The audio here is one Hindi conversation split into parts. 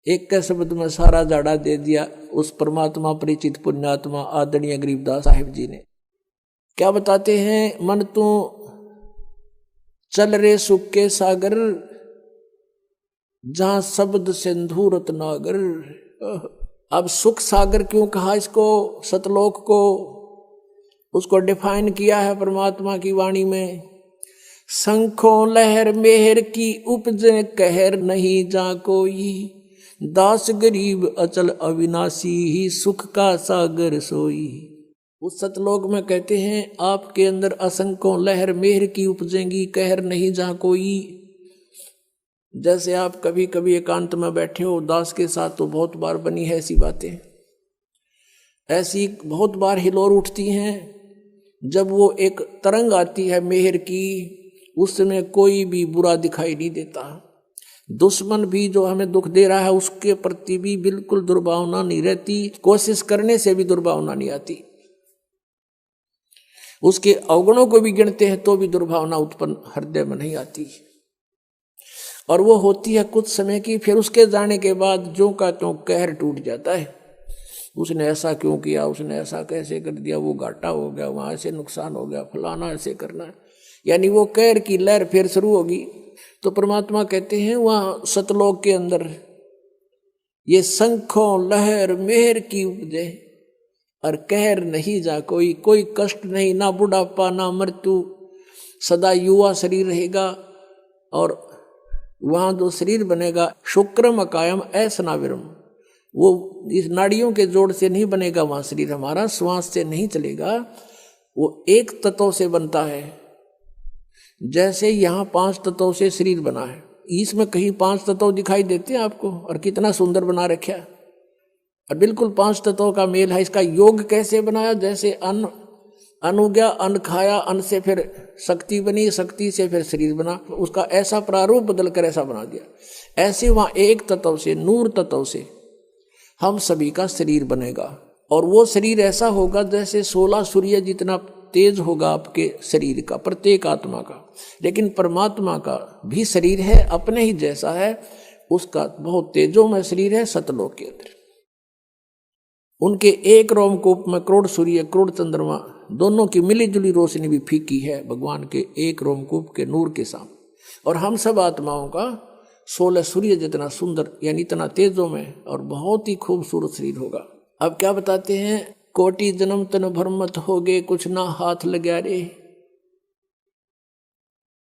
एक के शब्द में सारा जाड़ा दे दिया उस परमात्मा परिचित पुण्यात्मा आदरणीय गरीबदास साहिब जी ने। क्या बताते हैं, मन तू चल रे सुख के सागर, जहां शब्द सिंधु रत्नागर। अब सुख सागर क्यों कहा इसको, सतलोक को, उसको डिफाइन किया है परमात्मा की वाणी में। शंखों लहर मेहर की उपजे कहर नहीं जा कोई, दास गरीब अचल अविनाशी ही सुख का सागर सोई। उस सतलोक में कहते हैं आपके अंदर असंख्यों लहर मेहर की उपजेंगी, कहर नहीं जा कोई। जैसे आप कभी कभी एकांत में बैठे हो दास के साथ, तो बहुत बार बनी है ऐसी बातें, ऐसी बहुत बार हिलोर उठती हैं। जब वो एक तरंग आती है मेहर की, उस समय कोई भी बुरा दिखाई नहीं देता। दुश्मन भी जो हमें दुख दे रहा है उसके प्रति भी बिल्कुल दुर्भावना नहीं रहती, कोशिश करने से भी दुर्भावना नहीं आती। उसके अवगुणों को भी गिनते हैं तो भी दुर्भावना उत्पन्न हृदय में नहीं आती। और वो होती है कुछ समय की, फिर उसके जाने के बाद जो का त्यों कहर टूट जाता है। उसने ऐसा क्यों किया, उसने ऐसा कैसे कर दिया, वो घाटा हो गया, वहां ऐसे नुकसान हो गया, फलाना ऐसे करना है, यानी वो कहर की लहर फिर शुरू होगी। तो परमात्मा कहते हैं वहां सतलोक के अंदर ये शंखों लहर मेहर की उपजे और कहर नहीं जा कोई, कोई कष्ट नहीं, ना बुढ़ापा ना मृत्यु, सदा युवा शरीर रहेगा। और वहां जो शरीर बनेगा शुक्रम अकायम ऐसनाविरम, वो इस नाड़ियों के जोड़ से नहीं बनेगा वहां शरीर हमारा, श्वास से नहीं चलेगा, वो एक तत्व से बनता है। जैसे यहाँ 5 तत्वों से शरीर बना है, इसमें कहीं 5 तत्व दिखाई देते हैं आपको, और कितना सुंदर बना रखा है, और बिल्कुल 5 तत्वों का मेल है। इसका योग कैसे बनाया, जैसे अन्न हो गया, अन्न खाया, अन्न से फिर शक्ति बनी, शक्ति से फिर शरीर बना, उसका ऐसा प्रारूप बदल कर ऐसा बना दिया। ऐसे वहाँ एक तत्व से, नूर तत्व से हम सभी का शरीर बनेगा। और वो शरीर ऐसा होगा जैसे 16 सूर्य जितना तेज होगा आपके शरीर का, प्रत्येक आत्मा का। लेकिन परमात्मा का भी शरीर है, अपने ही जैसा है, उसका बहुत तेजोमय शरीर है सतलोक के अंदर। उनके एक रोमकूप में करोड़ सूर्य करोड़ चंद्रमा दोनों की मिली जुली रोशनी भी फीकी है भगवान के एक रोमकूप के नूर के सामने। और हम सब आत्माओं का 16 सूर्य जितना सुंदर, यानी इतना तेजों में और बहुत ही खूबसूरत शरीर होगा। अब क्या बताते हैं, कोटि जन्म तन भरमत हो गए, कुछ ना हाथ लगा रे।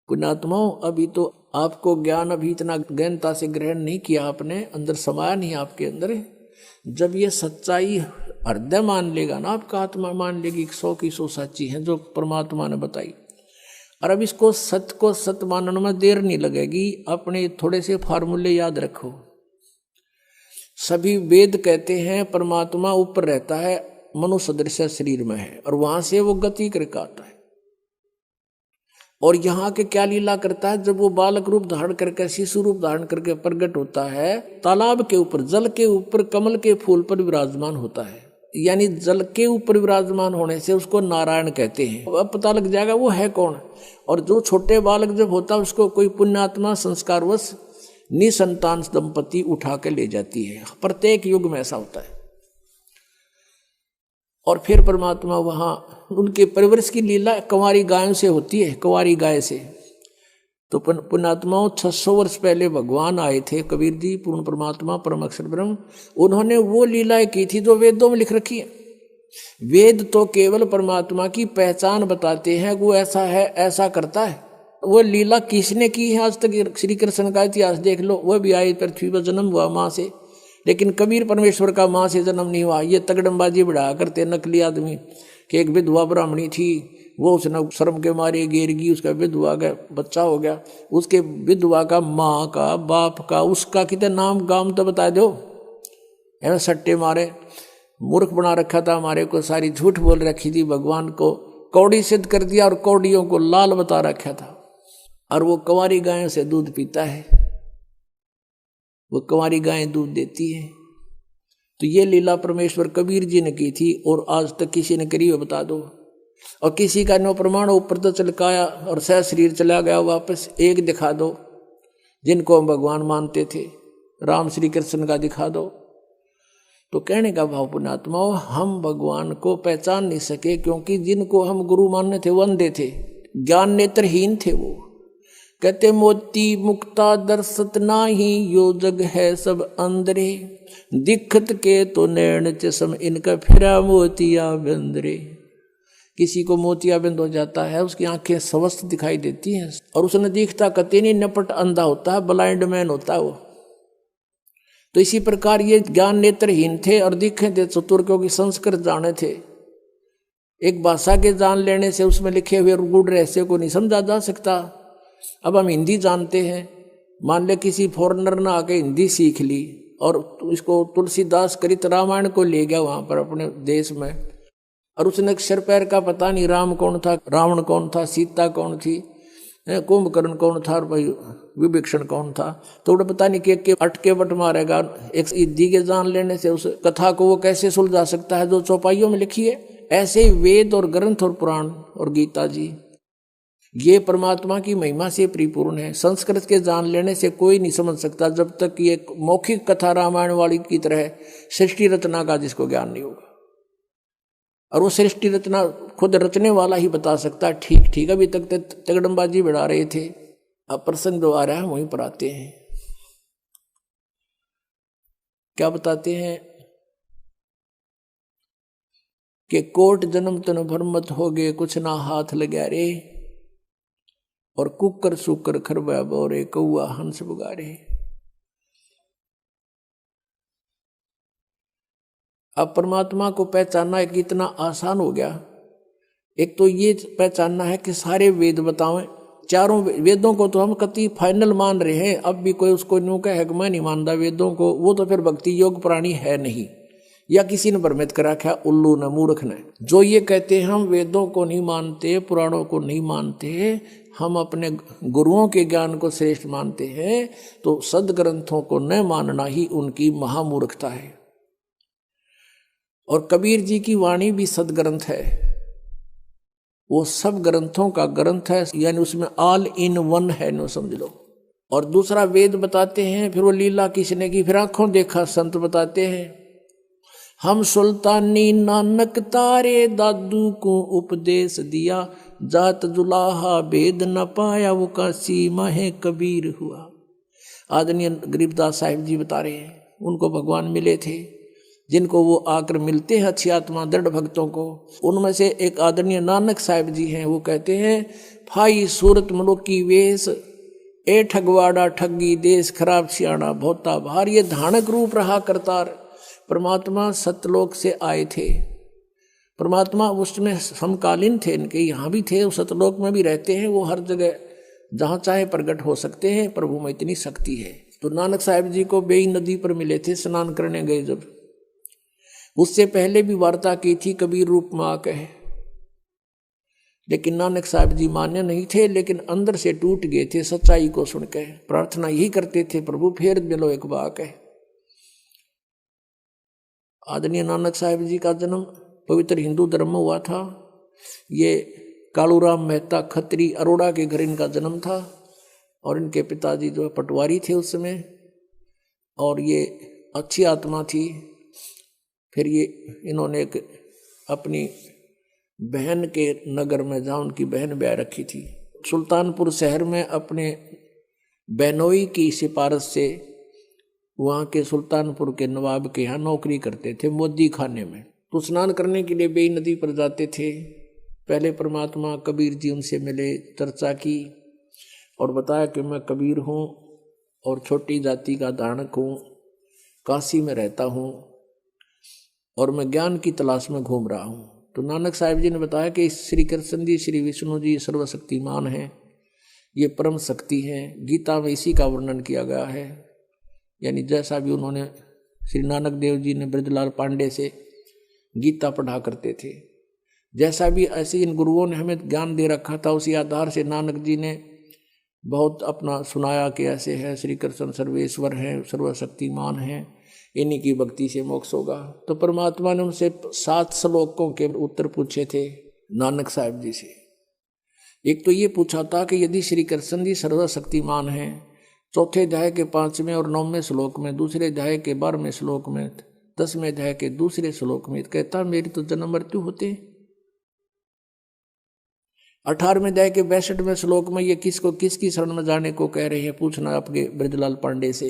पुण्यात्माओं, अभी तो आपको ज्ञान अभी इतना गहनता से ग्रहण नहीं किया आपने, अंदर समाया नहीं आपके अंदर। जब ये सच्चाई हृदय मान लेगा ना, आपका आत्मा मान लेगी 100 की 100 सच्ची है जो परमात्मा ने बताई। और अब इसको सत्य को सत्य मानने में देर नहीं लगेगी। अपने थोड़े से फार्मूले याद रखो। सभी वेद कहते हैं परमात्मा ऊपर रहता है, मनुष्य सदृश शरीर में है, और वहां से वो गति करके आता है। और यहाँ के क्या लीला करता है, जब वो बालक रूप धारण करके, शिशु रूप धारण करके प्रकट होता है, तालाब के ऊपर, जल के ऊपर, कमल के फूल पर विराजमान होता है। यानी जल के ऊपर विराजमान होने से उसको नारायण कहते हैं। अब पता लग जाएगा वो है कौन। और जो छोटे बालक जब होता है उसको कोई पुण्यात्मा संस्कारवश निसंतान दंपति उठा के ले जाती है। प्रत्येक युग में ऐसा होता है। और फिर परमात्मा वहाँ उनके परिवर्ष की लीला कंवारी गायों से होती है, कंवारी गाय से। तो पुण्यात्माओं 600 वर्ष पहले भगवान आए थे, कबीर जी पूर्ण परमात्मा परम अक्षर ब्रह्म। उन्होंने वो लीलाएं की थी जो वेदों में लिख रखी है। वेद तो केवल परमात्मा की पहचान बताते हैं, वो ऐसा है, ऐसा करता है। वो लीला किसने की है आज तक, श्री कृष्ण का इतिहास देख लो, वह भी आए पृथ्वी पर, जन्म हुआ माँ से। लेकिन कबीर परमेश्वर का माँ से जन्म नहीं हुआ। ये तगड़मबाजी बढ़ाया करते नकली आदमी कि एक विधवा ब्राह्मणी थी, वो उसने शर्म के मारे गिरगी, उसका विधवा का बच्चा हो गया। उसके विधवा का माँ का, बाप का, उसका कितने नाम गाम तो बता दो। ऐसे सट्टे मारे मूर्ख बना रखा था हमारे को, सारी झूठ बोल रखी थी, भगवान को कौड़ी सिद्ध कर दिया और कौड़ियों को लाल बता रखा था। और वो कंवारी गायों से दूध पीता है, वो कंवारी गायें दूध देती है। तो ये लीला परमेश्वर कबीर जी ने की थी, और आज तक किसी ने करी हो बता दो। और किसी का नो प्रमाण ऊपर तो चलकाया और सह शरीर चला गया वापस, एक दिखा दो जिनको हम भगवान मानते थे। राम श्री कृष्ण का दिखा दो। तो कहने का भाव पुण्यात्मा, हम भगवान को पहचान नहीं सके क्योंकि जिनको हम गुरु मानने थे वो अंधे थे, ज्ञान नेत्रहीन थे। वो कहते मोती मुक्ता दर्शत नाही, यो जग है सब अंधरे, दिखत के तो नैन चश्म इनका फिरा मोतिया बंदरे। किसी को मोतियाबिंद हो जाता है, उसकी आंखें स्वस्थ दिखाई देती हैं और उसने दिखता कते नहीं, नपट अंधा होता है, ब्लाइंड मैन होता है वो। तो इसी प्रकार ये ज्ञान नेत्रहीन थे और दिखे थे चतुर, क्योंकि संस्कृत जाने थे। एक भाषा के जान लेने से उसमें लिखे हुए गूढ़ रहस्य को नहीं समझा जा सकता। अब हम हिंदी जानते हैं, मान ले किसी फॉरेनर ने आके हिंदी सीख ली और इसको तुलसीदास कृत रामायण को ले गया वहां पर अपने देश में, और उसने अक्षर पैर का पता नहीं, राम कौन था, रावण कौन था, सीता कौन थी, कुंभकर्ण कौन था, विभीषण कौन था, तो उन्हें पता नहीं के अटके बट मारेगा। एक सिद्धि के जान लेने से उस कथा को वो कैसे सुलझा सकता है जो चौपाइयों में लिखी है। ऐसे ही वेद और ग्रंथ और पुराण और गीता जी ये परमात्मा की महिमा से परिपूर्ण है। संस्कृत के जान लेने से कोई नहीं समझ सकता जब तक ये मौखिक कथा रामायण वाली की तरह सृष्टि रचना का जिसको ज्ञान नहीं होगा। और वो सृष्टि रचना खुद रचने वाला ही बता सकता है। ठीक ठीक, अभी तक तगड़मबाजी बढ़ा रहे थे, अब प्रसंग जो आ रहा है वहीं पर आते हैं। क्या बताते हैं कि कोट जन्म तन भरमत हो गए, कुछ ना हाथ लगा रे, और कुकर सुकर खरबा बोरे, कौआ हंस बुगारे। अब परमात्मा को पहचानना एक इतना आसान हो गया। एक तो ये पहचानना है कि सारे वेद बतावें, चारों वेदों को तो हम कति फाइनल मान रहे हैं। अब भी कोई उसको न्यू कहे कि मैं नहीं मानता वेदों को, वो तो फिर भक्ति योग प्राणी है नहीं, या किसी ने भ्रमित कर रखा, उल्लू ने, मूर्ख ने। जो ये कहते हैं हम वेदों को नहीं मानते, पुराणों को नहीं मानते, हम अपने गुरुओं के ज्ञान को श्रेष्ठ मानते हैं, तो सदग्रंथों को न मानना ही उनकी महामूर्खता है। और कबीर जी की वाणी भी सदग्रंथ है, वो सब ग्रंथों का ग्रंथ है, यानी उसमें ऑल इन वन है, नो समझ लो। और दूसरा वेद बताते हैं, फिर वो लीला किसने की, फिर आंखों देखा संत बताते हैं। हम सुल्तानी नानक तारे, दादू को उपदेश दिया, जात जुलाहा भेद न पाया, वो काशी माहे कबीर हुआ। आदरणीय गरीबदास साहिब जी बता रहे हैं, उनको भगवान मिले थे, जिनको वो आकर मिलते हैं अच्छी आत्मा दृढ़ भक्तों को। उनमें से एक आदरणीय नानक साहिब जी हैं, वो कहते हैं, फाई सूरत मनुकी वेश, ए ठगवाड़ा ठगी देश, खराब सियाणा भोता भार। ये धानक रूप रहा करतार। परमात्मा सतलोक से आए थे, परमात्मा उसमें समकालीन थे, इनके यहाँ भी थे, सतलोक में भी रहते हैं, वो हर जगह जहाँ चाहे प्रकट हो सकते हैं, प्रभु में इतनी शक्ति है। तो नानक साहिब जी को बेई नदी पर मिले थे, स्नान करने गए जब, उससे पहले भी वार्ता की थी कबीर रूप में आकर, लेकिन नानक साहिब जी मान्य नहीं थे, लेकिन अंदर से टूट गए थे सच्चाई को सुनकर। प्रार्थना यही करते थे, प्रभु फेर मिलो एक बार है। आदरणीय नानक साहिब जी का जन्म पवित्र हिंदू धर्म में हुआ था। ये कालूराम मेहता खत्री अरोड़ा के घर इनका जन्म था, और इनके पिताजी जो पटवारी थे उस समय, और ये अच्छी आत्मा थी। फिर ये इन्होंने एक अपनी बहन के नगर में, जहाँ उनकी बहन ब्याह रखी थी, सुल्तानपुर शहर में अपने बहनोई की सिफारिश से वहाँ के सुल्तानपुर के नवाब के यहाँ नौकरी करते थे, मोदी खाने में। तो स्नान करने के लिए बेई नदी पर जाते थे। पहले परमात्मा कबीर जी उनसे मिले, चर्चा की और बताया कि मैं कबीर हूँ और छोटी जाति का धारक हूँ, काशी में रहता हूँ और मैं ज्ञान की तलाश में घूम रहा हूँ। तो नानक साहिब जी ने बताया कि श्री कृष्ण जी, श्री विष्णु जी सर्वशक्तिमान हैं, ये परम शक्ति हैं। गीता में इसी का वर्णन किया गया है, यानी जैसा भी उन्होंने, श्री नानक देव जी ने ब्रजलाल पांडे से गीता पढ़ा करते थे, जैसा भी ऐसे इन गुरुओं ने हमें ज्ञान दे रखा था, उसी आधार से नानक जी ने बहुत अपना सुनाया कि ऐसे है, श्री कृष्ण सर्वेश्वर हैं, सर्वशक्तिमान हैं, इन्हीं की भक्ति से मोक्ष होगा। तो परमात्मा ने उनसे 7 श्लोकों के उत्तर पूछे थे नानक साहिब जी से। एक तो ये पूछा था कि यदि श्री कृष्ण जी सर्वशक्तिमान हैं चौथे अध्याय के 5वें और 9वें श्लोक में, दूसरे अध्याय के 12वें श्लोक में, 10वें अध्याय के दूसरे श्लोक में कहता मेरी तो जन्म मृत्यु होते। 18वें अध्याय के 62वें श्लोक में ये किसको किसकी शरण में जाने को कह रहे हैं, पूछना आपके ब्रजलाल पांडे से।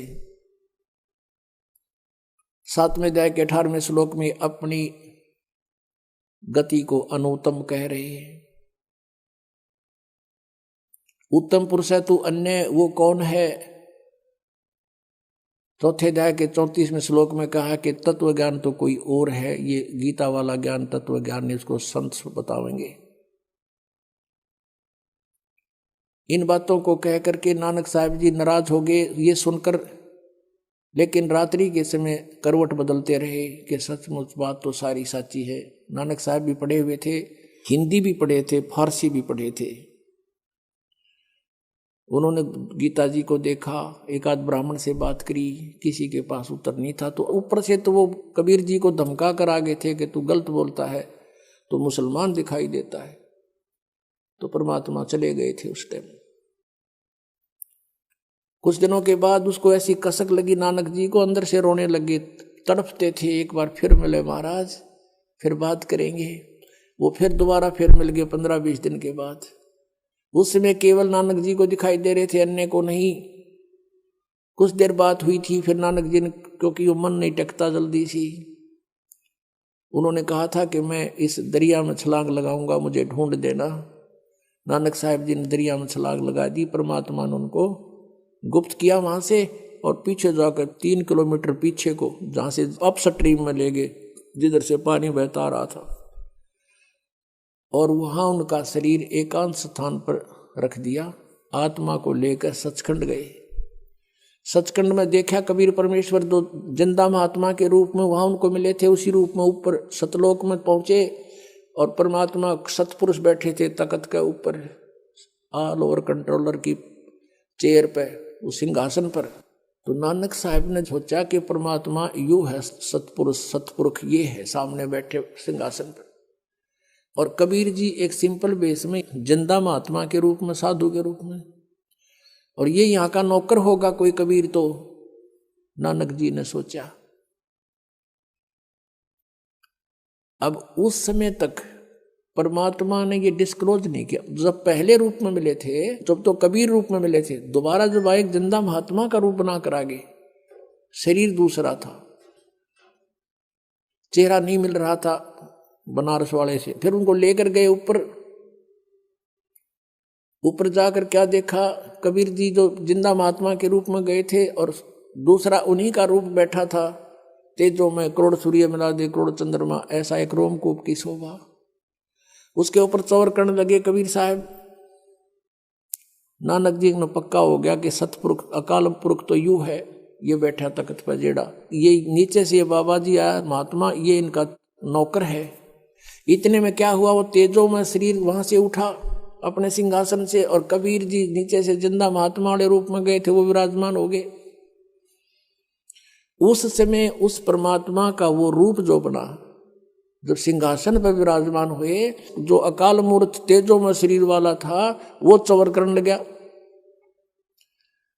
7वें अध्याय के 18वें श्लोक में अपनी गति को अनुत्तम कह रहे हैं। उत्तम पुरुष है तू अन्य वो कौन है। चौथे अध्याय के 34वें श्लोक में कहा कि तत्व ज्ञान तो कोई और है, ये गीता वाला ज्ञान तत्व ज्ञान ने उसको संत बतावेंगे। इन बातों को कह करके नानक साहब जी नाराज हो गए ये सुनकर, लेकिन रात्रि के समय करवट बदलते रहे कि सचमुच बात तो सारी साची है। नानक साहब भी पढ़े हुए थे, हिंदी भी पढ़े थे, फारसी भी पढ़े थे। उन्होंने गीता जी को देखा, एक आध ब्राह्मण से बात करी, किसी के पास उत्तर नहीं था। तो ऊपर से तो वो कबीर जी को धमका कर आगे थे कि तू गलत बोलता है तो मुसलमान दिखाई देता है। तो परमात्मा चले गए थे उस टाइम। कुछ दिनों के बाद उसको ऐसी कसक लगी नानक जी को, अंदर से रोने लगे, तड़पते थे। एक बार फिर मिले महाराज, फिर बात करेंगे। वो फिर दोबारा फिर मिल गए 15-20 दिन के बाद। उस समय केवल नानक जी को दिखाई दे रहे थे, अन्य को नहीं। कुछ देर बात हुई थी, फिर नानक जी ने, क्योंकि वो मन नहीं टेकता जल्दी सी, उन्होंने कहा था कि मैं इस दरिया में छलांग लगाऊंगा, मुझे ढूंढ देना। नानक साहब जी ने दरिया में छलांग लगा दी। परमात्मा ने उनको गुप्त किया वहां से, और पीछे जाकर 3 किलोमीटर पीछे को, जहां से अप स्ट्रीम में ले गए, जिधर से पानी बहता रहा था, और वहां उनका शरीर एकांत स्थान पर रख दिया। आत्मा को लेकर सचखंड गए। सचखंड में देखा कबीर परमेश्वर दो जिंदा महात्मा के रूप में वहां उनको मिले थे। उसी रूप में ऊपर सतलोक में पहुंचे, और परमात्मा सतपुरुष बैठे थे तख्त के ऊपर, ऑल ओवर कंट्रोलर की चेयर पे, उस सिंहासन पर। तो नानक साहब ने सोचा कि परमात्मा यू है सतपुरुष, सतपुरुष ये है सामने बैठे सिंहासन पर। और कबीर जी एक सिंपल बेस में, जिंदा महात्मा के रूप में, साधु के रूप में, और ये यहाँ का नौकर होगा कोई कबीर। तो नानक जी ने सोचा। अब उस समय तक परमात्मा ने ये डिस्क्लोज नहीं किया। जब पहले रूप में मिले थे, जब तो कबीर रूप में मिले थे, दोबारा जब आए जिंदा महात्मा का रूप बना कर आगे, शरीर दूसरा था, चेहरा नहीं मिल रहा था बनारस वाले से। फिर उनको लेकर गए ऊपर। ऊपर जाकर क्या देखा, कबीर जी जो जिंदा महात्मा के रूप में गए थे, और दूसरा उन्हीं का रूप बैठा था, तेजों में करोड़ सूर्य मिला दे करोड़ चंद्रमा, ऐसा एक रोमकूप की शोभा। उसके ऊपर चौर करने लगे कबीर साहब। नानक जी में पक्का हो गया कि सतपुरुष अकाल पुरुष तो यू है, ये बैठा तख्त पर जेड़ा, ये नीचे से ये बाबा जी आया महात्मा, ये इनका नौकर है। इतने में क्या हुआ, वो तेजों में शरीर वहां से उठा अपने सिंहासन से, और कबीर जी नीचे से जिंदा महात्मा वाले रूप में गए थे, वो विराजमान हो गए। उस समय उस परमात्मा का वो रूप जो बना, जब सिंहासन पर विराजमान हुए, जो अकाल मूर्त तेजों में शरीर वाला था, वो चवर करने लगा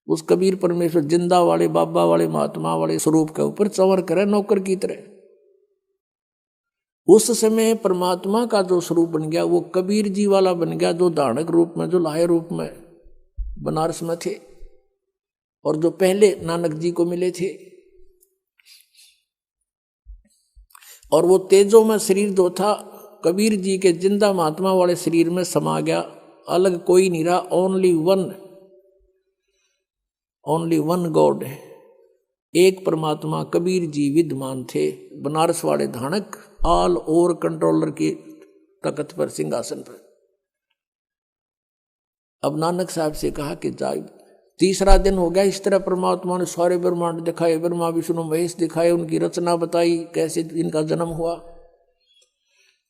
उस कबीर परमेश्वर जिंदा वाले बाबा वाले महात्मा वाले स्वरूप के ऊपर चवर करे नौकर की तरह। उस समय परमात्मा का जो स्वरूप बन गया वो कबीर जी वाला बन गया, जो धारणक रूप में, जो लाहे रूप में बनारस में थे, और जो पहले नानक जी को मिले थे। और वो तेजों में शरीर जो था, कबीर जी के जिंदा महात्मा वाले शरीर में समा गया। अलग कोई नहीं रहा, ओनली वन गॉड है, एक परमात्मा कबीर जी विद्यमान थे, बनारस वाले धानक, ऑल ओवर कंट्रोलर के तख्त पर, सिंहासन पर। अब नानक साहब से कहा कि जाए। तीसरा दिन हो गया, इस तरह परमात्मा ने सारे ब्रह्मांड दिखाए, ब्रह्मा विष्णु महेश दिखाए, उनकी रचना बताई, कैसे इनका जन्म हुआ।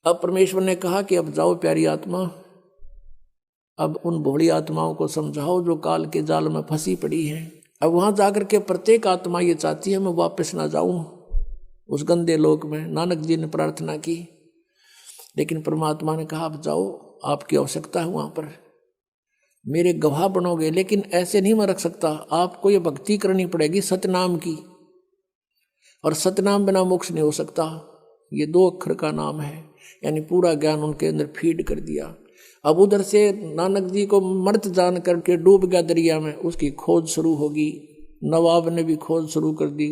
अब परमेश्वर ने कहा कि अब जाओ प्यारी आत्मा, अब उन भोली आत्माओं को समझाओ जो काल के जाल में फंसी पड़ी है। अब वहां जाकर के प्रत्येक आत्मा ये चाहती है मैं वापस ना जाऊं उस गंदे लोक में। नानक जी ने प्रार्थना की, लेकिन परमात्मा ने कहा अब जाओ, आपकी आवश्यकता है वहां पर। मेरे गवाह बनोगे, लेकिन ऐसे नहीं मैं रख सकता, आपको ये भक्ति करनी पड़ेगी सतनाम की, और सतनाम बिना मोक्ष नहीं हो सकता। ये 2 अक्षर का नाम है, यानी पूरा ज्ञान उनके अंदर फीड कर दिया। अब उधर से नानक जी को मर्त जान करके डूब गया दरिया में, उसकी खोज शुरू होगी। नवाब ने भी खोज शुरू कर दी,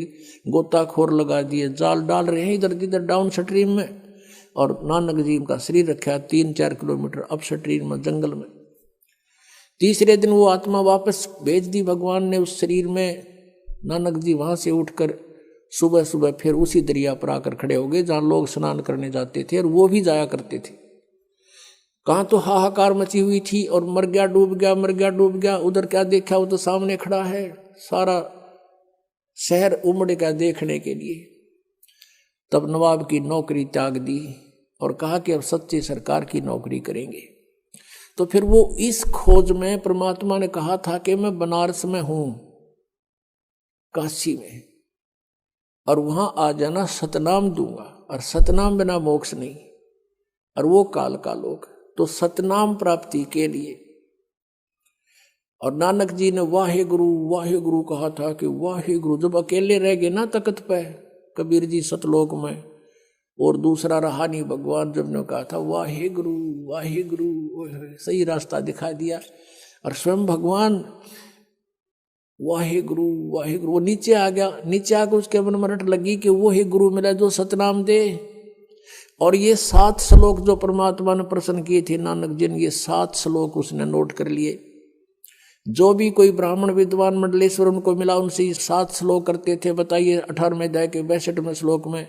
गोताखोर लगा दिए, जाल डाल रहे हैं इधर इधर डाउन स्ट्रीम में, और नानक जी का शरीर रखा 3-4 किलोमीटर अप स्ट्रीम में, जंगल में। तीसरे दिन वो आत्मा वापस भेज दी भगवान ने उस शरीर में। नानक जी वहां से उठकर सुबह सुबह फिर उसी दरिया पर आकर खड़े हो गए जहां लोग स्नान करने जाते थे, और वो भी जाया करते थे। कहाँ तो हाहाकार मची हुई थी, और मर गया डूब गया, मर गया डूब गया। उधर क्या देखा, वो तो सामने खड़ा है, सारा शहर उमड़ गया देखने के लिए। तब नवाब की नौकरी त्याग दी और कहा कि अब सच्ची सरकार की नौकरी करेंगे। तो फिर वो इस खोज में परमात्मा ने कहा था कि मैं बनारस में हूं, काशी में, और वहां आ जाना, सतनाम दूंगा, और सतनाम बिना मोक्ष नहीं, और वो काल का लोक। तो सतनाम प्राप्ति के लिए, और नानक जी ने वाहे गुरु कहा था कि वाहे गुरु। जब अकेले रह गए ना तख्त पे कबीर जी सतलोक में, और दूसरा रहा नहीं भगवान, जब ने कहा था वाहे गुरु, सही रास्ता दिखा दिया। और स्वयं भगवान वाहे गुरु, वो नीचे आ गया। नीचे आकर उसके मन में रट लगी कि वो ही गुरु मिला जो सतनाम दे। और ये 7 श्लोक जो परमात्मा ने प्रसन्न किए थे नानक जी ने, ये 7 श्लोक उसने नोट कर लिए। जो भी कोई ब्राह्मण विद्वान मंडलेश्वर उनको मिला, उनसे 7 श्लोक करते थे। बताइए 18वें अध्याय के 62वें श्लोक में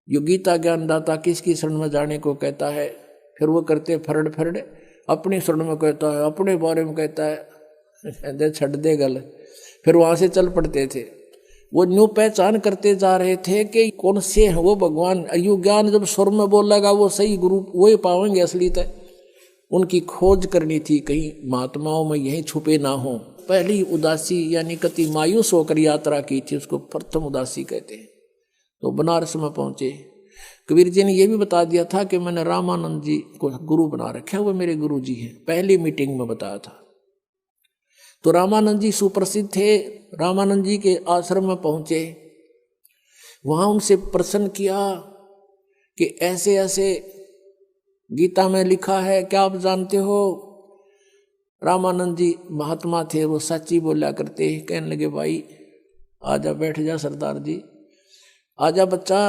यो गीता ज्ञानदाता किसकी शरण में जाने को कहता है। फिर वो करते फरड़ अपनी शरण में कहता है, अपने बारे में कहता है, छड़ दे गल। फिर वहां से चल पड़ते थे। वो न्यू पहचान करते जा रहे थे कि कौन से हैं वो भगवान। यु ज्ञान जब स्वर में बोल लगा, वो सही गुरु वही पावेंगे असली तक। उनकी खोज करनी थी, कहीं महात्माओं में यहीं छुपे ना हो। पहली उदासी यानी कति मायूस होकर यात्रा की थी, उसको प्रथम उदासी कहते हैं। तो बनारस में पहुंचे। कबीर जी ने यह भी बता दिया था कि मैंने रामानंद जी को गुरु बना रखा है, वो मेरे गुरु जी हैं, पहली मीटिंग में बताया था। तो रामानंद जी सुप्रसिद्ध थे। रामानंद जी के आश्रम में पहुंचे, वहां उनसे प्रश्न किया कि ऐसे ऐसे गीता में लिखा है, क्या आप जानते हो? रामानंद जी महात्मा थे, वो सच्ची बोला करते। कहने लगे भाई आजा, बैठ जा सरदार जी, आजा बच्चा,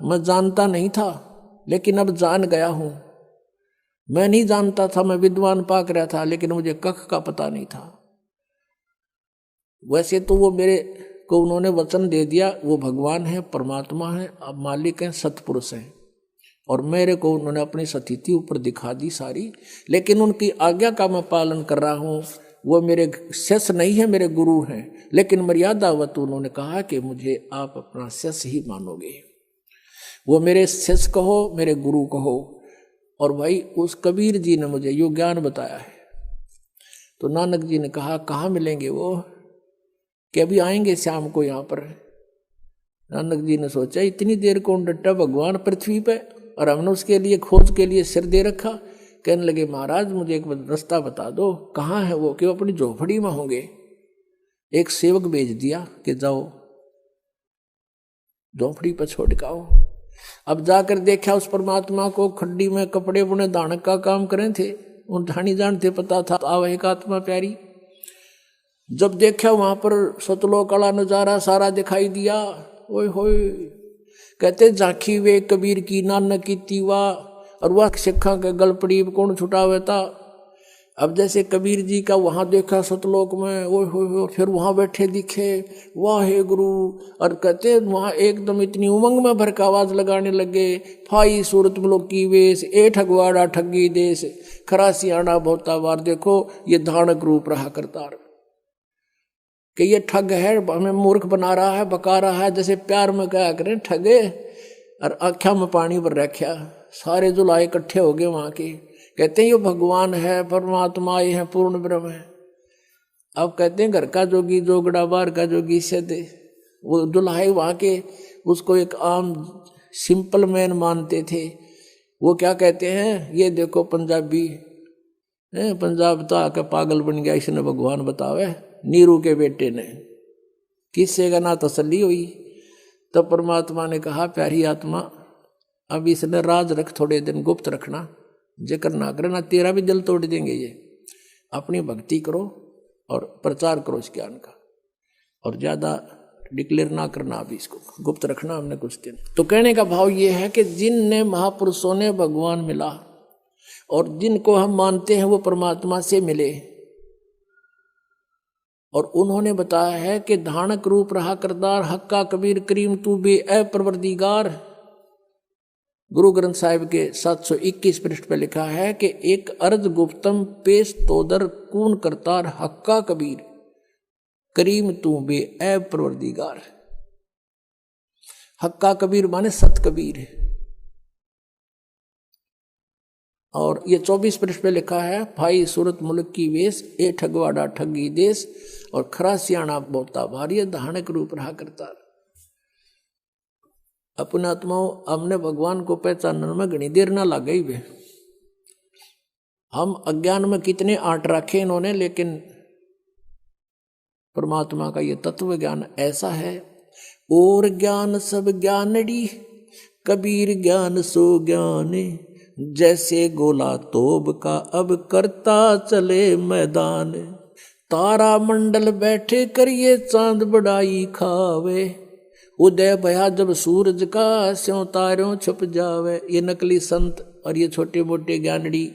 मैं जानता नहीं था लेकिन अब जान गया हूं। मैं नहीं जानता था, मैं विद्वान पाक रहा था, लेकिन मुझे कख का पता नहीं था। वैसे तो वो मेरे को उन्होंने वचन दे दिया, वो भगवान है, परमात्मा है, अब मालिक हैं, सतपुरुष हैं, और मेरे को उन्होंने अपनी स्थिति ऊपर दिखा दी सारी। लेकिन उनकी आज्ञा का मैं पालन कर रहा हूँ। वो मेरे शिष्य नहीं है, मेरे गुरु हैं, लेकिन मर्यादावत उन्होंने कहा कि मुझे आप अपना शिष्य ही मानोगे। वो मेरे शिष्य कहो, मेरे गुरु कहो। और भाई उस कबीर जी ने मुझे यो ज्ञान बताया है। तो नानक जी ने कहा कहाँ मिलेंगे वो? कि अभी आएंगे शाम को यहाँ पर। नानक जी ने सोचा इतनी देर कौन डटा भगवान पृथ्वी पे, और हमने उसके लिए खोज के लिए सिर दे रखा। कहने लगे महाराज मुझे एक रास्ता बता दो, कहाँ है वो? कि वो अपनी झोपड़ी में होंगे। एक सेवक भेज दिया कि जाओ झोपड़ी पर छोड़ के आओ। अब जाकर देखा उस परमात्मा को, खड्डी में कपड़े बुने दानक का काम करे थे, उन ढाणी जानते, पता था आव एक आत्मा प्यारी। जब देखा वहां पर सतलोक वाला नजारा सारा दिखाई दिया। ओए होए, कहते झांकी वे कबीर की नानक की तीवा, और वह सिखा के गलपड़ी कौन छुटावे था। अब जैसे कबीर जी का वहां देखा सतलोक में, ओए होए, फिर वहां बैठे दिखे, वाहे गुरु। और कहते वहां एकदम इतनी उमंग में भर का आवाज लगाने लगे, फाई सूरत मुलोक की वेश, ए ठगवाड़ा ठगी देश, खरासी आना बहुता बार। देखो ये धानक रूप रहा करतार, कि ये ठग है, हमें मूर्ख बना रहा है, बका रहा है। जैसे प्यार में क्या करें ठगे, और आख्या में पानी भर रखा। सारे जुलाए इकट्ठे हो गए वहां के। कहते हैं ये भगवान है, परमात्मा ये है, पूर्ण ब्रह्म है। अब कहते हैं घर का जोगी जोगड़ा, बाहर का जोगी सदे। वो दुल्हाई वहां के उसको एक आम सिंपल मैन मानते थे। वो क्या कहते हैं, ये देखो पंजाबी पंजाब तो आके पागल बन गया, इसने भगवान बतावे, नीरू के बेटे ने, किससे का ना तसल्ली हुई। तो परमात्मा ने कहा प्यारी आत्मा अब इसने राज रख, थोड़े दिन गुप्त रखना, जिक्र ना करना, तेरा भी दिल तोड़ देंगे ये। अपनी भक्ति करो और प्रचार करो इस ज्ञान का, और ज्यादा डिक्लेयर ना करना, अभी इसको गुप्त रखना हमने कुछ दिन। तो कहने का भाव ये है कि जिनने महापुरुषों ने भगवान मिला और जिनको हम मानते हैं वो परमात्मा से मिले, और उन्होंने बताया है कि धानक रूप रहा करदार, हक्का कबीर करीम तू बे ए परवरदिगार। गुरु ग्रंथ साहिब के 721 पृष्ठ पे लिखा है कि एक अर्ज गुप्तम पेश तोदर कून करतार, हक्का कबीर करीम तू बे ए परवरदिगार। हक्का कबीर माने सत कबीर। और ये 24 पृष्ठ पे लिखा है, भाई सूरत मुल्क की वेश, ए ठगवाड़ा ठगी देश, और खरा सियाणा बोता भारी, धानक रूप रहा करता। अपने आत्माओं हमने भगवान को पहचानने में घनी देर ना लग गई वे। हम अज्ञान में कितने आट रखे इन्होंने, लेकिन परमात्मा का ये तत्व ज्ञान ऐसा है। और ज्ञान सब ज्ञानड़ी, कबीर ज्ञान सो ज्ञान, जैसे गोला तोब का अब करता चले मैदान। तारा मंडल बैठे करिए चांद बड़ाई खावे, उदय भया जब सूरज का स्यों तारों छुप जावे। ये नकली संत और ये छोटे मोटे ज्ञानड़ी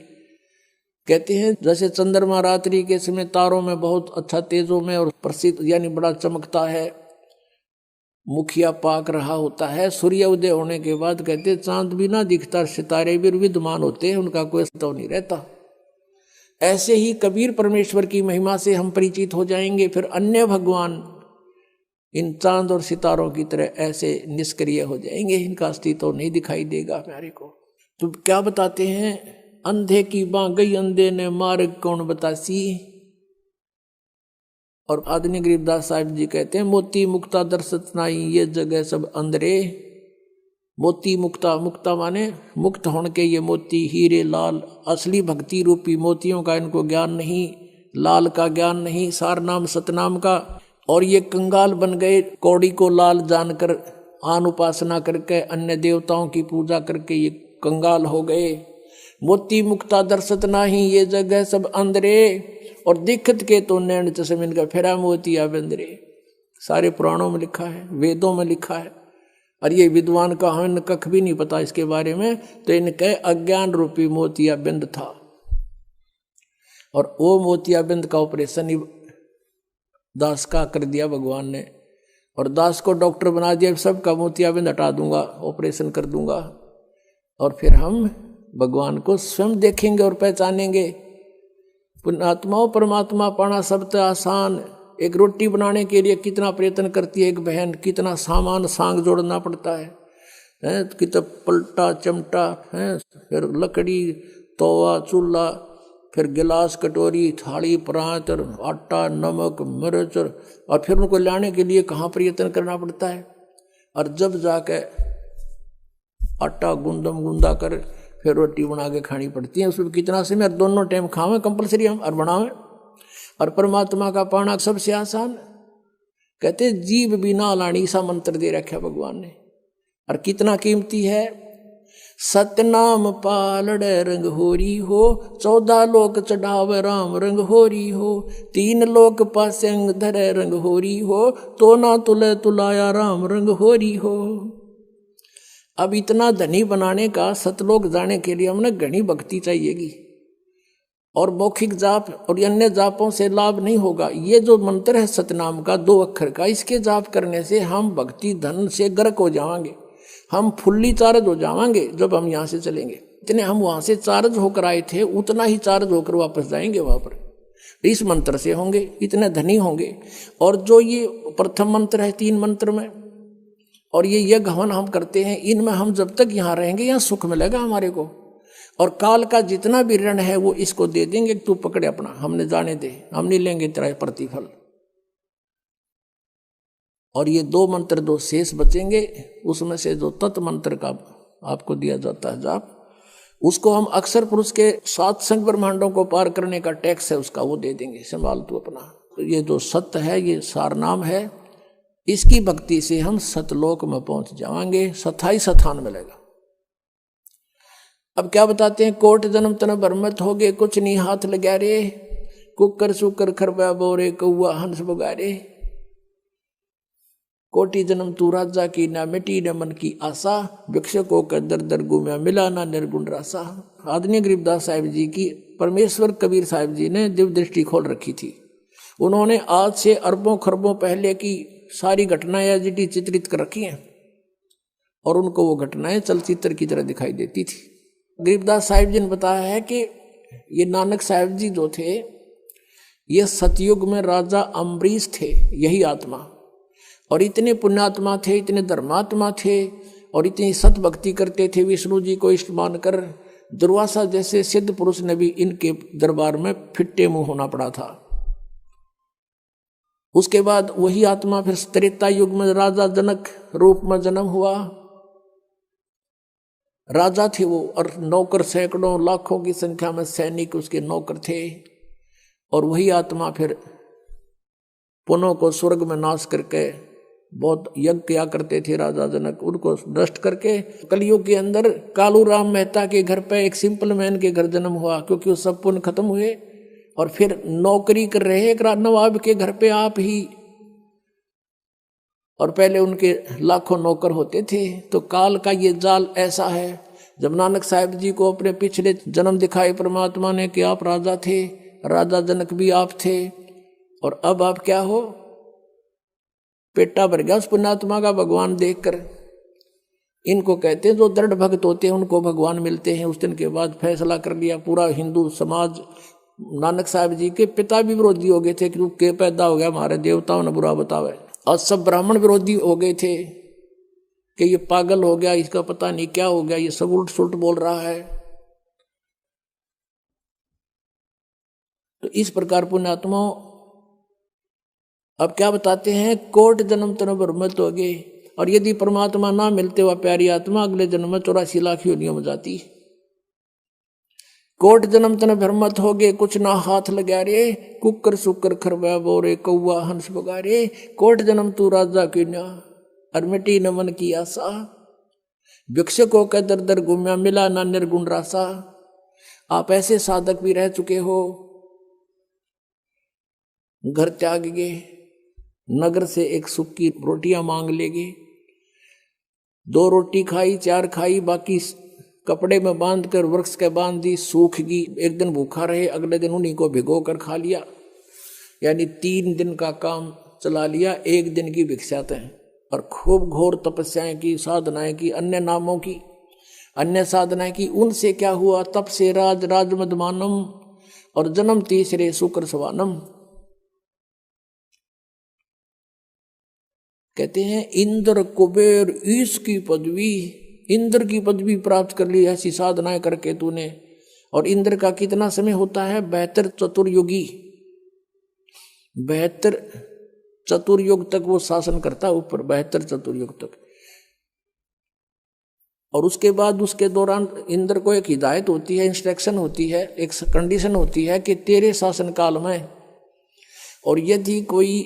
कहते हैं जैसे चंद्रमा रात्रि के समय तारों में बहुत अच्छा तेजों में और प्रसिद्ध यानी बड़ा चमकता है, मुखिया पाक रहा होता है, सूर्य उदय होने के बाद कहते चांद भी ना दिखता, सितारे भी विद्यमान होते हैं, उनका कोई अस्तित्व नहीं रहता। ऐसे ही कबीर परमेश्वर की महिमा से हम परिचित हो जाएंगे, फिर अन्य भगवान इन चांद और सितारों की तरह ऐसे निष्क्रिय हो जाएंगे, इनका अस्तित्व नहीं दिखाई देगा प्यारे को। तो क्या बताते हैं, अंधे की बां गई अंधे ने मार्ग कौन बतासी। और आदरणीय गरीबदास साहिब जी कहते हैं, मोती मुक्ता दर्शत नाई ये जगह सब अंधरे। मोती मुक्ता, मुक्ता माने मुक्त होने के ये मोती हीरे लाल, असली भक्ति रूपी मोतियों का इनको ज्ञान नहीं, लाल का ज्ञान नहीं, सार नाम सतनाम का। और ये कंगाल बन गए, कौड़ी को लाल जानकर आन उपासना करके अन्य देवताओं की पूजा करके ये कंगाल हो गए। मोती मुक्ता दर्शत नाही ये जगह सब अंधरे, और दिखत के तो नैन चश्मे इनका फेरा मोतिया बंदरे। सारे पुराणों में लिखा है, वेदों में लिखा है, और ये विद्वान का हमें कख भी नहीं पता इसके बारे में। तो इनके अज्ञान रूपी मोतिया बिंद था, और वो मोतिया बिंद का ऑपरेशन दास का कर दिया भगवान ने, और दास को डॉक्टर बना दिया, सबका मोतियाबिंद हटा दूंगा, ऑपरेशन कर दूंगा, और फिर हम भगवान को स्वयं देखेंगे और पहचानेंगे। पुण्यात्माओं परमात्मा पाना सबसे आसान। एक रोटी बनाने के लिए कितना प्रयत्न करती है एक बहन, कितना सामान सांग जोड़ना पड़ता है, कितना पलटा चमटा है, फिर लकड़ी, तवा, चूल्हा, फिर गिलास, कटोरी, थाली, परात, आटा, नमक, मिर्च, और फिर उनको लाने के लिए कहाँ प्रयत्न करना पड़ता है। और जब जाके आटा गूंदा कर फिर रोटी बना के खानी पड़ती है, उसमें कितना समय, दोनों टाइम खावें कंपलसरी हम और बनावें। और परमात्मा का पाना सबसे आसान। कहते जीव बिना लानी सा मंत्र दे रखा भगवान ने, और कितना कीमती है। सतनाम पालड़े रंग होरी हो, 14 लोक चढ़ावे राम रंग होरी हो, 3 लोक पासे अंग धरे रंग होरी हो, तो ना तुले तुलाया राम रंग होरी हो। अब इतना धनी बनाने का सतलोक जाने के लिए हमने घनी भक्ति चाहिएगी, और मौखिक जाप और अन्य जापों से लाभ नहीं होगा। ये जो मंत्र है सतनाम का 2 अक्षर का, इसके जाप करने से हम भक्ति धन से गर्क हो जाएंगे, हम फुल्ली चार्ज हो जाएंगे। जब हम यहाँ से चलेंगे, इतने हम वहाँ से चार्ज होकर आए थे उतना ही चार्ज होकर वापस जाएंगे वहाँ पर, इस मंत्र से होंगे, इतने धनी होंगे। और जो ये प्रथम मंत्र है 3 मंत्र में, और ये यज्ञ हवन हम करते हैं, इनमें हम जब तक यहाँ रहेंगे यहाँ सुख मिलेगा हमारे को। और काल का जितना भी ऋण है वो इसको दे देंगे, तू पकड़े अपना, हमने जाने दे, हम नहीं लेंगे तेरा प्रतिफल। और ये 2 मंत्र 2 शेष बचेंगे, उसमें से जो तत् मंत्र का आपको दिया जाता है जाप, उसको हम अक्सर पुरुष के 7 संग ब्रह्मांडों को पार करने का टैक्स है उसका, वो दे देंगे, संभाल तू अपना। तो ये जो सत्य है, ये सारनाम है, इसकी भक्ति से हम सतलोक में पहुंच जाएंगे, स्थाई स्थान मिलेगा। अब क्या बताते हैं, कोट जन्म तन भरमत हो गए, कुछ नहीं हाथ लगा रे, कुकर सुकर खरबा बोरे, कौआ हंस बगारे। कोटि जन्म तू राजा की, ना मिटी न मन की आशा, भिक्षुकों का दर दर गुम्या, मिला ना निर्गुण रासा। आदरणीय गरीबदास साहिब जी की परमेश्वर कबीर साहिब जी ने दिव्य दृष्टि खोल रखी थी। उन्होंने आज से अरबों खरबों पहले की सारी घटनाएं एजिटी चित्रित कर रखी हैं, और उनको वो घटनाएं चलचित्र की तरह दिखाई देती थी। गरीबदास साहिब जी ने बताया है कि ये नानक साहिब जी जो थे, ये सतयुग में राजा अम्बरीश थे, यही आत्मा, और इतने पुण्यात्मा थे, इतने धर्मात्मा थे, और इतनी सत भक्ति करते थे, विष्णु जी को इष्ट मानकर दुर्वासा जैसे सिद्ध पुरुष ने भी इनके दरबार में फिट्टे मुंह होना पड़ा था। उसके बाद वही आत्मा फिर त्रेता युग में राजा जनक रूप में जन्म हुआ। राजा थे वो, और नौकर सैकड़ों लाखों की संख्या में सैनिक उसके नौकर थे। और वही आत्मा फिर पुनों को स्वर्ग में नाश करके बहुत यज्ञ किया करते थे राजा जनक, उनको नष्ट करके कलयुग के अंदर कालू राम मेहता के घर पे एक सिंपल मैन के घर जन्म हुआ, क्योंकि वो सब पुण्य खत्म हुए। और फिर नौकरी कर रहे एक नवाब के घर पे आप ही, और पहले उनके लाखों नौकर होते थे। तो काल का ये जाल ऐसा है। जब नानक साहिब जी को अपने पिछले जन्म दिखाए परमात्मा ने कि आप राजा थे, राजा जनक भी आप थे, और अब आप क्या हो, पेटा भर गया उस पुण्यात्मा का भगवान देखकर। इनको कहते हैं जो दृढ़ भक्त होते हैं उनको भगवान मिलते हैं। उस दिन के बाद फैसला कर लिया पूरा हिंदू समाज। नानक साहिब जी के पिता भी विरोधी हो गए थे कि तू के पैदा हो गया, हमारे देवताओं ने बुरा बतावे। और सब ब्राह्मण विरोधी हो गए थे कि ये पागल हो गया, इसका पता नहीं क्या हो गया, ये सब उल्ट सुल्ट बोल रहा है। तो इस प्रकार पुण्यात्माओं अब क्या बताते हैं, कोट जन्म तन भरमत हो गए, और यदि परमात्मा ना मिलते हुआ प्यारी आत्मा अगले जन्म में 84 लाख योनियों में जाती। कोट जन्म तन भरमत हो गए, कुछ ना हाथ लगा रे, कुकर सुकर खरबा बोरे, कौआ हंस बगारे। कोट जन्म तू राजा की ना, और मिटी न मन की आशा, भिक्षुकों का दर दर गुम्या, मिला ना निर्गुण रासा। आप ऐसे साधक भी रह चुके हो, घर त्याग गए, नगर से एक सूखी रोटियां मांग लेगे, 2 रोटी खाई 4 खाई, बाकी कपड़े में बांध कर वृक्ष के बांध दी, सूख गई। एक दिन भूखा रहे, अगले दिन उन्हीं को भिगो कर खा लिया, यानी 3 दिन का काम चला लिया 1 दिन की भिक्षा तय। और खूब घोर तपस्याएं की, साधनाएं की, अन्य नामों की, अन्य साधनाएं की। उनसे क्या हुआ, तप से राज राज मदमानम, और जन्म तीसरे शुक्र सवानम। कहते हैं इंद्र कुबेर ईश की पदवी, इंद्र की पदवी प्राप्त कर ली ऐसी साधनाएं करके तूने। और इंद्र का कितना समय होता है, 72 चतुर्युगी, 72 चतुर्युग तक वो शासन करता है ऊपर, 72 चतुर्युग तक। और उसके बाद उसके दौरान इंद्र को एक हिदायत होती है, इंस्ट्रक्शन होती है, एक कंडीशन होती है कि तेरे शासन काल में, और यदि कोई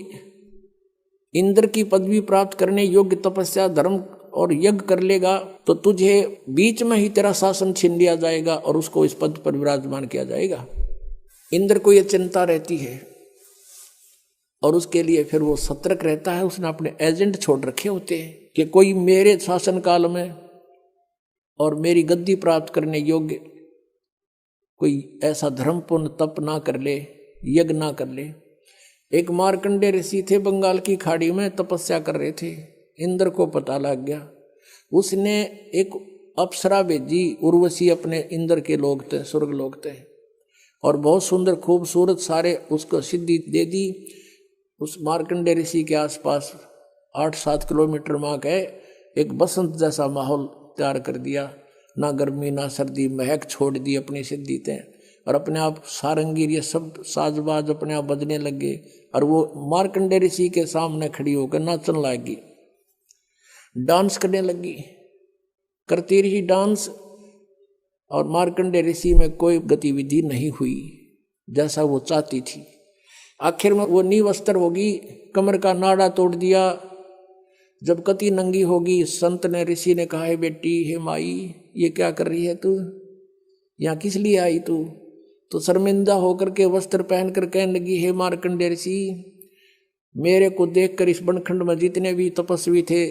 इंद्र की पदवी प्राप्त करने योग्य तपस्या धर्म और यज्ञ कर लेगा तो तुझे बीच में ही तेरा शासन छीन लिया जाएगा और उसको इस पद पर विराजमान किया जाएगा। इंद्र को यह चिंता रहती है, और उसके लिए फिर वो सतर्क रहता है। उसने अपने एजेंट छोड़ रखे होते हैं कि कोई मेरे शासन काल में और मेरी गद्दी प्राप्त करने योग्य कोई ऐसा धर्मपूर्ण तप ना कर ले, यज्ञ ना कर ले। एक मार्कंडे ऋषि थे, बंगाल की खाड़ी में तपस्या कर रहे थे। इंद्र को पता लग गया, उसने एक अप्सरा भेजी, उर्वशी अपने इंद्र के लोग थे, स्वर्ग लोग थे, और बहुत सुंदर खूबसूरत सारे उसको सिद्धि दे दी। उस मार्कंडे ऋषि के आसपास 8-7 किलोमीटर माँ के एक बसंत जैसा माहौल तैयार कर दिया, ना गर्मी ना सर्दी, महक छोड़ दी अपनी सिद्धि थे। और अपने आप सारंगी ये सब साजबाज अपने आप बजने लगे, और वो मार्कंडे ऋषि के सामने खड़ी होकर नाचने लगी, डांस करने लगी, करती रही डांस। और मार्कंडेय ऋषि में कोई गतिविधि नहीं हुई जैसा वो चाहती थी। आखिर में वो नींव अस्तर होगी, कमर का नाड़ा तोड़ दिया। जब कति नंगी होगी, संत ने ऋषि ने कहा, है बेटी, हे माई, ये क्या कर रही है तू, यहाँ किस लिए आई तू? तो शर्मिंदा होकर के वस्त्र पहनकर कहने लगी, हे मार्कंडेय ऋषि, मेरे को देखकर इस बनखंड में जितने भी तपस्वी थे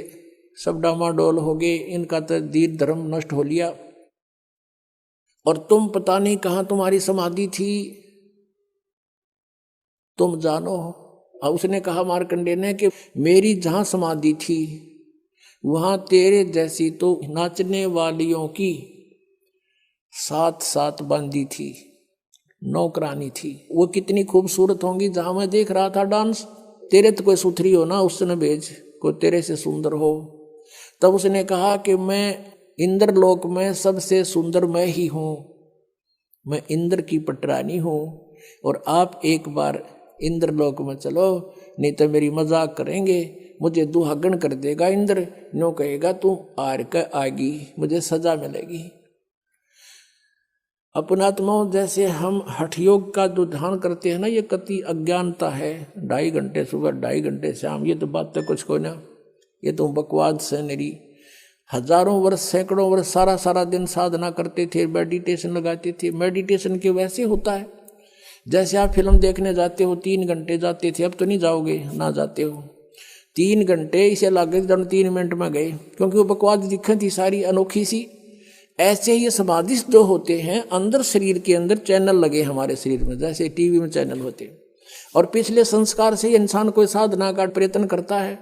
सब डामाडोल हो गए, इनका तो दीन धर्म नष्ट हो लिया, और तुम पता नहीं कहाँ तुम्हारी समाधि थी, तुम जानो। और उसने कहा मार्कंडेय ने कि मेरी जहाँ समाधि थी वहाँ तेरे जैसी तो नाचने वालियों की 7 बांधी थी, नौकरानी थी। वो कितनी खूबसूरत होंगी जहाँ मैं देख रहा था डांस। तेरे तो कोई सुथरी हो ना, उससे न भेज, कोई तेरे से सुंदर हो। तब उसने कहा कि मैं इंद्रलोक में सबसे सुंदर मैं ही हूँ, मैं इंद्र की पटरानी हूँ, और आप एक बार इंद्रलोक में चलो, नहीं तो मेरी मजाक करेंगे, मुझे दुहागन कर देगा इंद्र, नो कहेगा तू आर का आगी, मुझे सजा मिलेगी। अपनात्माओं, जैसे हम हठ योग का जो ध्यान करते हैं ना, ये कति अज्ञानता है। 2.5 घंटे सुबह, 2.5 घंटे शाम, ये तो बात तो कुछ को ना, ये तो बकवाद से मेरी। हजारों वर्ष, सैकड़ों वर्ष सारा दिन साधना करते थे, मेडिटेशन लगाते थे। मेडिटेशन के वैसे होता है जैसे आप फिल्म देखने जाते हो, 3 घंटे जाते थे, अब तो नहीं जाओगे, ना जाते हो। 3 घंटे इसे लगे जब 3 मिनट में गए, क्योंकि वो बकवाद दिक्कत थी सारी अनोखी सी। ऐसे ही ये समाधिस्थ जो होते हैं, अंदर शरीर के अंदर चैनल लगे हमारे शरीर में, जैसे टीवी में चैनल होते हैं, और पिछले संस्कार से इंसान कोई साधना का प्रयत्न करता है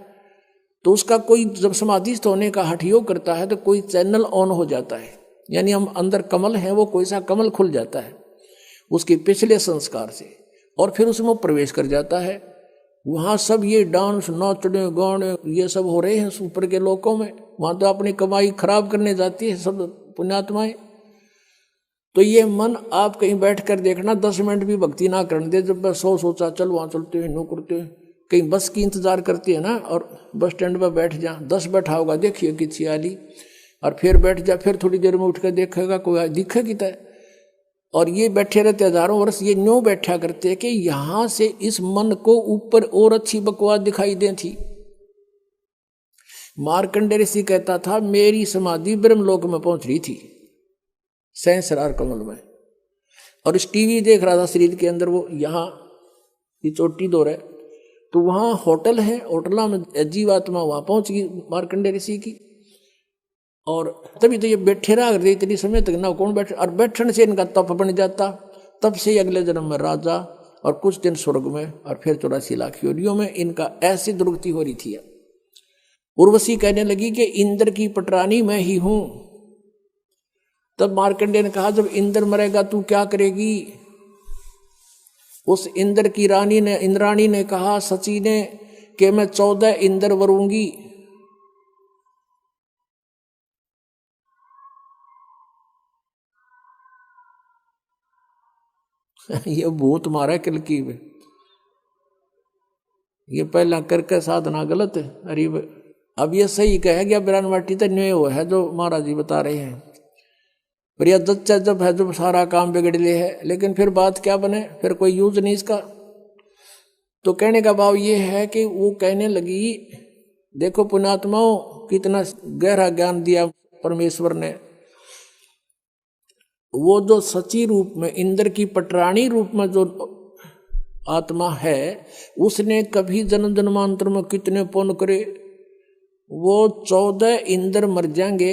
तो उसका कोई, जब समाधिस्थ होने का हठ योग करता है तो कोई चैनल ऑन हो जाता है, यानी हम अंदर कमल है, वो कोई सा कमल खुल जाता है उसके पिछले संस्कार से, और फिर उसमें वो प्रवेश कर जाता है। वहाँ सब ये डांस, नाचने गाने ये सब हो रहे हैं ऊपर के लोकों में, वहाँ तो अपनी कमाई खराब करने जाती है सब पुण्यात्माएं। तो ये मन आप कहीं बैठ कर देखना, 10 मिनट भी भक्ति ना करने दे। जब मैं सोचा चल वहाँ चलते हैं, नो करते हैं, कहीं बस की इंतजार करती है ना, और बस स्टैंड पर बैठ जा, 10 बैठा होगा, देखिए कि छियाली, और फिर बैठ जा, फिर थोड़ी देर में उठ कर देखेगा कोई दिखेगी तय। और ये बैठे रहते हजारों वर्ष, ये न्यों बैठा करते कि यहाँ से इस मन को ऊपर और अच्छी बकवास दिखाई दे थी। मार्कंडेय ऋषि कहता था, मेरी समाधि ब्रह्मलोक में पहुंच रही थी, सहस्रार कमल में, और इस टीवी देख रहा था शरीर के अंदर, वो यहाँ ये चोटी दो रहे, तो वहाँ होटल है, होटला में जीवात्मा वहाँ पहुंच गई मार्कंडेय ऋषि की। और तभी तो ये बैठे रहा करते इतनी समय तक, ना कौन बैठे, और बैठने से इनका तप बन जाता। तब से अगले जन्म में राजा, और कुछ दिन स्वर्ग में, और फिर 84 लाख योनियों में इनका ऐसी दुर्गति हो रही थी। उर्वशी कहने लगी कि इंद्र की पटरानी मैं ही हूं। तब मार्कंडेय ने कहा, जब इंद्र मरेगा तू क्या करेगी? उस इंद्र की रानी ने, इंद्राणी ने कहा सची ने कि मैं 14 इंद्र वरूंगी। ये भूत मारा कल की, ये पहला करके साधना गलत है। अरे अब ये सही कह गया, बिरान वाटी तो न्याय हुआ है जो महाराज जी बता रहे हैं। पर यह जच्चा जब है, जब सारा काम बिगड़ ले है, लेकिन फिर बात क्या बने, फिर कोई यूज नहीं इसका। तो कहने का भाव ये है कि वो कहने लगी, देखो पुण्यात्माओं, कितना गहरा ज्ञान दिया परमेश्वर ने। वो जो सची रूप में, इंद्र की पटरानी रूप में जो आत्मा है, उसने कभी जन्म जन्मांतर में कितने पुण्य करे, वो 14 इंद्र मर जाएंगे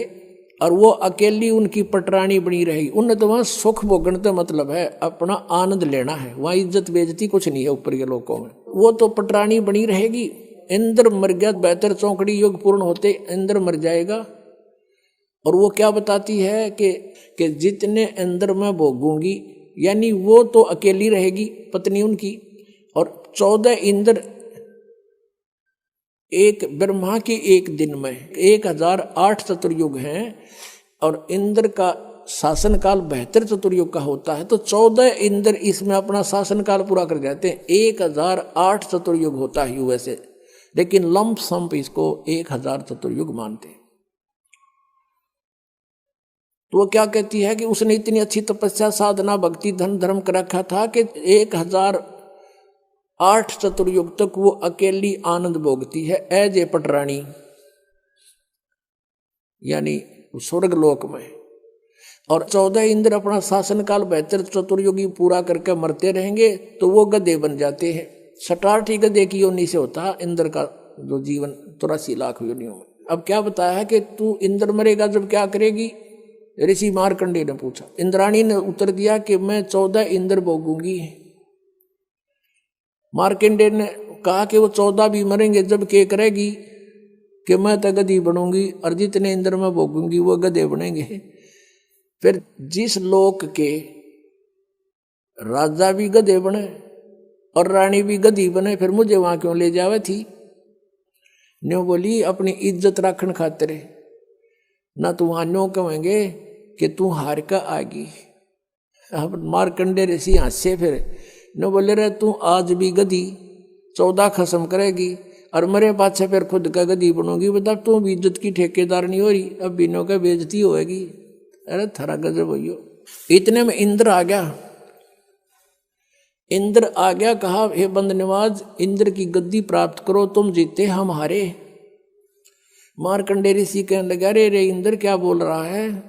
और वो अकेली उनकी पटरानी बनी रहेगी। उन्हें तो वहां सुख भोगने का मतलब है, अपना आनंद लेना है, वहां इज्जत बेइज्जती कुछ नहीं है ऊपर के लोगों में। वो तो पटरानी बनी रहेगी। इंद्र मर गया, बेहतर चौकड़ी योग पूर्ण होते इंद्र मर जाएगा। और वो क्या बताती है कि जितने इंद्र मैं भोगूंगी, यानी वो तो अकेली रहेगी पत्नी उनकी, और 14 इंद्र एक ब्रह्मा के एक दिन में 1008 चतुर्युग हैं, और इंद्र का शासन काल 72 चतुर्युग का होता है। तो 14 इंद्र इसमें अपना शासन काल पूरा कर जाते हैं। 1008 चतुर्युग होता है वैसे, लेकिन लंप संप इसको 1000 चतुर्युग मानते हैं। तो वो क्या कहती है कि उसने इतनी अच्छी तपस्या साधना भक्ति धन धर्म कर रखा था कि 1008 चतुर्युग तक वो अकेली आनंद भोगती है एज ए पटरानी, यानी स्वर्ग लोक में। और 14 इंद्र अपना शासन काल 72 चतुर्युगी पूरा करके मरते रहेंगे तो वो गधे बन जाते हैं। 67 गधे की योनि से होता है इंद्र का जो जीवन 83 लाख योनियों में। अब क्या बताया है कि तू इंद्र मरेगा जब क्या करेगी? ऋषि मार्कंडेय ने पूछा। इंद्राणी ने उत्तर दिया कि मैं 14 इंद्र भोगूंगी। मार्कंडेय ने कहा कि वो 14 भी मरेंगे जब क्या करेगी कि मैं तो गधी बनूंगी और जितने इंद्र में भोगूंगी वो गधे बनेंगे। फिर जिस लोक के राजा भी गधे बने और रानी भी गधी बने, फिर मुझे वहां क्यों ले जावे थी? न्यो बोली अपनी इज्जत रखने खातिर, ना तू वहां न्यो कहेंगे कि तू हार का आगी। अब मार्कंडेय ऋषि हंसे, फिर न्यो बोले रे तू आज भी गधी 14 खत्म करेगी और मेरे पाछे फिर खुद का गधी बनोगी, बता तू भी इज्जत की ठेकेदार नहीं हो रही, अब बिनो का बेइज्जती होगी। अरे थरा गजब हो। इतने में इंद्र आ गया। इंद्र आ गया, कहा हे बंदनवाज इंद्र की गद्दी प्राप्त करो, तुम जीते हम हारे। मार्कंडेय ऋषि कहने लगा रे रे इंद्र क्या बोल रहा है?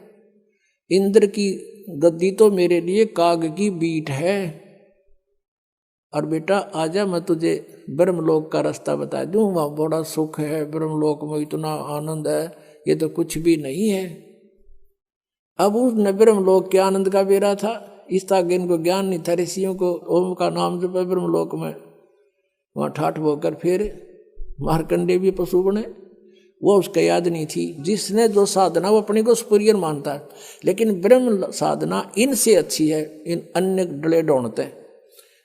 इंद्र की गद्दी तो मेरे लिए काग की बीट है, और बेटा आजा मैं तुझे ब्रह्मलोक का रास्ता बता दूं, वहां बड़ा सुख है, ब्रह्मलोक में इतना आनंद है, ये तो कुछ भी नहीं है। अब उस ब्रह्मलोक के आनंद का बेरा था, इस आगे इनको ज्ञान नहीं था। ऋषियों को ओम का नाम जब ब्रह्मलोक में वहां ठाठ होकर फिर मार्कंडेय भी पशु बने, वो उसका याद नहीं थी। जिसने जो साधना वो अपने को सुपीरियर मानता है, लेकिन ब्रह्म साधना इनसे अच्छी है, इन अन्य डले ढूंढते हैं,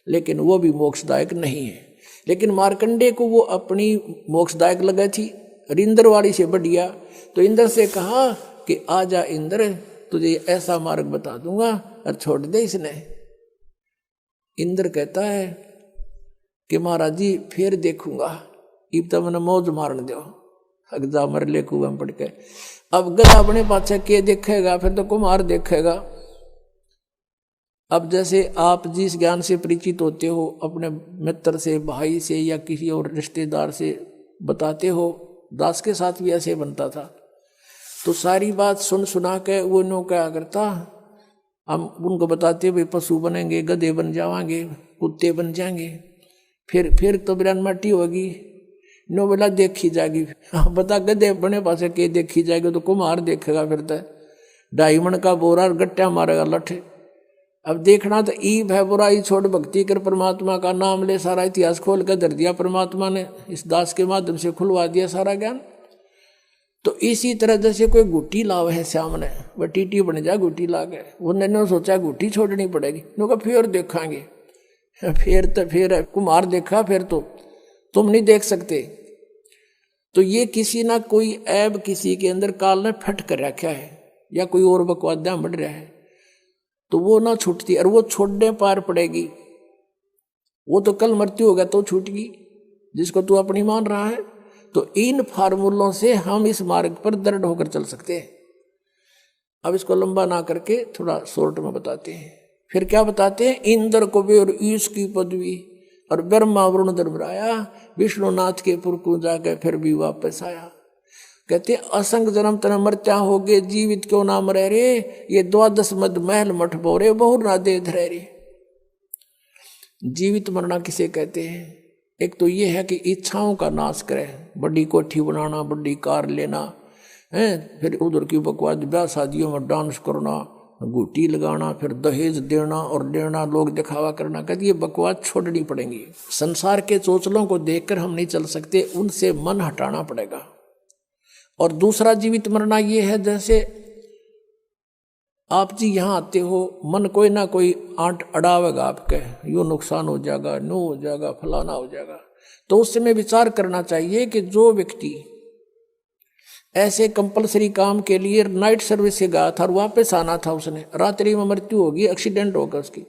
लेकिन वो भी मोक्षदायक नहीं है। लेकिन मार्कंडेय को वो अपनी मोक्षदायक लगी थी, इंद्र वाली से बढ़िया। तो इंद्र से कहा कि आजा इंद्र तुझे ऐसा मार्ग बता दूंगा, और छोड़ दे इसने। इंद्र कहता है कि महाराज जी फिर देखूंगा, इब तो मैंने मौज मारने दो, अगजा मर ले कुएं पड़ के। अब गधा अपने पाछे के देखेगा, फिर तो कुमार देखेगा। अब जैसे आप जिस ज्ञान से परिचित होते हो, अपने मित्र से, भाई से या किसी और रिश्तेदार से बताते हो, दास के साथ भी ऐसे बनता था। तो सारी बात सुन सुना के वो नो क्या करता, हम उनको बताते भाई पशु बनेंगे, गधे बन जावांगे, कुत्ते बन जाएंगे, फिर तो बिरान माटी होगी। नो बोला देखी जाएगी। हाँ बता गधे बने पासे के देखी जाएगी, तो कुम्हार देखेगा, फिर तो डायमंड का बोरा गट्टा मारेगा लठ। अब देखना तो ईब है, बुराई छोड़ भक्ति कर, परमात्मा का नाम ले, सारा इतिहास खोल कर धर दिया परमात्मा ने, इस दास के माध्यम से खुलवा दिया सारा ज्ञान। तो इसी तरह जैसे कोई गुट्टी लाव है सामने, वह टीटी बन जा गुट्टी ला के, उन्होंने सोचा गुट्टी छोड़नी पड़ेगी, उन्होंने फिर देखांगे, फिर कुम्हार देखा, फिर तो तुम नहीं देख सकते। तो ये किसी ना कोई ऐब किसी के अंदर काल ने फट कर रखा है, या कोई और बकवादा बढ़ रहा है, तो वो ना छूटती, और वो छोड़ने पार पड़ेगी। वो तो कल मृत्यु होगा तो छूटेगी, जिसको तू अपनी मान रहा है। तो इन फार्मूलों से हम इस मार्ग पर दृढ़ होकर चल सकते हैं। अब इसको लंबा ना करके थोड़ा शॉर्ट में बताते हैं। फिर क्या बताते हैं? इंद्र को भी और ईश की पदवी, और ब्रह्मा वरुण धर्मराया विष्णुनाथ के पुर को जाकर फिर भी वापस आया। कहते असंग जन्म तना मरत्या हो गए, जीवित क्यों नाम रह रे, ये 12 मद महल मठ बोरे बहुर ना दे धरे रे। जीवित मरना किसे कहते हैं? एक तो ये है कि इच्छाओं का नाश करे, बड़ी कोठी बनाना, बड़ी कार लेना है, फिर उधर की बकवाद ब्याह शादियों में डांस करना, गुटी लगाना, फिर दहेज देना और लेना, लोग दिखावा करना। कहते ये बकवाद छोड़नी पड़ेगी। संसार के चोचलों को देखकर हम नहीं चल सकते, उनसे मन हटाना पड़ेगा। और दूसरा जीवित मरना ये है, जैसे आप जी यहाँ आते हो, मन कोई ना कोई आंट अड़ावेगा आपके, यो नुकसान हो जाएगा, नो हो जाएगा, फलाना हो जाएगा। तो उस समय विचार करना चाहिए कि जो व्यक्ति ऐसे कंपलसरी काम के लिए नाइट सर्विस से गया था और वापस आना था, उसने रात्रि में मृत्यु होगी, एक्सीडेंट होगा उसकी।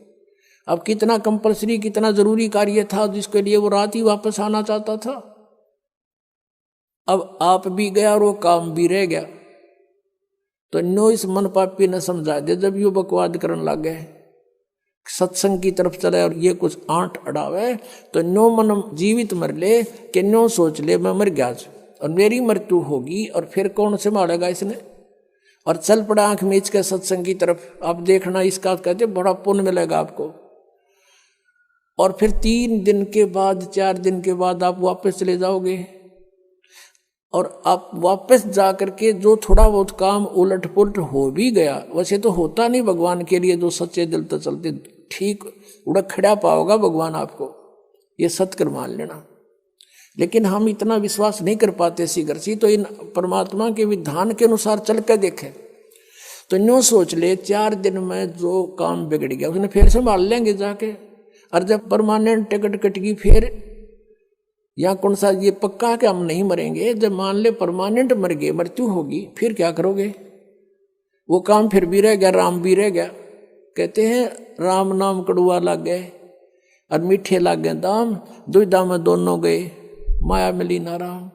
अब कितना कंपलसरी, कितना जरूरी कार्य था जिसके लिए वो रात ही वापस आना चाहता था। अब आप भी गया और वो काम भी रह गया। तो नो इस मन पापी ने समझा दे जब यू बकवाद करने लग गए सत्संग की तरफ चले और ये कुछ आंट अड़ावे तो नो मन जीवित मर ले कि नो सोच ले मैं मर गया और मेरी मृत्यु होगी और फिर कौन संभालेगा इसने। और चल पड़ा आंख मीच के सत्संग की तरफ। आप देखना इसका कहते बड़ा पुण्य मिलेगा आपको। और फिर 3 दिन के बाद 4 दिन के बाद आप वापस चले जाओगे और आप वापस जा करके जो थोड़ा बहुत काम उलट पुलट हो भी गया, वैसे तो होता नहीं भगवान के लिए जो सच्चे दिल तो चलते ठीक उड़क खड़ा पाओगा भगवान आपको, ये सत्कर मान लेना। लेकिन हम इतना विश्वास नहीं कर पाते शीघ्र सी, तो इन परमात्मा के विधान के अनुसार चल कर देखें तो न्यू सोच ले 4 दिन में जो काम बिगड़ गया उसने फिर संभाल लेंगे जाके। और जब परमानेंट टिकट कटेगी फिर या कौन सा ये पक्का कि हम नहीं मरेंगे, जब मान ले परमानेंट मर गए मृत्यु होगी फिर क्या करोगे। वो काम फिर भी रह गया, राम भी रह गया। कहते हैं राम नाम कड़ुआ लग गए और मीठे लग गए दाम, दुविधा में दोनों गए माया मिली ना राम।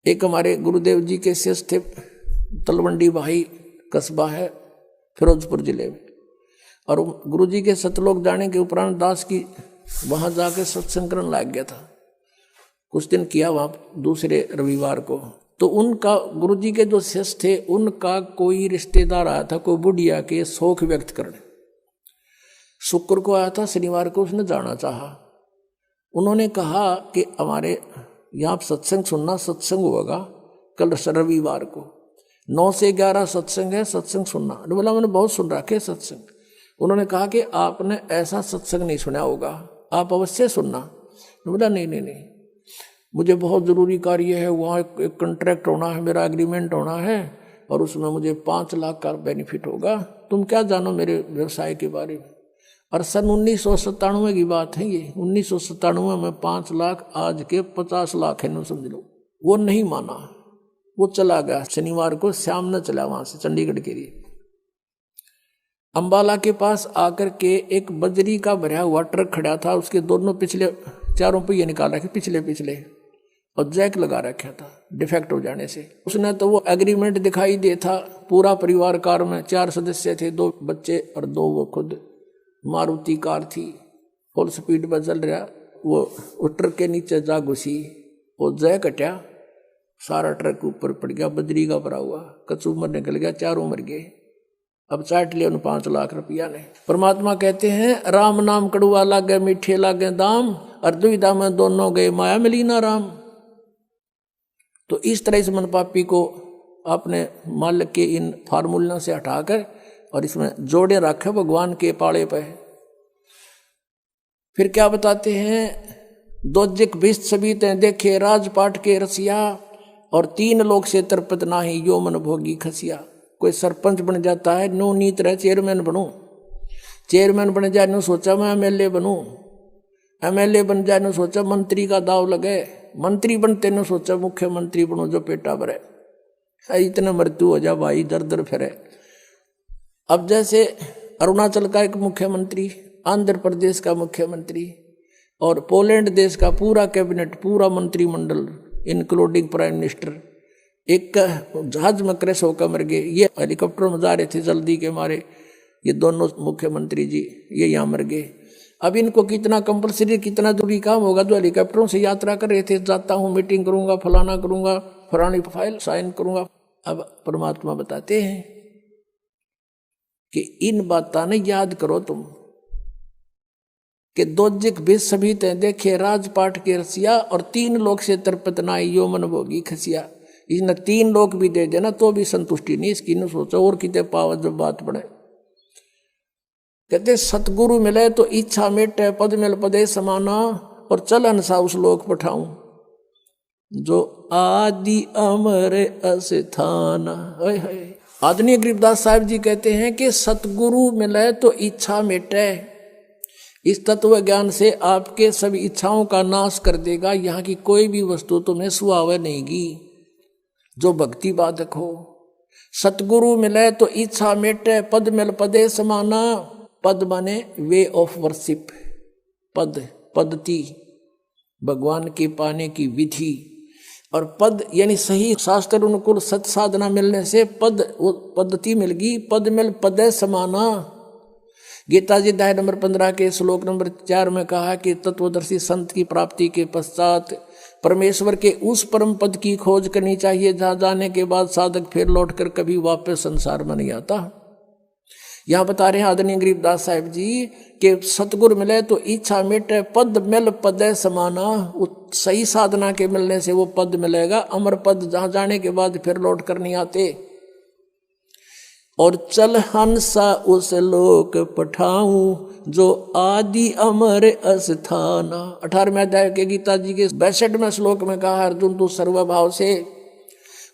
एक हमारे गुरुदेव जी के शिष्य थे, तलवंडी भाई कस्बा है फिरोजपुर जिले में, और गुरु जी के सतलोक जाने के उपरांत दास की वहां जाके सत्संग करने लग गया था। कुछ दिन किया वहां दूसरे रविवार को, तो उनका गुरु जी के जो शिष्य थे उनका कोई रिश्तेदार आया था, कोई बुढ़िया के शौक व्यक्त करने। शुक्र को आया था, शनिवार को उसने जाना चाहा। उन्होंने कहा कि हमारे यहाँ सत्संग सुनना, सत्संग होगा कल रविवार को 9 से 11 सत्संग है, सत्संग सुनना। बोला मैंने बहुत सुन रखे सत्संग। उन्होंने कहा कि आपने ऐसा सत्संग नहीं सुना होगा, आप अवश्य सुनना। बोला नहीं, मुझे बहुत ज़रूरी कार्य है, वहाँ एक कॉन्ट्रैक्ट होना है, मेरा एग्रीमेंट होना है और उसमें मुझे 5 लाख का बेनिफिट होगा। तुम क्या जानो मेरे व्यवसाय के बारे में। और सन 1997 की बात है ये, 1997 में 5 लाख, आज के 50 लाख है, न समझ लो। वो नहीं माना, वो चला गया। शनिवार को शाम न चला वहाँ से चंडीगढ़ के लिए। अंबाला के पास आकर के एक बजरी का भरा हुआ ट्रक खड़ा था, उसके दोनों पिछले 4 पहिए निकाल रखे पिछले और जैक लगा रखा था डिफेक्ट हो जाने से। उसने तो वो एग्रीमेंट दिखाई दे था, पूरा परिवार कार में 4 सदस्य थे, 2 बच्चे और 2 वो खुद। मारुति कार थी, फुल स्पीड पर चल रहा, वो ट्रक के नीचे जा घुसी, वो जैक हटा, सारा ट्रक ऊपर पड़ गया, बजरी का भरा हुआ, कचूमर निकल गया, 4 मर गए। अब चाट लिया उन 5 लाख रुपया ने। परमात्मा कहते हैं राम नाम कड़ुआ लागे मीठे लागे दाम, और दुविधा में दोनों गए माया मिली ना राम। तो इस तरह इस मन पापी को आपने मालिक के इन फार्मूलों से हटाकर और इसमें जोड़े रखे भगवान के पाले पे। फिर क्या बताते हैं, दोजिक भिष्ट सभी ते देखे राजपाट के रसिया, और 3 लोग से तरपत नाही यो मन भोगी खसिया। कोई सरपंच बन जाता है, नो नीत रहे चेयरमैन बनूं, चेयरमैन बन जाए नो सोचा मैं एमएलए बनूं, एमएलए बन जाए नो सोचा मंत्री का दाव लगे, मंत्री बनते नो सोचा मुख्यमंत्री बनूं जो पेटा भरे। इतना मृत्यु हो जा भाई, दर दर फिरे। अब जैसे अरुणाचल का एक मुख्यमंत्री, आंध्र प्रदेश का मुख्यमंत्री और पोलैंड देश का पूरा कैबिनेट, पूरा मंत्रिमंडल इंक्लूडिंग प्राइम मिनिस्टर एक जहाज में क्रैश होकर मर गए। ये हेलीकॉप्टर में जा रहे थे जल्दी के मारे, ये दोनों मुख्यमंत्री जी ये यहाँ मर गए। अब इनको कितना कंपलसरी, कितना जरूरी काम होगा, जो हेलीकॉप्टरों से यात्रा कर रहे थे, जाता हूँ मीटिंग करूंगा, फलाना करूंगा, फलानी फाइल साइन करूंगा। अब परमात्मा बताते हैं कि इन बातों ने याद करो तुम कि दोजिक भिष्ट सभी ते देखे राजपाट के रसिया, और 3 लोग से तरपत नाई यो मन भोगी खसिया। इसने 3 लोग भी दे देना तो भी संतुष्टि नहीं इसकी, न सोचो और कितने पावा जब बात पड़े। कहते सतगुरु मिले तो इच्छा मेटे, पद मिल पदे समाना, और चलन सा उस लोक पठाऊं जो आदि अमर अस्थाना। आदरणीय गरीबदास साहब जी कहते हैं कि सतगुरु मिले तो इच्छा मेटे। इस तत्व ज्ञान से आपके सभी इच्छाओं का नाश कर देगा। यहाँ की कोई भी वस्तु तुम्हें सुहावे नहींगी जो भक्ति बाधक हो। सतगुरु मिले तो इच्छा मेटे, पद मिल पदे समाना। पद माने वे ऑफ वर्शिप, पद पद्धति, भगवान के पाने की विधि। और पद यानी सही शास्त्र अनुकूल सत साधना मिलने से पद वो पद्धति मिल गई। पद मिल पदे समाना। गीता जी अध्याय नंबर 15 के श्लोक नंबर 4 में कहा कि तत्वदर्शी संत की प्राप्ति के पश्चात परमेश्वर के उस परम पद की खोज करनी चाहिए जहाँ जाने के बाद साधक फिर लौटकर कभी वापस संसार में नहीं आता। यहाँ बता रहे हैं आदरणीय गरीबदास साहिब जी कि सतगुरु मिले तो इच्छा मिटे पद मिल पदे समाना। सही साधना के मिलने से वो पद मिलेगा, अमर पद, जहाँ जाने के बाद फिर लौट कर नहीं आते। और चल हंसा उस लोक पठाऊं जो आदि अमर अस्थाना। 18वें अध्याय के गीता जी के 62वें श्लोक में कहा, अर्जुन तू सर्वभाव से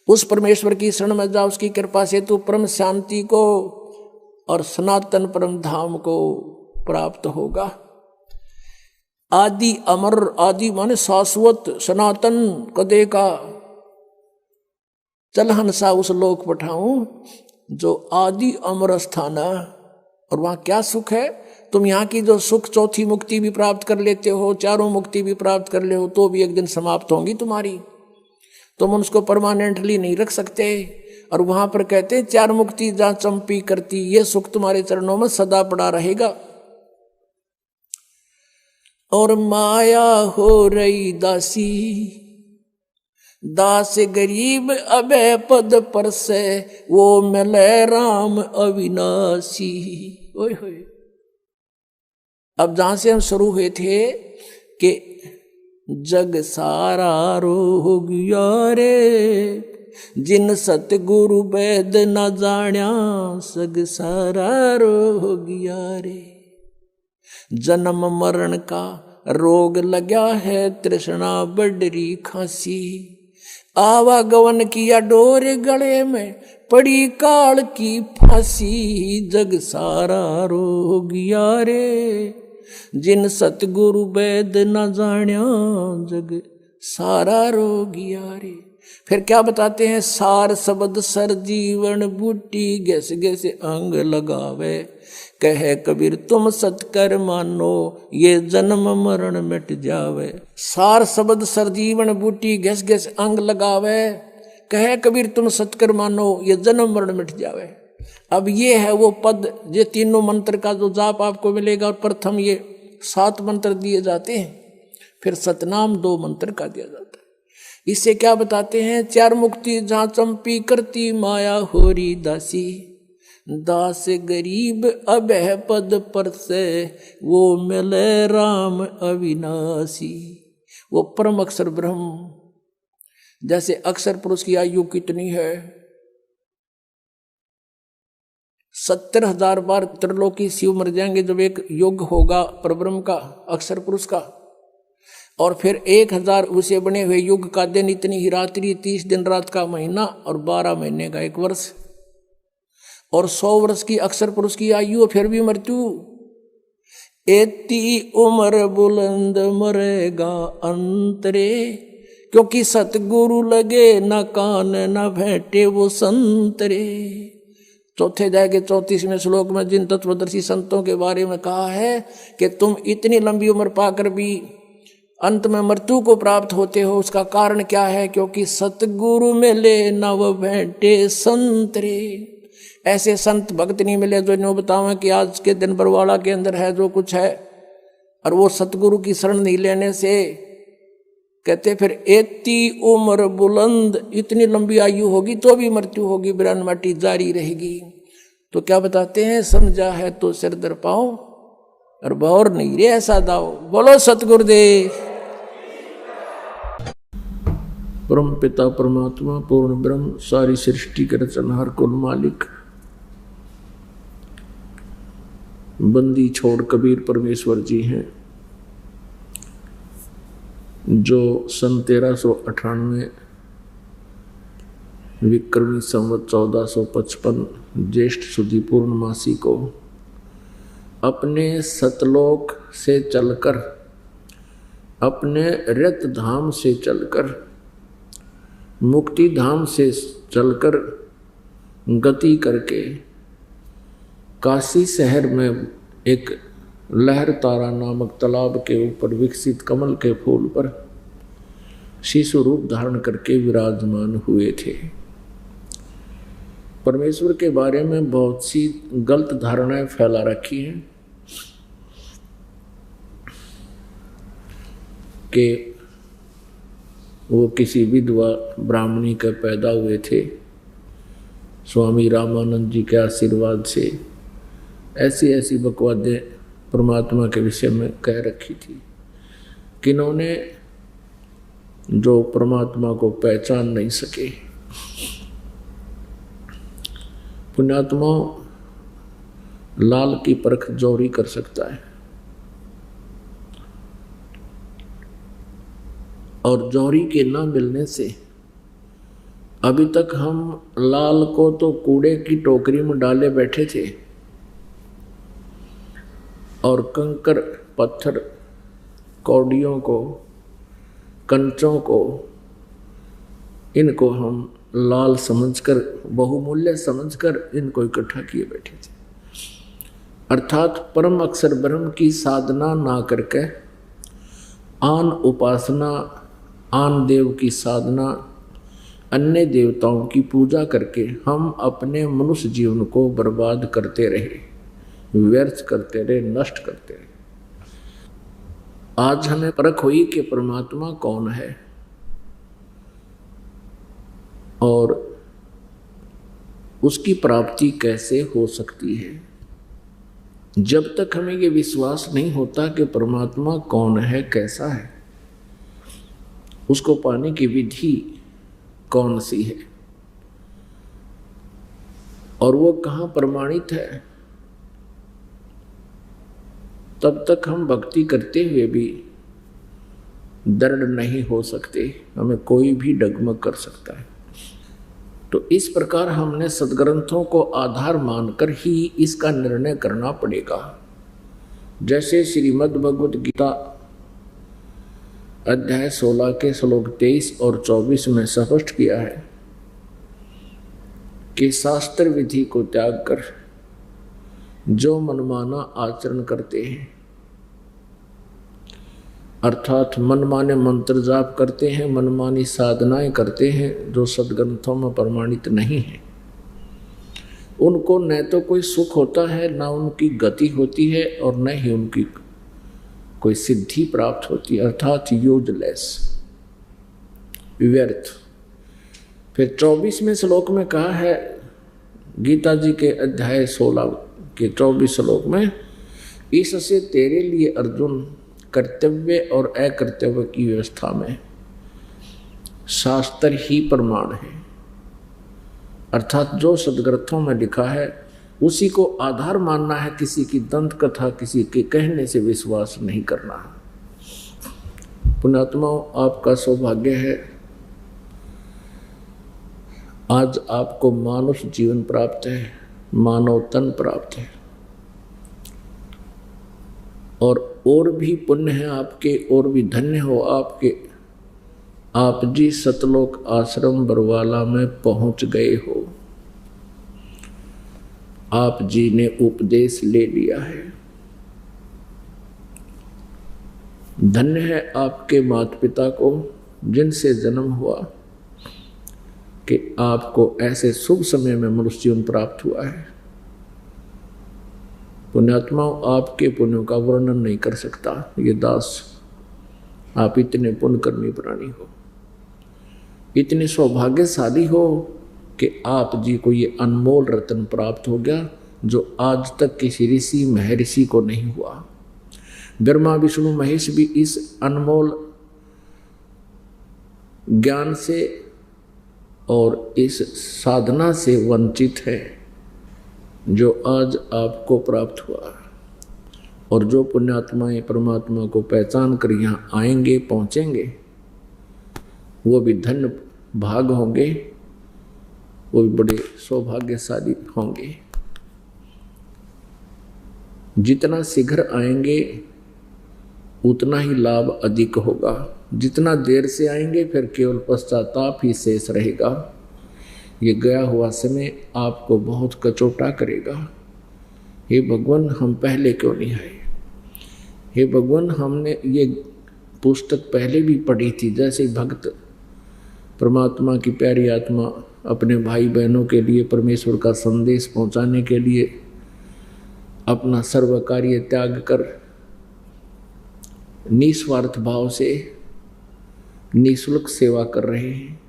उस परमेश्वर की शरण में जा, उसकी कृपा से तू परम शांति को और सनातन परम धाम को प्राप्त होगा। आदि अमर, आदि माने शाश्वत, सनातन कदे का। चल हंसा उस लोक पठाऊं जो आदि अमर स्थाना। और वहां क्या सुख है? तुम यहाँ की जो सुख चौथी मुक्ति भी प्राप्त कर लेते हो, चारों मुक्ति भी प्राप्त कर ले हो, तो भी एक दिन समाप्त होंगी तुम्हारी। तुम उसको परमानेंटली नहीं रख सकते। और वहां पर कहते हैं चार मुक्ति जहां चंपी करती, ये सुख तुम्हारे चरणों में सदा पड़ा रहेगा। और माया हो रही दासी, दास गरीब अबे पद पर से, वो मिले राम अविनाशी। ओए होए। अब जहां से हम शुरू हुए थे कि जग सारा रो गया रे, जिन सतगुरु वेद न जाण्या, सग सारा रो गया रे। जन्म मरण का रोग लगा है, तृष्णा बडरी खांसी, आवागवन किया डोर गले में, पड़ी काल की फांसी। जग सारा रो गया रे, जिन सतगुरु वेद न जाण्या, जग सारा रो गया रे। फिर क्या बताते हैं? सार शब्द सर जीवन बूटी, गैस गैस अंग लगावे, कहे कबीर तुम सत्कर मानो, ये जन्म मरण मिट जावे। सार शब्द सर जीवन बूटी, गैस गैस अंग लगावे, कहे कबीर तुम सत्कर मानो, ये जन्म मरण मिट जावे। अब ये है वो पद, ये तीनों मंत्र का जो जाप आपको मिलेगा। और प्रथम ये 7 मंत्र दिए जाते हैं, फिर सतनाम 2 मंत्र का दिया जाता है। इससे क्या बताते हैं? चार मुक्ति जहाँ चंपी करती, माया होरी दासी, दास गरीब अबह पद पर से, वो मिले राम अविनाशी। वो परम अक्षर ब्रह्म। जैसे अक्षर पुरुष की आयु कितनी है? 70,000 बार त्रिलोकी शिव मर जाएंगे जब एक युग होगा परब्रह्म का, अक्षर पुरुष का। और फिर 1000 उसे बने हुए युग का दिन, इतनी ही रात्रि, 30 दिन रात का महीना, और 12 महीने का 1 वर्ष, और 100 वर्ष की अक्षर पुरुष की आयु, फिर भी मृत्यु। एती उम्र बुलंद मरेगा अंतरे, क्योंकि सतगुरु लगे न कान न भेंटे वो संतरे। चौथे अध्याय के 34वें श्लोक में जिन तत्वदर्शी संतों के बारे में कहा है कि तुम इतनी लंबी उम्र पाकर भी अंत में मृत्यु को प्राप्त होते हो, उसका कारण क्या है? क्योंकि सतगुरु मिले नव भेंटे संतरे। ऐसे संत भक्त नहीं मिले जो नो बतावें कि आज के दिन बरवाड़ा के अंदर है जो कुछ है, और वो सतगुरु की शरण नहीं लेने से। कहते फिर एती उम्र बुलंद, इतनी लंबी आयु होगी तो भी मृत्यु होगी, बिरान माटी जारी रहेगी। तो क्या बताते हैं? समझा है तो सिर दर पाओ, और बौर नहीं रे ऐसा दाओ। बोलो सतगुरुदेव। परम पिता परमात्मा पूर्ण ब्रह्म, सारी सृष्टि के रचनहार, कुल मालिक, बंदी छोड़ कबीर परमेश्वर जी हैं, जो सन 1398 विक्रमी संवत 1455 ज्येष्ठ शुद्धि पूर्णमासी को अपने सतलोक से चलकर, अपने रत धाम से चलकर, मुक्ति धाम से चलकर गति करके काशी शहर में एक लहर तारा नामक तालाब के ऊपर विकसित कमल के फूल पर शिशु रूप धारण करके विराजमान हुए थे। परमेश्वर के बारे में बहुत सी गलत धारणाएं फैला रखी हैं कि वो किसी विधवा ब्राह्मणी के पैदा हुए थे स्वामी रामानंद जी के आशीर्वाद से। ऐसी ऐसी बकवादें परमात्मा के विषय में कह रखी थी। किन्होंने जो परमात्मा को पहचान नहीं सके। पुण्यात्मा लाल की परख जौहरी कर सकता है, और जौहरी के न मिलने से अभी तक हम लाल को तो कूड़े की टोकरी में डाले बैठे थे और कंकर पत्थर कौड़ियों को कंचों को इनको हम लाल समझकर बहुमूल्य समझकर इनको इकट्ठा किए बैठे थे। अर्थात परम अक्षर ब्रह्म की साधना ना करके आन उपासना आन देव की साधना अन्य देवताओं की पूजा करके हम अपने मनुष्य जीवन को बर्बाद करते रहे, व्यर्थ करते रहे, नष्ट करते रहे। आज हमें परख हुई कि परमात्मा कौन है और उसकी प्राप्ति कैसे हो सकती है। जब तक हमें ये विश्वास नहीं होता कि परमात्मा कौन है, कैसा है, उसको पाने की विधि कौन सी है और वो कहाँ प्रमाणित है, तब तक हम भक्ति करते हुए भी दृढ़ नहीं हो सकते। हमें कोई भी डगमग कर सकता है। तो इस प्रकार हमने सद्ग्रंथों को आधार मानकर ही इसका निर्णय करना पड़ेगा। जैसे श्रीमद् भगवद गीता अध्याय 16 के श्लोक 23 और 24 में स्पष्ट किया है कि शास्त्र विधि को त्याग कर जो मनमाना आचरण करते हैं, अर्थात मनमाने मंत्र जाप करते हैं, मनमानी साधनाएं करते हैं जो सद्ग्रंथों में प्रमाणित नहीं है, उनको न तो कोई सुख होता है, न उनकी गति होती है और न ही उनकी कोई सिद्धि प्राप्त होती है, अर्थात यूजलेस, व्यर्थ। फिर 24वें श्लोक में कहा है गीता जी के अध्याय 16 के 24 श्लोक में, इससे तेरे लिए अर्जुन कर्तव्य और अकर्तव्य की व्यवस्था में शास्त्र ही प्रमाण है। अर्थात जो सद्ग्रंथों में लिखा है उसी को आधार मानना है, किसी की दंत कथा किसी के कहने से विश्वास नहीं करना। पुण्यात्माओं, आपका सौभाग्य है आज आपको मानुष जीवन प्राप्त है, मानव तन प्राप्त है, और भी पुण्य है आपके, और भी धन्य हो आपके, आप जी सतलोक आश्रम बरवाला में पहुंच गए हो। आप जी ने उपदेश ले लिया है। धन्य है आपके माता पिता को जिनसे जन्म हुआ कि आपको ऐसे शुभ समय में मनुष्य जीवन प्राप्त हुआ है। पुण्यात्माओं, आपके पुण्यों का वर्णन नहीं कर सकता ये दास। आप इतने पुण्य कर्मी प्राणी हो, इतने सौभाग्यशाली हो कि आप जी को ये अनमोल रत्न प्राप्त हो गया जो आज तक किसी ऋषि महर्षि को नहीं हुआ। ब्रह्मा विष्णु महेश भी इस अनमोल ज्ञान से और इस साधना से वंचित है जो आज आपको प्राप्त हुआ। और जो पुण्यात्माएं परमात्मा को पहचान कर यहाँ आएंगे, पहुँचेंगे, वो भी धन्य भाग होंगे, वो भी बड़े सौभाग्यशाली होंगे। जितना शीघ्र आएंगे उतना ही लाभ अधिक होगा, जितना देर से आएंगे फिर केवल पश्चाताप ही शेष रहेगा। ये गया हुआ समय आपको बहुत कचोटा करेगा। हे भगवान, हम पहले क्यों नहीं आए? हे भगवान, हमने ये पुस्तक पहले भी पढ़ी थी। जैसे भक्त परमात्मा की प्यारी आत्मा अपने भाई बहनों के लिए परमेश्वर का संदेश पहुंचाने के लिए अपना सर्व कार्य त्याग कर निस्वार्थ भाव से निःशुल्क सेवा कर रहे हैं,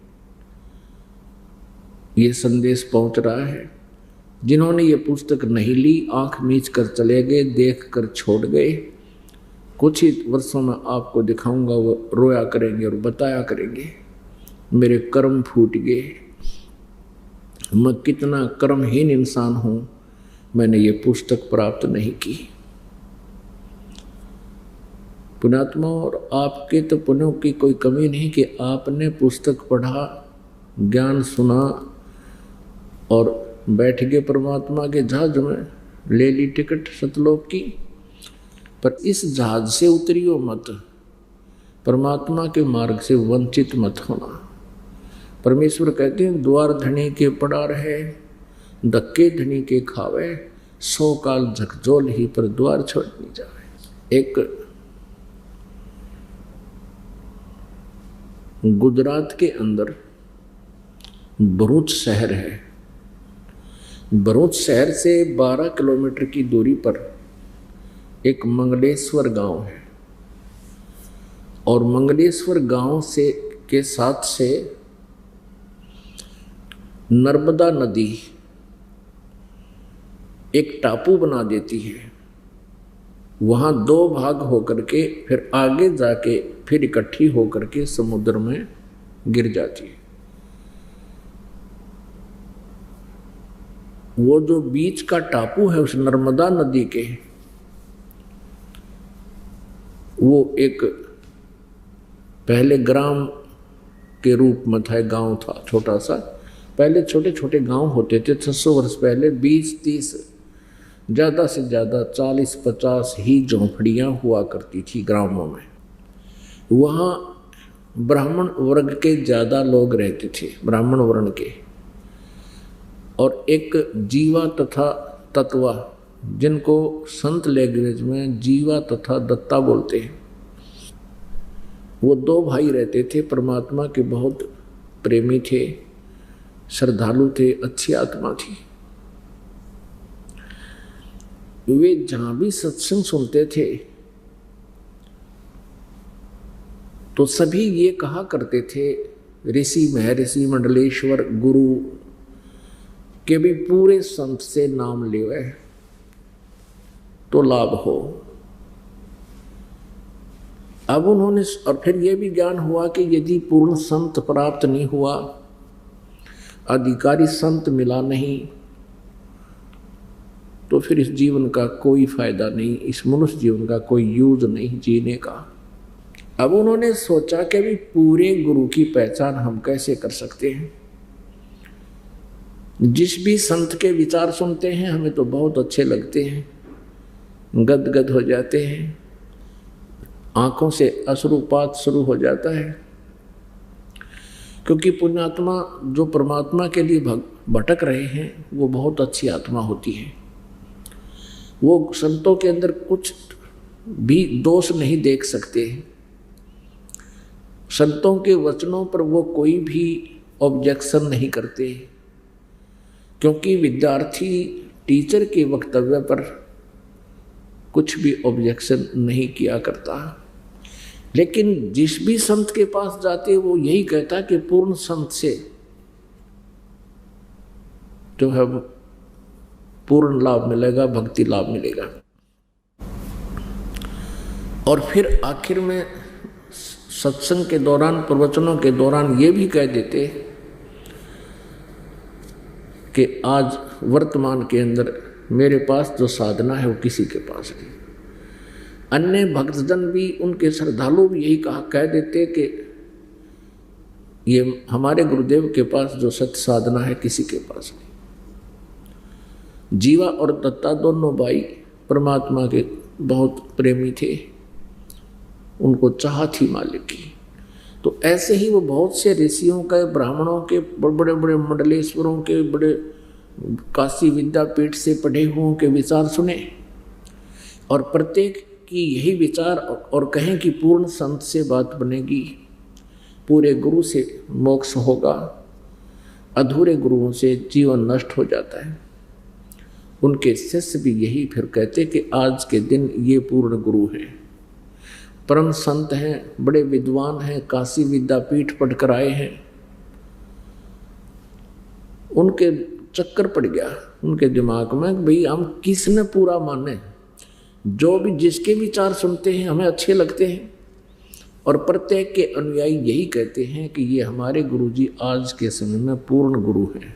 ये संदेश पहुंच रहा है। जिन्होंने ये पुस्तक नहीं ली, आंख मीच कर चले गए, देख कर छोड़ गए, कुछ ही वर्षों में आपको दिखाऊंगा, वो रोया करेंगे और बताया करेंगे मेरे कर्म फूट गए, मैं कितना कर्महीन इंसान हूं, मैंने ये पुस्तक प्राप्त नहीं की। पुण्यात्मा, और आपके तो पुण्यों की कोई कमी नहीं कि आपने पुस्तक पढ़ा, ज्ञान सुना और बैठ गए परमात्मा के जहाज में, ले ली टिकट सतलोक की। पर इस जहाज से उतरियो मत, परमात्मा के मार्ग से वंचित मत होना। परमेश्वर कहते हैं द्वार धनी के पड़ा रहे, धक्के धनी के खावे, 100 काल झकझोल ही पर द्वार छोड़ नहीं जावे। एक गुजरात के अंदर भरूच शहर है। भरूच शहर से 12 किलोमीटर की दूरी पर एक मंगलेश्वर गांव है, और मंगलेश्वर गांव से के साथ से नर्मदा नदी एक टापू बना देती है। वहां 2 भाग होकर के फिर आगे जाके फिर इकट्ठी होकर के समुद्र में गिर जाती है। वो जो बीच का टापू है उस नर्मदा नदी के, वो एक पहले ग्राम के रूप में था, गांव था छोटा सा। पहले छोटे छोटे गांव होते थे 600 वर्ष पहले, 20-30 ज़्यादा से ज़्यादा 40-50 ही झोंपड़ियाँ हुआ करती थी ग्रामों में। वहाँ ब्राह्मण वर्ग के ज़्यादा लोग रहते थे, ब्राह्मण वर्ण के, और एक जीवा तथा तत्वा, जिनको संत लैंग्वेज में जीवा तथा दत्ता बोलते हैं, वो 2 भाई रहते थे। परमात्मा के बहुत प्रेमी थे, श्रद्धालु थे, अच्छी आत्मा थी। वे जहाँ भी सत्संग सुनते थे तो सभी ये कहा करते थे, ऋषि महर्षि मंडलेश्वर गुरु के भी पूरे संत से नाम लेवे तो लाभ हो। अब उन्होंने, और फिर यह भी ज्ञान हुआ कि यदि पूर्ण संत प्राप्त नहीं हुआ, अधिकारी संत मिला नहीं, तो फिर इस जीवन का कोई फायदा नहीं, इस मनुष्य जीवन का कोई यूज नहीं जीने का। अब उन्होंने सोचा कि भी पूरे गुरु की पहचान हम कैसे कर सकते हैं। जिस भी संत के विचार सुनते हैं हमें तो बहुत अच्छे लगते हैं, गदगद हो जाते हैं, आंखों से अश्रुपात शुरू हो जाता है, क्योंकि पुण्यात्मा जो परमात्मा के लिए भटक रहे हैं वो बहुत अच्छी आत्मा होती है। वो संतों के अंदर कुछ भी दोष नहीं देख सकते। संतों के वचनों पर वो कोई भी ऑब्जेक्शन नहीं करते, क्योंकि विद्यार्थी टीचर के वक्तव्य पर कुछ भी ऑब्जेक्शन नहीं किया करता। लेकिन जिस भी संत के पास जाते वो यही कहता कि पूर्ण संत से जो है पूर्ण लाभ मिलेगा, भक्ति लाभ मिलेगा। और फिर आखिर में सत्संग के दौरान, प्रवचनों के दौरान ये भी कह देते कि आज वर्तमान के अंदर मेरे पास जो साधना है वो किसी के पास नहीं। अन्य भक्तजन भी, उनके श्रद्धालु भी यही कह देते कि ये हमारे गुरुदेव के पास जो सत्य साधना है किसी के पास नहीं। जीवा और दत्ता दोनों भाई परमात्मा के बहुत प्रेमी थे, उनको चाह थी मालिक की। तो ऐसे ही वो बहुत से ऋषियों के, ब्राह्मणों के, बड़े बड़े मंडलेश्वरों के, बड़े काशी विद्यापीठ से पढ़े हुओं के विचार सुने, और प्रत्येक कि यही विचार और कहें कि पूर्ण संत से बात बनेगी, पूरे गुरु से मोक्ष होगा, अधूरे गुरुओं से जीवन नष्ट हो जाता है। उनके शिष्य भी यही फिर कहते कि आज के दिन ये पूर्ण गुरु हैं, परम संत हैं, बड़े विद्वान हैं, काशी विद्यापीठ पढ़कर आए हैं। उनके चक्कर पड़ गया उनके दिमाग में, भाई हम किसने पूरा माने, जो भी जिसके विचार सुनते हैं हमें अच्छे लगते हैं, और प्रत्येक के अनुयायी यही कहते हैं कि ये हमारे गुरुजी आज के समय में पूर्ण गुरु हैं।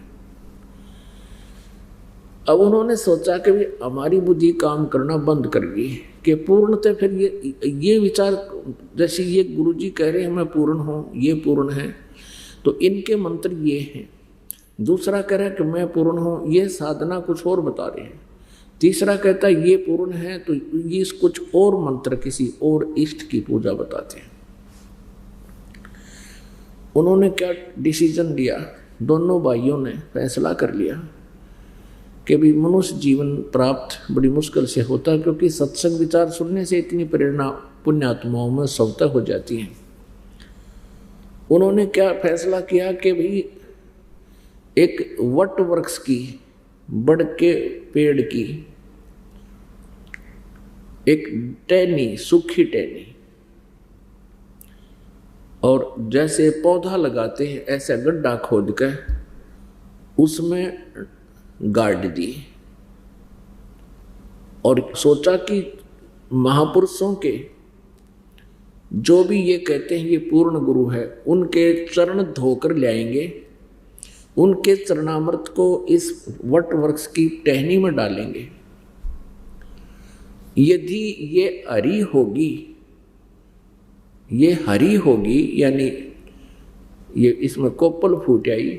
अब उन्होंने सोचा कि भी हमारी बुद्धि काम करना बंद कर गई कि पूर्ण तो फिर ये विचार, जैसे ये गुरुजी कह रहे हैं मैं पूर्ण हूँ, ये पूर्ण है, तो इनके मंत्र ये हैं। दूसरा कह रहा है कि मैं पूर्ण हूँ, ये साधना कुछ और बता रहे हैं। तीसरा कहता है ये पूर्ण है, तो ये कुछ और मंत्र किसी और इष्ट की पूजा बताते हैं। उन्होंने क्या डिसीजन लिया, दोनों भाइयों ने फैसला कर लिया कि भी मनुष्य जीवन प्राप्त बड़ी मुश्किल से होता है, क्योंकि सत्संग विचार सुनने से इतनी प्रेरणा पुण्यात्माओं में स्वतः हो जाती है। उन्होंने क्या फैसला किया कि भाई एक वट वृक्ष की, बड़ के पेड़ की एक टहनी, सूखी टहनी, और जैसे पौधा लगाते हैं ऐसा गड्ढा खोद कर उसमें गाड़ दी, और सोचा कि महापुरुषों के जो भी ये कहते हैं ये पूर्ण गुरु है, उनके चरण धोकर लाएंगे, उनके चरणामृत को इस वट वृक्ष की टहनी में डालेंगे। यदि ये हरी होगी यानी ये इसमें कोपल फूट आई,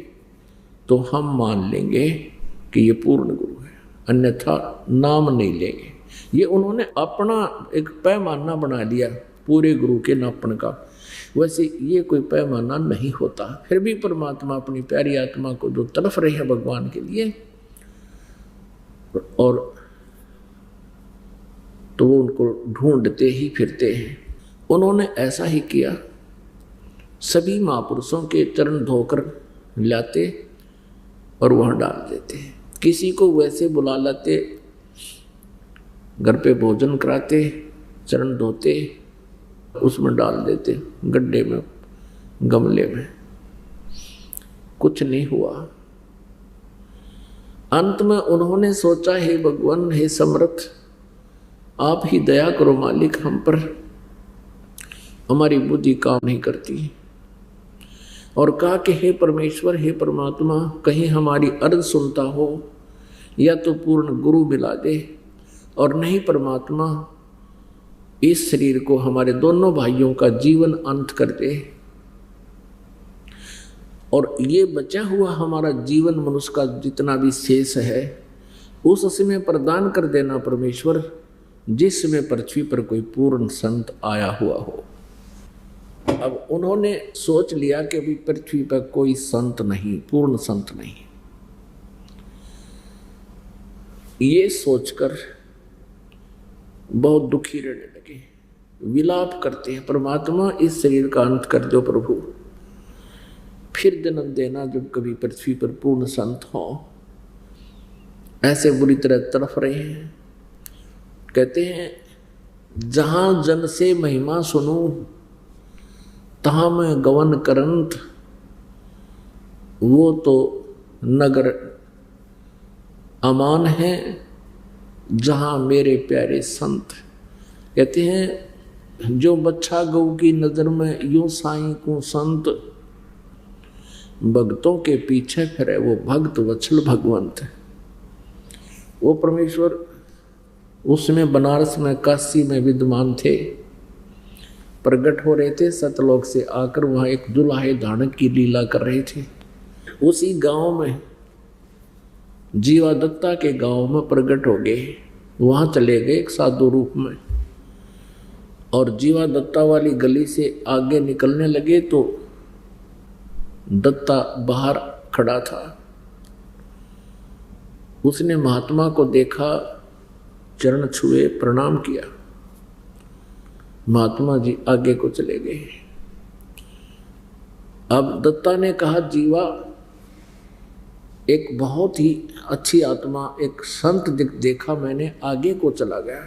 तो हम मान लेंगे कि ये पूर्ण गुरु है, अन्यथा नाम नहीं लेंगे। ये उन्होंने अपना एक पैमाना बना लिया पूरे गुरु के नापन का। वैसे ये कोई पैमाना नहीं होता, फिर भी परमात्मा अपनी प्यारी आत्मा को जो तड़फ रहे हैं भगवान के लिए, और तो वो उनको ढूंढते ही फिरते हैं। उन्होंने ऐसा ही किया, सभी महापुरुषों के चरण धोकर लाते और वहाँ डाल देते। किसी को वैसे बुला लाते, घर पे भोजन कराते, चरण धोते, उसमें डाल देते गड्ढे में, गमले में, कुछ नहीं हुआ। अंत में उन्होंने सोचा, हे भगवान, हे समर्थ, आप ही दया करो मालिक हम पर, हमारी बुद्धि काम नहीं करती। और कहा कि हे परमेश्वर, हे परमात्मा, कहीं हमारी अर्ज सुनता हो, या तो पूर्ण गुरु मिला दे, और नहीं परमात्मा इस शरीर को हमारे दोनों भाइयों का जीवन अंत कर दे, और ये बचा हुआ हमारा जीवन मनुष्य का जितना भी शेष है उस समय प्रदान कर देना परमेश्वर, जिसमें पृथ्वी पर कोई पूर्ण संत आया हुआ हो। अब उन्होंने सोच लिया कि अभी पृथ्वी पर कोई संत नहीं, पूर्ण संत नहीं। ये सोचकर बहुत दुखी रहने लगे, विलाप करते हैं, परमात्मा इस शरीर का अंत कर दो प्रभु, फिर जन्म देना जब कभी पृथ्वी पर पूर्ण संत हो। ऐसे बुरी तरह तड़फ रहे हैं। कहते हैं, जहां जन से महिमा सुनूं तहां मैं गवन करंत, वो तो नगर अमान है जहां मेरे प्यारे संत। कहते हैं, जो बच्चा गऊ की नजर में यूं साईं को संत, भक्तों के पीछे फिरे वो भक्त वत्सल भगवंत। वो परमेश्वर उसमें बनारस में, काशी में विद्यमान थे, प्रकट हो रहे थे, सतलोक से आकर वहाँ एक दुल्हाए धानक की लीला कर रहे थे। उसी गांव में, जीवादत्ता के गांव में प्रकट हो गए, वहाँ चले गए एक साधु रूप में, और जीवादत्ता वाली गली से आगे निकलने लगे तो दत्ता बाहर खड़ा था। उसने महात्मा को देखा, चरण छुए, प्रणाम किया। महात्मा जी आगे को चले गए। अब दत्ता ने कहा, जीवा एक बहुत ही अच्छी आत्मा, एक संत देखा मैंने, आगे को चला गया,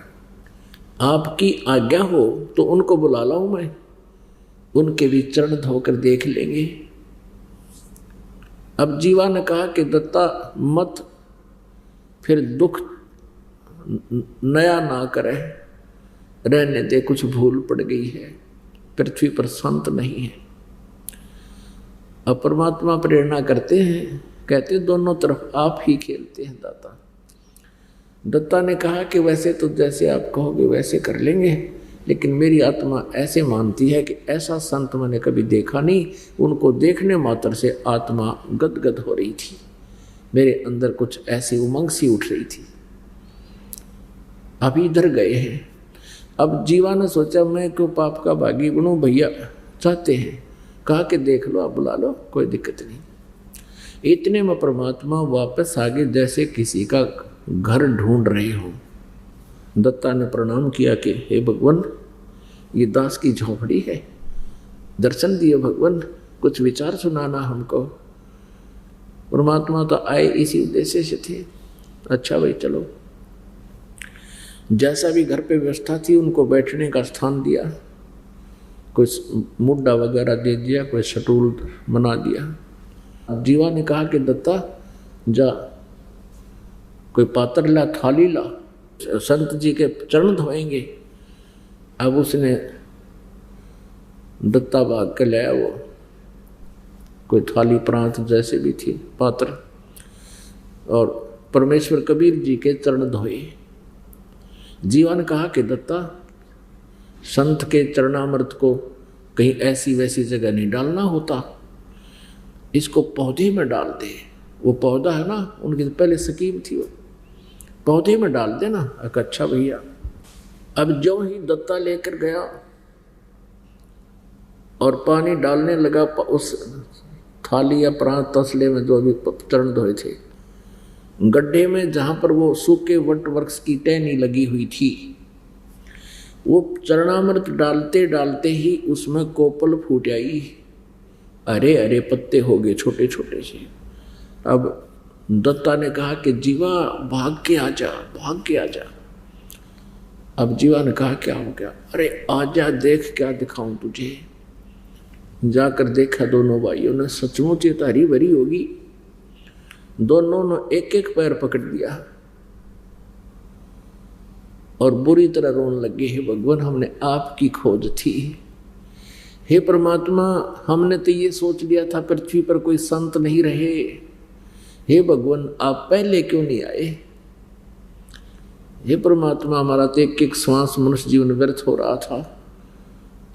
आपकी आज्ञा हो तो उनको बुला लाऊं मैं, उनके भी चरण धोकर देख लेंगे। अब जीवा ने कहा कि दत्ता मत फिर दुख नया ना करे, रहने दे, कुछ भूल पड़ गई है, पृथ्वी पर संत नहीं है। अब परमात्मा प्रेरणा करते हैं, कहते दोनों तरफ आप ही खेलते हैं दाता। दत्ता ने कहा कि वैसे तो जैसे आप कहोगे वैसे कर लेंगे, लेकिन मेरी आत्मा ऐसे मानती है कि ऐसा संत मैंने कभी देखा नहीं। उनको देखने मात्र से आत्मा गदगद हो रही थी, मेरे अंदर कुछ ऐसी उमंग सी उठ रही थी। अभी इधर गए हैं। अब जीवा ने सोचा मैं क्यों पाप का भागी बनूं, भैया चाहते हैं, कहा कि देख लो, आप बुला लो, कोई दिक्कत नहीं। इतने में परमात्मा वापस आगे जैसे किसी का घर ढूंढ रहे हो। दत्ता ने प्रणाम किया कि हे भगवान, ये दास की झोपड़ी है, दर्शन दिए भगवान, कुछ विचार सुनाना हमको। परमात्मा तो आए इसी उद्देश्य से थे। अच्छा भाई चलो, जैसा भी घर पे व्यवस्था थी उनको बैठने का स्थान दिया, कोई मुड्डा वगैरह दे दिया, कोई शटूल बना दिया। जीवा ने कहा कि दत्ता जा कोई पात्र ला, थाली ला, संत जी के चरण धोएंगे। अब उसने दत्ता भाग के लाया, वो कोई थाली प्रांत जैसे भी थी पात्र, और परमेश्वर कबीर जी के चरण धोए। जीवा ने कहा कि दत्ता संत के चरणामृत को कहीं ऐसी वैसी जगह नहीं डालना होता, इसको पौधे में डाल दे। वो पौधा है ना, उनकी पहले स्कीम थी, वो पौधे में डाल देना। अच्छा भैया। अब जो ही दत्ता लेकर गया और पानी डालने लगा उस थाली या प्रांत तसले में जो अभी चरण धोए थे, गड्ढे में जहां पर वो सूखे वट वृक्ष की टहनी लगी हुई थी, वो चरणामृत डालते डालते ही उसमें कोपल फूट आई, अरे अरे पत्ते हो गए छोटे छोटे से। अब दत्ता ने कहा कि जीवा भाग के आ जा, भाग के आ जा। अब जीवा ने कहा क्या हो गया? अरे आजा, देख क्या दिखाऊं तुझे। जाकर देखा दोनों भाइयों ने, सचमुच ये तो हरी भरी होगी। दोनों ने एक एक पैर पकड़ दिया और बुरी तरह रोने लगे, हे भगवान हमने आपकी खोज थी, हे परमात्मा हमने तो ये सोच लिया था पृथ्वी पर कोई संत नहीं रहे, हे भगवान आप पहले क्यों नहीं आए। हे परमात्मा हमारा तो एक एक श्वास मनुष्य जीवन व्यर्थ हो रहा था,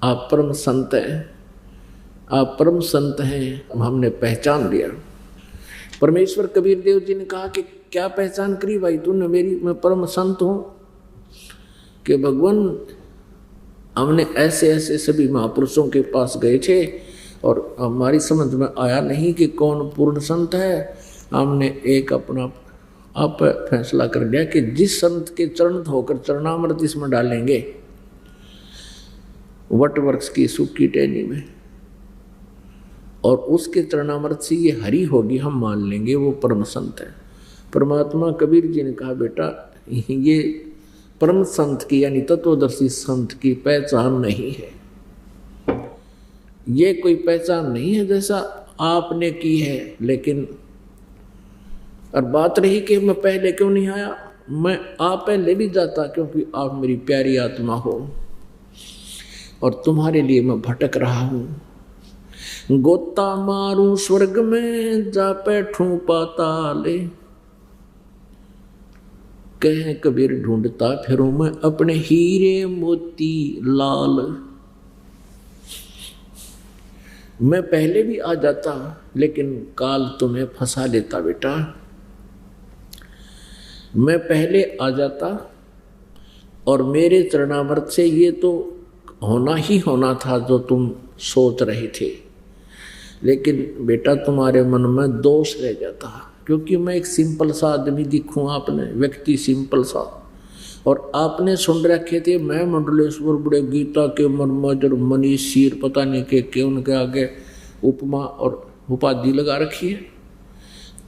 आप परम संत हैं, आप परम संत हैं, हमने पहचान लिया। परमेश्वर कबीर देव जी ने कहा कि क्या पहचान करी भाई तूने मेरी, मैं परम संत हूं। कि भगवान हमने ऐसे ऐसे सभी महापुरुषों के पास गए थे और हमारी समझ में आया नहीं कि कौन पूर्ण संत है। हमने एक अपना आप फैसला कर लिया कि जिस संत के चरण धोकर चरणामृत इसमें डालेंगे वट वृक्ष की सूखी टहनी में, और उसके चरणामृत से ये हरी होगी, हम मान लेंगे वो परम संत है। परमात्मा कबीर जी ने कहा बेटा ये परम संत की यानी तत्वदर्शी संत की पहचान नहीं है, ये कोई पहचान नहीं है जैसा आपने की है। लेकिन और बात रही कि मैं पहले क्यों नहीं आया, मैं आप पहले भी जाता क्योंकि आप मेरी प्यारी आत्मा हो और तुम्हारे लिए मैं भटक रहा हूं। गोता मारूं स्वर्ग में जा बैठूं पाताले, कह कबीर ढूंढता फिरूं मैं अपने हीरे मोती लाल। मैं पहले भी आ जाता लेकिन काल तुम्हें फंसा लेता बेटा, मैं पहले आ जाता और मेरे चरणामृत से ये तो होना ही होना था जो तुम सोच रहे थे, लेकिन बेटा तुम्हारे मन में दोष रह जाता, क्योंकि मैं एक सिंपल सा आदमी दिखूं, आपने व्यक्ति सिंपल सा, और आपने सुन रखे थे मैं मंडलेश्वर बड़े गीता के मनमजर मनीष शीर पता नहीं के उनके आगे उपमा और उपाधि लगा रखी है।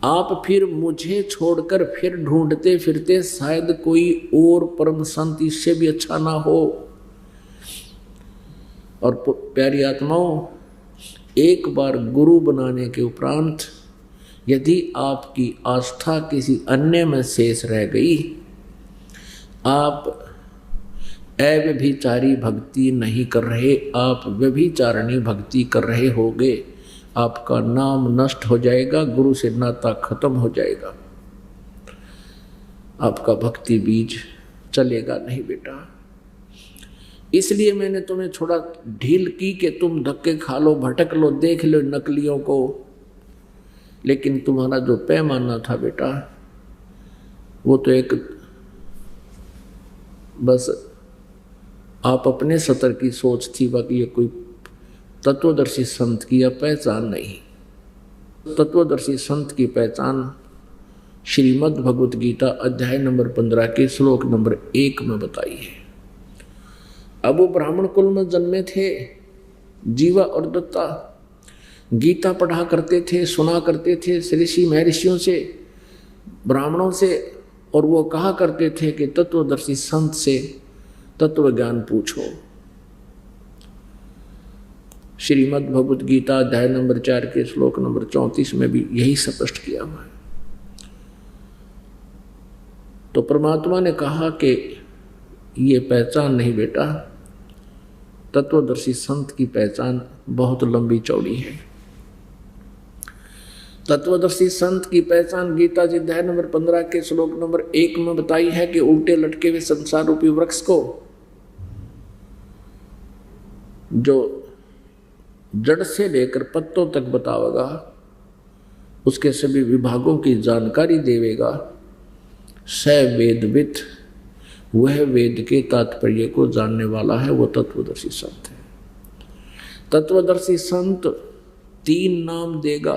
आप फिर मुझे छोड़कर फिर ढूंढते फिरते शायद कोई और परम संत इससे भी अच्छा ना हो। और प्यारी आत्माओं, एक बार गुरु बनाने के उपरांत यदि आपकी आस्था किसी अन्य में शेष रह गई, आप अव्यभिचारी भक्ति नहीं कर रहे, आप व्यभिचारिणी भक्ति कर रहे होगे, आपका नाम नष्ट हो जाएगा, गुरु से नाता खत्म हो जाएगा, आपका भक्ति बीज चलेगा नहीं बेटा। इसलिए मैंने तुम्हें थोड़ा ढील की कि तुम धक्के खा लो, भटक लो, देख लो नकलियों को, लेकिन तुम्हारा जो पैमाना था बेटा वो तो एक बस आप अपने सतर की सोच थी, बाकी ये कोई तत्वदर्शी संत की पहचान नहीं। तत्वदर्शी संत की पहचान श्रीमद् भगवत गीता अध्याय नंबर 15 के श्लोक नंबर 1 में बताई है। अब वो ब्राह्मण कुल में जन्मे थे, जीवा और दत्ता गीता पढ़ा करते थे, सुना करते थे ऋषि महर्षियों से, ब्राह्मणों से, और वो कहा करते थे कि तत्वदर्शी संत से तत्व ज्ञान पूछो। श्रीमद् भगवत गीता अध्याय नंबर 4 के श्लोक नंबर 34 में भी यही स्पष्ट किया हुआ है। तो परमात्मा ने कहा कि ये पहचान नहीं बेटा, तत्वदर्शी संत की पहचान बहुत लंबी चौड़ी है। तत्वदर्शी संत की पहचान गीता जी अध्याय नंबर 15 के श्लोक नंबर 1 में बताई है कि उल्टे लटके हुए संसार रूपी वृक्ष को जो जड़ से लेकर पत्तों तक बतावेगा, उसके सभी विभागों की जानकारी देवेगा, स वेदविद, वह वेद के तात्पर्य को जानने वाला है, वो तत्वदर्शी संत है। तत्वदर्शी संत 3 नाम देगा,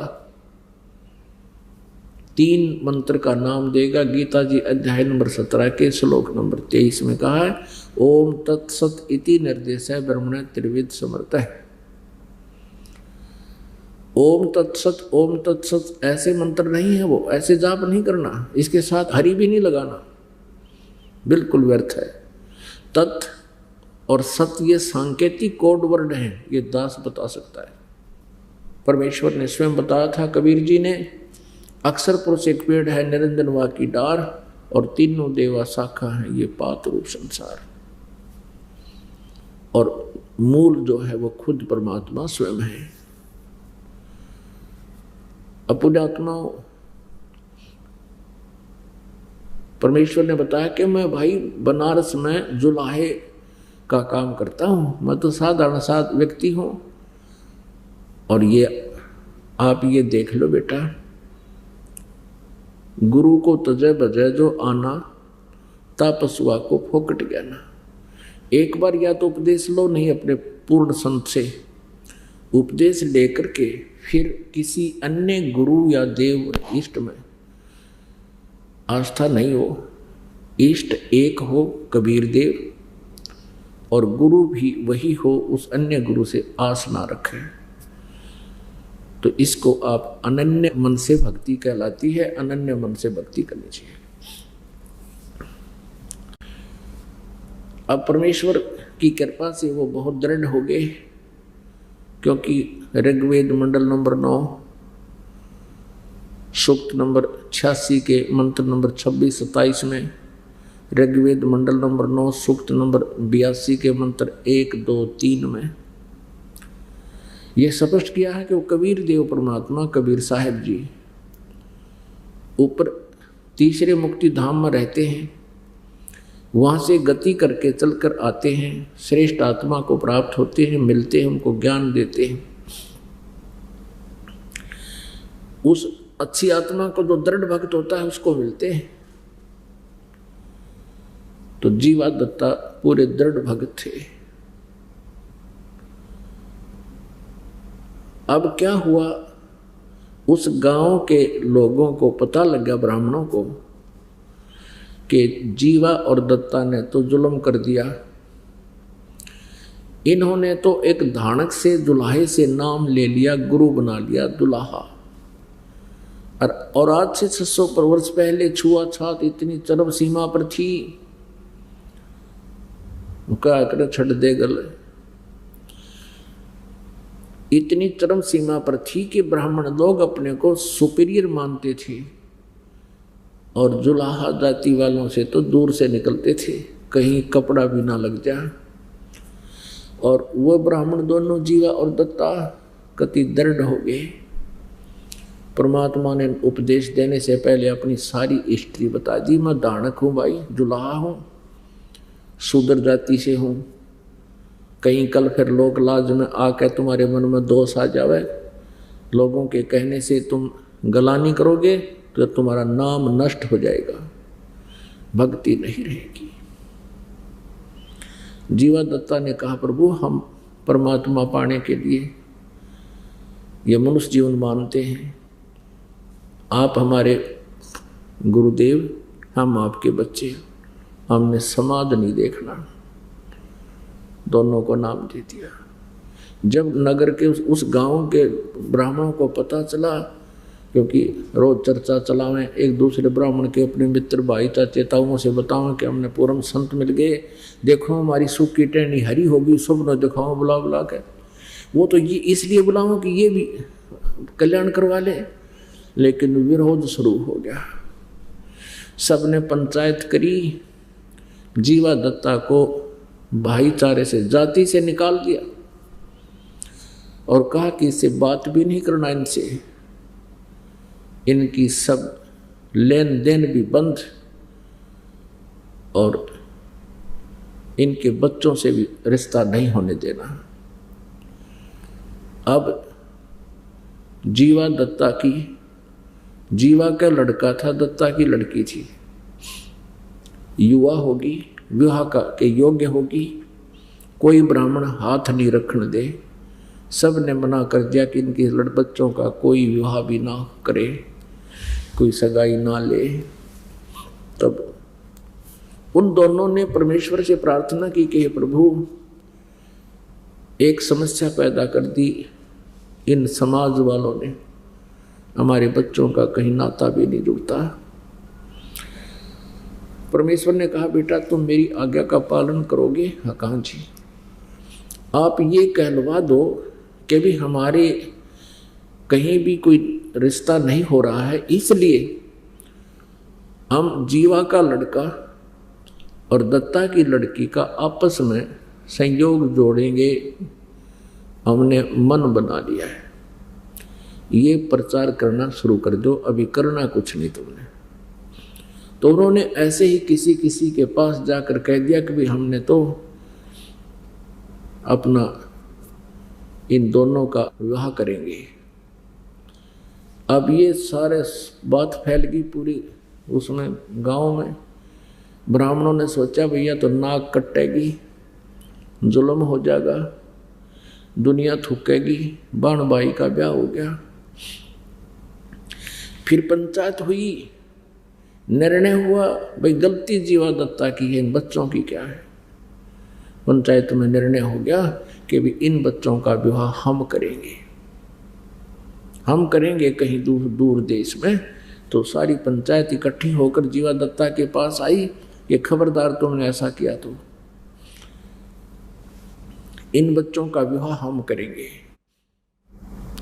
3 मंत्र का नाम देगा। गीता जी अध्याय नंबर 17 के श्लोक नंबर 23 में कहा है, ओम तत्सत इति निर्देश ब्रह्मण त्रिविध समर्थ है। ओम तत्सत, ओम तत्सत ऐसे मंत्र नहीं है, वो ऐसे जाप नहीं करना, इसके साथ हरि भी नहीं लगाना, बिल्कुल व्यर्थ है। तत् और सत ये सांकेतिक कोड वर्ड हैं, ये दास बता सकता है। परमेश्वर ने स्वयं बताया था, कबीर जी ने, अक्षर पुरुष एक पेड़ है, निरंजन वा की डार, और तीनों देवा शाखा है, ये पात रूप संसार। और मूल जो है वो खुद परमात्मा स्वयं है। अपुण्यात्माओं, परमेश्वर ने बताया कि मैं भाई बनारस में जुलाहे का काम करता हूँ, मैं तो साधारण सा व्यक्ति हूँ, और ये आप ये देख लो बेटा, गुरु को तजय बजय जो आना, तापसुआ को फोकट ज्ञाना। एक बार या तो उपदेश लो, नहीं अपने पूर्ण संत से उपदेश लेकर के फिर किसी अन्य गुरु या देव इष्ट में आस्था नहीं हो। इष्ट एक हो कबीर देव, और गुरु भी वही हो, उस अन्य गुरु से आस ना रखें। तो इसको आप अनन्य मन से भक्ति कहलाती है, अनन्य मन से भक्ति करनी चाहिए। अब परमेश्वर की कृपा से वो बहुत दृढ़ हो गए, क्योंकि ऋग्वेद मंडल नंबर 9 सूक्त नंबर 86 के मंत्र नंबर 26-27 में, ऋग्वेद मंडल नंबर 9 सूक्त नंबर 82 के मंत्र 1, 2, 3 में यह स्पष्ट किया है कि वो कबीर देव परमात्मा कबीर साहब जी ऊपर तीसरे मुक्ति धाम में रहते हैं, वहाँ से गति करके चलकर आते हैं, श्रेष्ठ आत्मा को प्राप्त होते हैं, मिलते हैं, उनको ज्ञान देते हैं। उस अच्छी आत्मा को जो दृढ़ भक्त होता है उसको मिलते हैं। तो जीवा दत्ता पूरे दृढ़ भक्त थे। अब क्या हुआ, उस गांव के लोगों को पता लग गया, ब्राह्मणों को, कि जीवा और दत्ता ने तो जुल्म कर दिया। इन्होंने तो एक धानक से दुल्हे से नाम ले लिया, गुरु बना लिया दुल्हा। और आज से 600 वर्ष पहले छुआछात इतनी चरम सीमा पर थी, क्या करे छड़ दे गले। इतनी चरम सीमा पर थी कि ब्राह्मण लोग अपने को सुपीरियर मानते थे और जुलाहा जाति वालों से तो दूर से निकलते थे, कहीं कपड़ा भी ना लग जाए। और वो ब्राह्मण दोनों जीवा और दत्ता कति दृढ़ हो गए। परमात्मा ने उपदेश देने से पहले अपनी सारी हिस्ट्री बता दी। मैं दानक हूँ भाई, जुलाहा हूँ, शूद्र जाति से हूँ। कहीं कल फिर लोक लाज में आकर तुम्हारे मन में दोष आ जावे, लोगों के कहने से तुम गलानी करोगे तो तुम्हारा नाम नष्ट हो जाएगा, भक्ति नहीं रहेगी। जीवा दत्ता ने कहा, प्रभु हम परमात्मा पाने के लिए ये मनुष्य जीवन मानते हैं, आप हमारे गुरुदेव, हम आपके बच्चे, हमने समाज नहीं देखना। दोनों को नाम दे दिया। जब नगर के उस गांव के ब्राह्मणों को पता चला, क्योंकि रोज चर्चा चलावें एक दूसरे ब्राह्मण के अपने मित्र भाई चाचे ताऊओं से बताओ कि हमने पूरम संत मिल गए, देखो हमारी सुख की टहनी हरी होगी, स्वप्न दिखाओ बुला बुला कर। वो तो ये इसलिए बुलाओ कि ये भी कल्याण करवा ले, लेकिन विरोध शुरू हो गया। सबने पंचायत करी, जीवा दत्ता को भाईचारे से जाति से निकाल दिया और कहा कि इससे बात भी नहीं करना, इनसे इनकी सब लेन देन भी बंद और इनके बच्चों से भी रिश्ता नहीं होने देना। अब जीवा दत्ता की, जीवा का लड़का था, दत्ता की लड़की थी, युवा होगी, विवाह के योग्य होगी, कोई ब्राह्मण हाथ नहीं रखने दे। सब ने मना कर दिया कि इनके बच्चों का कोई विवाह भी ना करे, कोई सगाई ना ले। तब उन दोनों ने परमेश्वर से प्रार्थना की कि हे प्रभु, एक समस्या पैदा कर दी, इन समाज वालों ने हमारे बच्चों का कहीं नाता भी नहीं जुड़ता। परमेश्वर ने कहा, बेटा तुम मेरी आज्ञा का पालन करोगे? हाँ, कहाँ जी। आप ये कहलवा दो कि भी हमारे कहीं भी कोई रिश्ता नहीं हो रहा है, इसलिए हम जीवा का लड़का और दत्ता की लड़की का आपस में संयोग जोड़ेंगे, हमने मन बना लिया है। ये प्रचार करना शुरू कर दो, अभी करना कुछ नहीं तुमने। तो उन्होंने ऐसे ही किसी किसी के पास जाकर कह दिया कि भाई हमने तो अपना इन दोनों का विवाह करेंगे। अब ये सारे बात फैल गई पूरी उसमें गांव में। ब्राह्मणों ने सोचा भैया तो नाक कटेगी, जुल्म हो जाएगा, दुनिया थूकेगी, बाण बाई का ब्याह हो गया। फिर पंचायत हुई, निर्णय हुआ भाई गलती जीवा दत्ता की है, इन बच्चों की क्या है। पंचायत में निर्णय हो गया कि भी इन बच्चों का विवाह हम करेंगे, हम करेंगे कहीं दूर दूर देश में। तो सारी पंचायत इकट्ठी होकर जीवा दत्ता के पास आई कि खबरदार तुमने ऐसा किया तो इन बच्चों का विवाह हम करेंगे,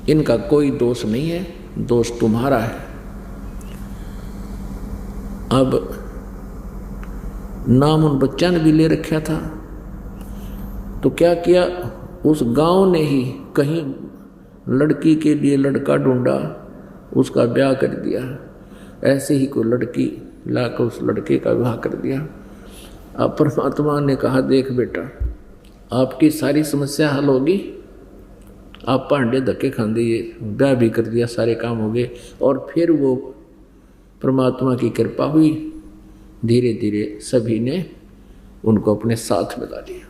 इनका कोई दोष नहीं है, दोष तुम्हारा है। अब नाम उन बच्चा ने भी ले रखा था, तो क्या किया, उस गांव ने ही कहीं लड़की के लिए लड़का ढूंढा, उसका ब्याह कर दिया। ऐसे ही कोई लड़की लाकर उस लड़के का विवाह कर दिया। अब परमात्मा ने कहा, देख बेटा, आपकी सारी समस्या हल होगी, आप पांडे धक्के खांदे, ये ब्याह भी कर दिया, सारे काम हो गए। और फिर वो परमात्मा की कृपा हुई, धीरे धीरे सभी ने उनको अपने साथ मिला लिया।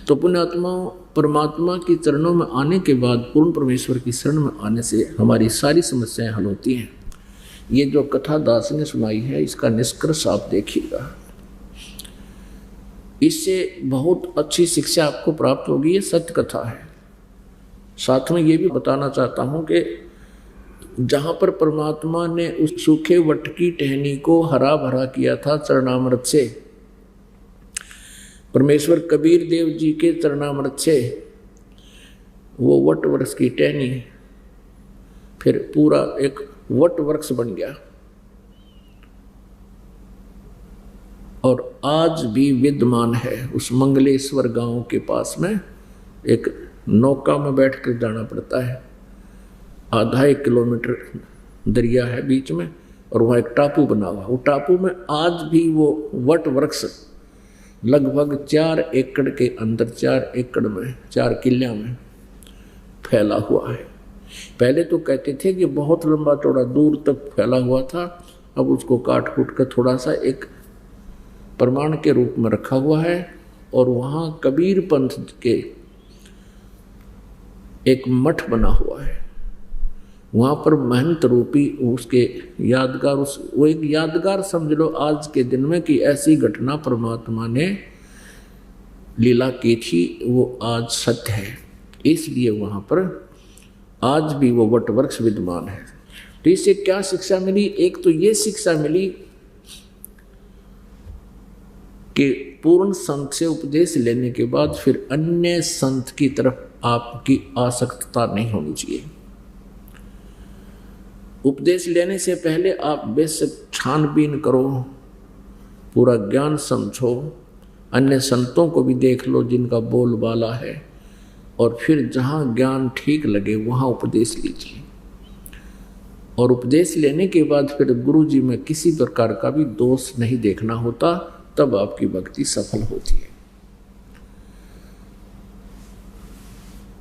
तो पुण्यात्माओं, परमात्मा की चरणों में आने के बाद, पूर्ण परमेश्वर की शरण में आने से हमारी सारी समस्याएं हल होती हैं। ये जो कथा दास ने सुनाई है इसका निष्कर्ष आप देखिएगा, इससे बहुत अच्छी शिक्षा आपको प्राप्त होगी। ये सत्य कथा है। साथ में ये भी बताना चाहता हूं कि जहां पर परमात्मा ने उस सूखे वट की टहनी को हरा भरा किया था चरणामृत से, परमेश्वर कबीर देव जी के चरणामृत से वो वट वृक्ष की टहनी फिर पूरा एक वट वृक्ष बन गया। और आज भी विद्यमान है। उस मंगलेश्वर गांव के पास में एक नौका में बैठकर जाना पड़ता है, आधा 1 किलोमीटर दरिया है बीच में, और वहाँ एक टापू बना हुआ। वो टापू में आज भी वो वट वृक्ष लगभग 4 एकड़ के अंदर, 4 एकड़ में, 4 किल्लियाँ में फैला हुआ है। पहले तो कहते थे कि बहुत लंबा चौड़ा दूर तक फैला हुआ था, अब उसको काट कूट कर थोड़ा सा एक प्रमाण के रूप में रखा हुआ है। और वहाँ कबीर पंथ के एक मठ बना हुआ है, वहाँ पर महंत रूपी उसके यादगार, वो एक यादगार समझ लो आज के दिन में कि ऐसी घटना परमात्मा ने लीला की थी, वो आज सत्य है। इसलिए वहाँ पर आज भी वो वट वृक्ष विद्यमान है। तो इससे क्या शिक्षा मिली? एक तो ये शिक्षा मिली कि पूर्ण संत से उपदेश लेने के बाद फिर अन्य संत की तरफ आपकी आसक्तता नहीं होनी चाहिए। उपदेश लेने से पहले आप बेशक छानबीन करो, पूरा ज्ञान समझो, अन्य संतों को भी देख लो जिनका बोलबाला है, और फिर जहाँ ज्ञान ठीक लगे वहाँ उपदेश लीजिए। और उपदेश लेने के बाद फिर गुरु जी में किसी प्रकार का भी दोष नहीं देखना होता, तब आपकी भक्ति सफल होती है।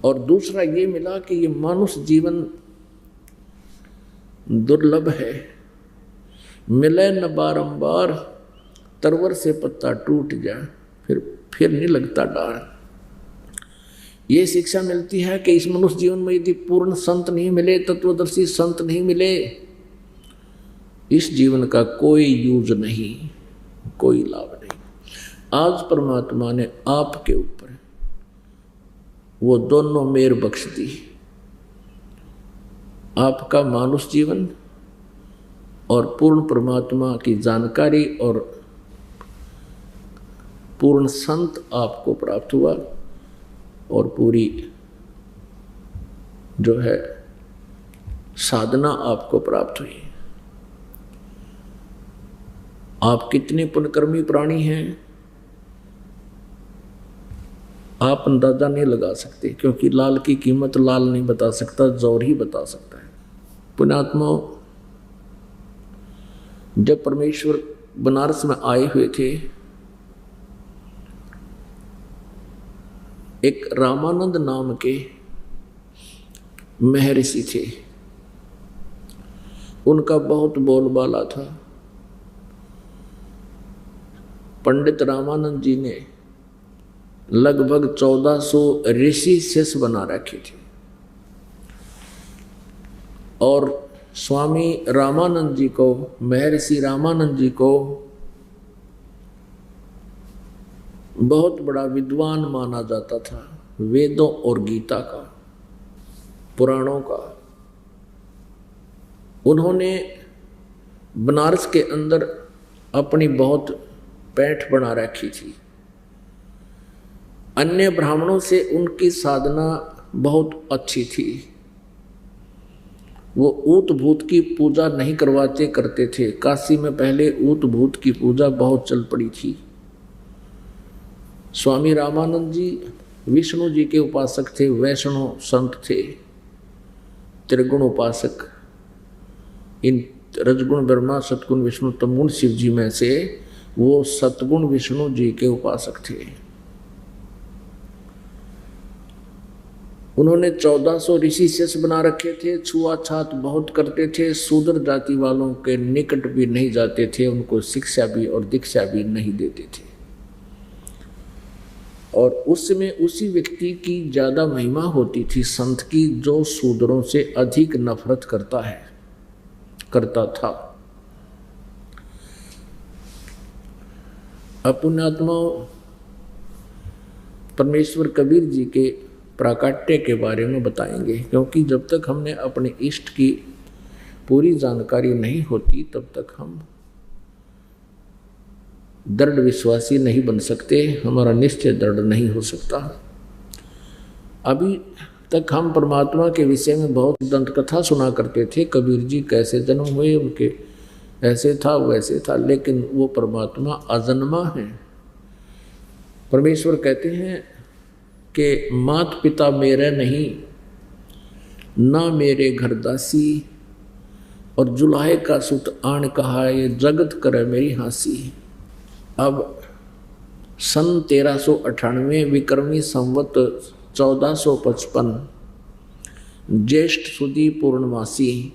और दूसरा ये मिला कि ये मानुष जीवन दुर्लभ है, मिले न बारंबार, तरवर से पत्ता टूट जाए फिर नहीं लगता डाल। ये शिक्षा मिलती है कि इस मनुष्य जीवन में यदि पूर्ण संत नहीं मिले, तत्वदर्शी संत नहीं मिले, इस जीवन का कोई यूज नहीं, कोई लाभ नहीं। आज परमात्मा ने आपके ऊपर वो दोनों मेर बख्श दी, आपका मानुष जीवन और पूर्ण परमात्मा की जानकारी, और पूर्ण संत आपको प्राप्त हुआ, और पूरी जो है साधना आपको प्राप्त हुई। आप कितने पुण्यकर्मी प्राणी हैं आप अंदाजा नहीं लगा सकते, क्योंकि लाल की कीमत लाल नहीं बता सकता, जौहर ही बता सकता है। पुण्यात्माओं, जब परमेश्वर बनारस में आए हुए थे, एक रामानंद नाम के महर्षि थे, उनका बहुत बोलबाला था। पंडित रामानंद जी ने लगभग 1400 ऋषि शिष्य बना रखे थे, और स्वामी रामानंद जी को, महर्षि रामानंद जी को बहुत बड़ा विद्वान माना जाता था, वेदों और गीता का, पुराणों का। उन्होंने बनारस के अंदर अपनी बहुत पैठ बना रखी थी। अन्य ब्राह्मणों से उनकी साधना बहुत अच्छी थी। वो ऊत भूत की पूजा नहीं करते थे। काशी में पहले ऊत भूत की पूजा बहुत चल पड़ी थी। स्वामी रामानंद जी विष्णु जी के उपासक थे, वैष्णव संत थे, त्रिगुण उपासक। इन रजगुण ब्रह्मा, सतगुण विष्णु, तमगुण शिव जी में से वो सतगुण विष्णु जी के उपासक थे। उन्होंने 1400 ऋषि शिष्य बना रखे थे। छुआछात बहुत करते थे, शूद्र जाति वालों के निकट भी नहीं जाते थे, उनको शिक्षा भी और दीक्षा भी नहीं देते थे। और उसमें उसी व्यक्ति की ज्यादा महिमा होती थी संत की, जो शूद्रों से अधिक नफरत करता है। करता था। पुण्यात्मा परमेश्वर कबीर जी के प्राकट्य के बारे में बताएंगे, क्योंकि जब तक हमने अपने इष्ट की पूरी जानकारी नहीं होती तब तक हम दृढ़ विश्वासी नहीं बन सकते, हमारा निश्चय दृढ़ नहीं हो सकता। अभी तक हम परमात्मा के विषय में बहुत दंत कथा सुना करते थे, कबीर जी कैसे जन्म हुए, उनके ऐसे था वैसे था, लेकिन वो परमात्मा अजन्मा है। परमेश्वर कहते हैं कि मात पिता मेरे नहीं, ना मेरे घर दासी, और जुलाहे का सुत आन कहा, ये जगत करे मेरी हंसी। अब सन 1398 विक्रमी संवत 1455 ज्येष्ठ सुदी पूर्णमासी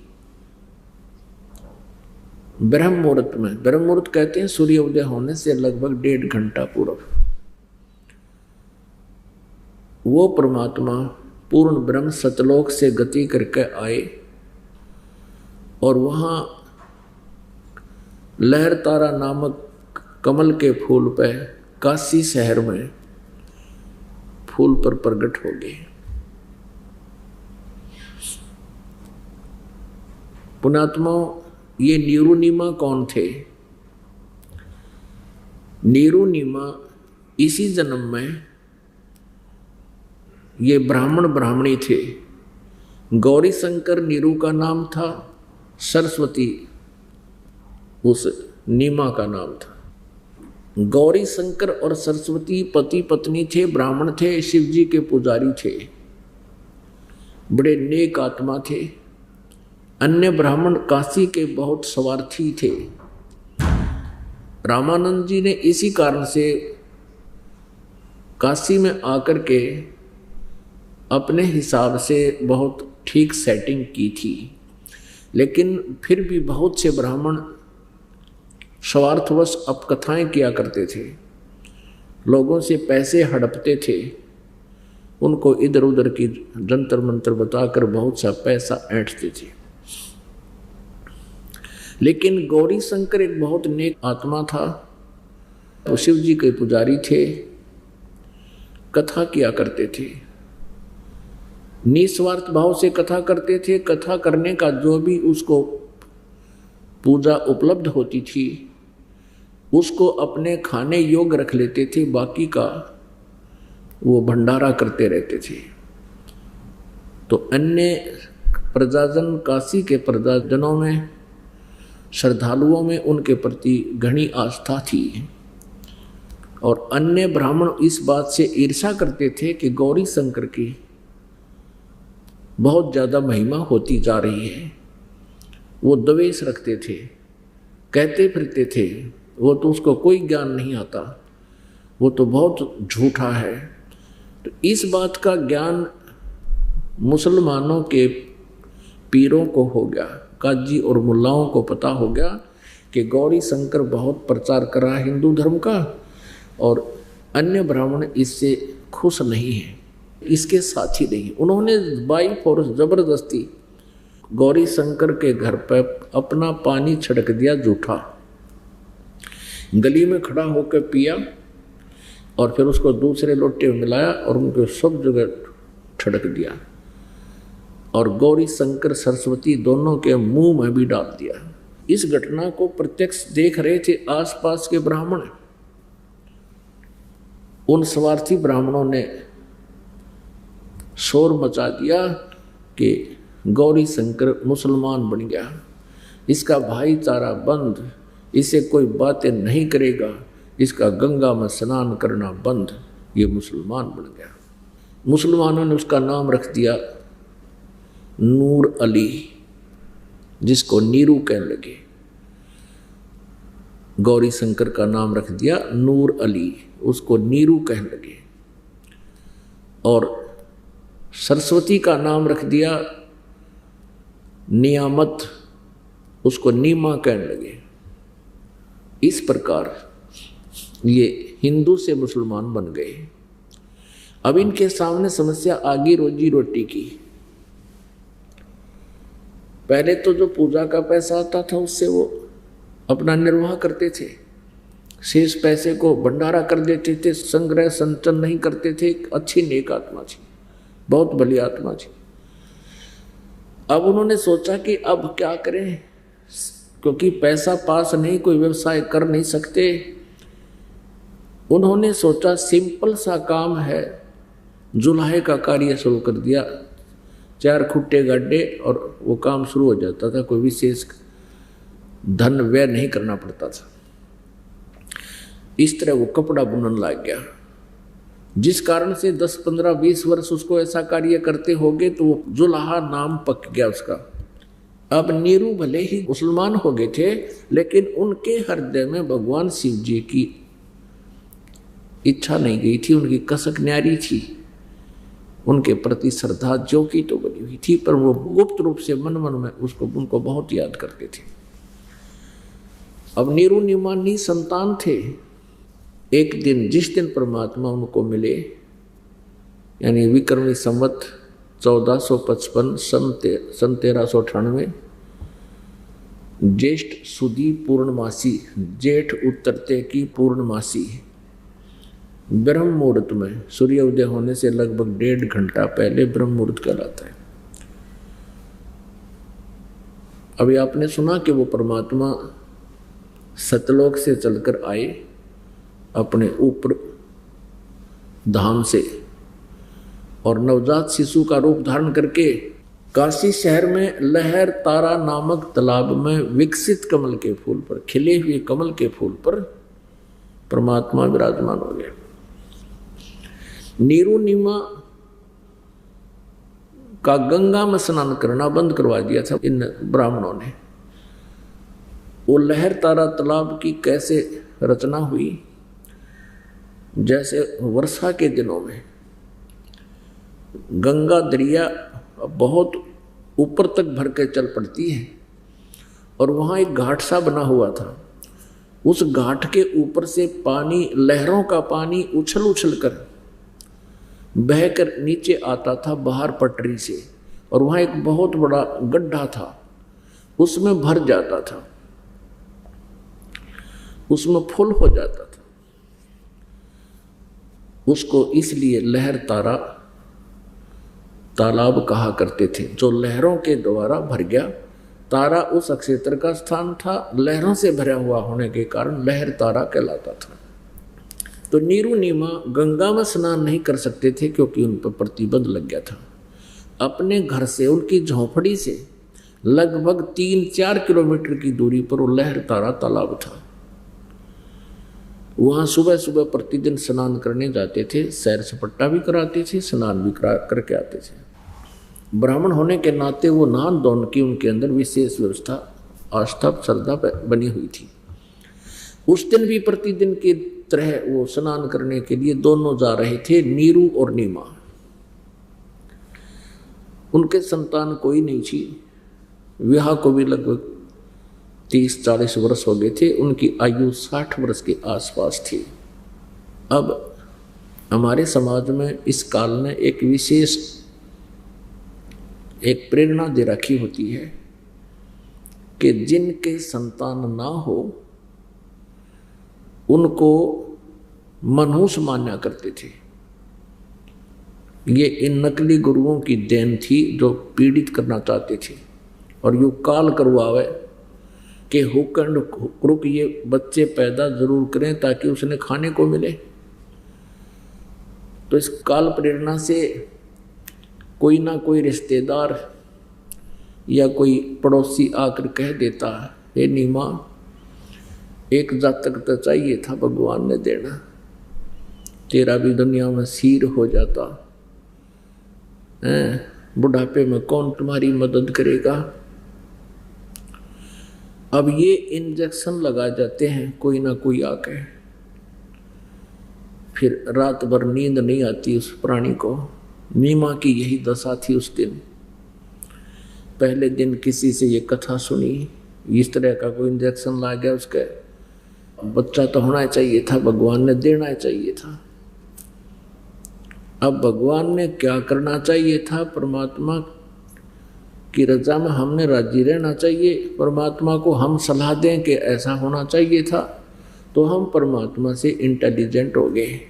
ब्रह्म मुहूर्त में, ब्रह्म मुहूर्त कहते हैं सूर्य उदय होने से लगभग 1.5 घंटा पूर्व, वो परमात्मा पूर्ण ब्रह्म सतलोक से गति करके आए और वहाँ लहर तारा नामक कमल के फूल पे काशी शहर में फूल पर प्रकट हो गए। पुण्यात्मा, ये नीरुनीमा कौन थे? नीरुनीमा इसी जन्म में ये ब्राह्मण ब्राह्मणी थे। गौरी शंकर नीरू का नाम था, सरस्वती उस नीमा का नाम था। गौरी शंकर और सरस्वती पति पत्नी थे, ब्राह्मण थे, शिव जी के पुजारी थे, बड़े नेक आत्मा थे। अन्य ब्राह्मण काशी के बहुत स्वार्थी थे। रामानंद जी ने इसी कारण से काशी में आकर के अपने हिसाब से बहुत ठीक सेटिंग की थी, लेकिन फिर भी बहुत से ब्राह्मण स्वार्थवश अपकथाएं किया करते थे, लोगों से पैसे हड़पते थे, उनको इधर उधर की जंतर मंत्र बताकर बहुत सा पैसा ऐंठते थे। लेकिन गौरी शंकर एक बहुत नेक आत्मा था, वो शिव जी के पुजारी थे, कथा किया करते थे, निस्वार्थ भाव से कथा करते थे। कथा करने का जो भी उसको पूजा उपलब्ध होती थी उसको अपने खाने योग्य रख लेते थे, बाकी का वो भंडारा करते रहते थे। तो अन्य प्रजाजन, काशी के प्रजाजनों में, श्रद्धालुओं में उनके प्रति घनी आस्था थी और अन्य ब्राह्मण इस बात से ईर्ष्या करते थे कि गौरी शंकर की बहुत ज़्यादा महिमा होती जा रही है। वो द्वेष रखते थे, कहते फिरते थे वो तो उसको कोई ज्ञान नहीं आता, वो तो बहुत झूठा है। तो इस बात का ज्ञान मुसलमानों के पीरों को हो गया, काजी और मुल्लाओं को पता हो गया कि गौरी शंकर बहुत प्रचार कर रहा है हिंदू धर्म का, और अन्य ब्राह्मण इससे खुश नहीं है, इसके साथी नहीं। उन्होंने बाई फोर्स जबरदस्ती गौरी शंकर के घर पर अपना पानी छिड़क दिया जूठा, गली में खड़ा होकर पिया और फिर उसको दूसरे लोटे में मिलाया और उनको सब जगह छिड़क दिया और गौरी शंकर सरस्वती दोनों के मुंह में भी डाल दिया। इस घटना को प्रत्यक्ष देख रहे थे आसपास के ब्राह्मण। उन स्वार्थी ब्राह्मणों ने शोर मचा दिया कि गौरी शंकर मुसलमान बन गया, इसका भाईचारा बंद, इसे कोई बातें नहीं करेगा, इसका गंगा में स्नान करना बंद, ये मुसलमान बन गया। मुसलमानों ने उसका नाम रख दिया नूर अली, जिसको नीरू कहने लगे। गौरी शंकर का नाम रख दिया नूर अली, उसको नीरू कहने लगे। और सरस्वती का नाम रख दिया नियामत, उसको नीमा कहने लगे। इस प्रकार ये हिंदू से मुसलमान बन गए। अब इनके सामने समस्या आ गई रोजी रोटी की। पहले तो जो पूजा का पैसा आता था उससे वो अपना निर्वाह करते थे, शेष पैसे को भंडारा कर देते थे, संग्रह संचन नहीं करते थे। अच्छी नेक आत्मा थी, बहुत भली आत्मा थी। अब उन्होंने सोचा कि अब क्या करें, क्योंकि पैसा पास नहीं, कोई व्यवसाय कर नहीं सकते। उन्होंने सोचा सिंपल सा काम है, जुलाहे का कार्य शुरू कर दिया। 4 खुट्टे गड्ढे और वो काम शुरू हो जाता था, कोई विशेष धन व्यय नहीं करना पड़ता था। इस तरह वो कपड़ा बुनने लग गया, जिस कारण से 10, 15, 20 वर्ष उसको ऐसा कार्य करते होंगे तो वो जुलाहा नाम पक गया उसका। अब नीरू भले ही मुसलमान हो गए थे, लेकिन उनके हृदय में भगवान शिव जी की इच्छा नहीं गई थी, उनकी कसक न्यारी थी, उनके प्रति श्रद्धा जो की तो बनी हुई थी, पर वो गुप्त रूप से मन मन में उनको बहुत याद करते थे। अब नीरू निमानी संतान थे। एक दिन जिस दिन परमात्मा उनको मिले, यानी विक्रमी संवत 1455 सन 1398 ज्येष्ठ सुदी पूर्णमासी, जेठ उतरते की पूर्णमासी, ब्रह्म मुहूर्त में, सूर्य उदय होने से लगभग 1.5 घंटा पहले ब्रह्म मुहूर्त कहलाता है। अभी आपने सुना कि वो परमात्मा सतलोक से चलकर आए अपने ऊपर धाम से, और नवजात शिशु का रूप धारण करके काशी शहर में लहर तारा नामक तालाब में विकसित कमल के फूल पर, खिले हुए कमल के फूल पर परमात्मा विराजमान हो गए। नीरू नीमा का गंगा में स्नान करना बंद करवा दिया था इन ब्राह्मणों ने। वो लहर तारा तालाब की कैसे रचना हुई, जैसे वर्षा के दिनों में गंगा दरिया बहुत ऊपर तक भर के चल पड़ती है, और वहाँ एक घाट सा बना हुआ था। उस घाट के ऊपर से पानी, लहरों का पानी उछल उछल कर बहकर नीचे आता था बाहर पटरी से, और वहाँ एक बहुत बड़ा गड्ढा था, उसमें भर जाता था, उसमें फुल हो जाता था। उसको इसलिए लहर तारा तालाब कहा करते थे, जो लहरों के द्वारा भर गया। तारा उस अक्षेत्र का स्थान था, लहरों से भरा हुआ होने के कारण लहर तारा कहलाता था। तो नीरू नीमा गंगा में स्नान नहीं कर सकते थे, क्योंकि उन पर प्रतिबंध लग गया था। अपने घर से, उनकी झोंपड़ी से लगभग 3-4 किलोमीटर की दूरी पर वो लहर तारा तालाब था। वहाँ सुबह सुबह प्रतिदिन स्नान करने जाते थे, सैर सपट्टा भी कराते थे, स्नान भी करके आते थे। ब्राह्मण होने के नाते वो नहान धोन की उनके अंदर विशेष व्यवस्था, आस्था, श्रद्धा बनी हुई थी। उस दिन भी प्रतिदिन की तरह वो स्नान करने के लिए दोनों जा रहे थे, नीरू और नीमा। उनके संतान कोई नहीं थी, विवाह को भी लगभग 30-40 वर्ष हो गए थे, उनकी आयु 60 वर्ष के आसपास थी। अब हमारे समाज में इस काल ने एक विशेष एक प्रेरणा दे रखी होती है कि जिनके संतान ना हो उनको मनहूस माना करते थे। ये इन नकली गुरुओं की देन थी जो पीड़ित करना चाहते थे, और यू काल करवावे कि हुक एंड क्रुक ये बच्चे पैदा जरूर करें ताकि उसने खाने को मिले। तो इस काल प्रेरणा से कोई ना कोई रिश्तेदार या कोई पड़ोसी आकर कह देता है, हे नीमा, एक जातक तो चाहिए था, भगवान ने देना, तेरा भी दुनिया में सिर हो जाता है, बुढ़ापे में कौन तुम्हारी मदद करेगा। अब ये इंजेक्शन लगा जाते हैं कोई ना कोई आके, फिर रात भर नींद नहीं आती उस प्राणी को। नीमा की यही दशा थी उस दिन। पहले दिन किसी से ये कथा सुनी, इस तरह का कोई इंजेक्शन ला गया, उसके बच्चा तो होना चाहिए था, भगवान ने देना चाहिए था। अब भगवान ने क्या करना चाहिए था, परमात्मा की रजा में हमने राजी रहना चाहिए। परमात्मा को हम सलाह दें कि ऐसा होना चाहिए था, तो हम परमात्मा से इंटेलिजेंट हो गए,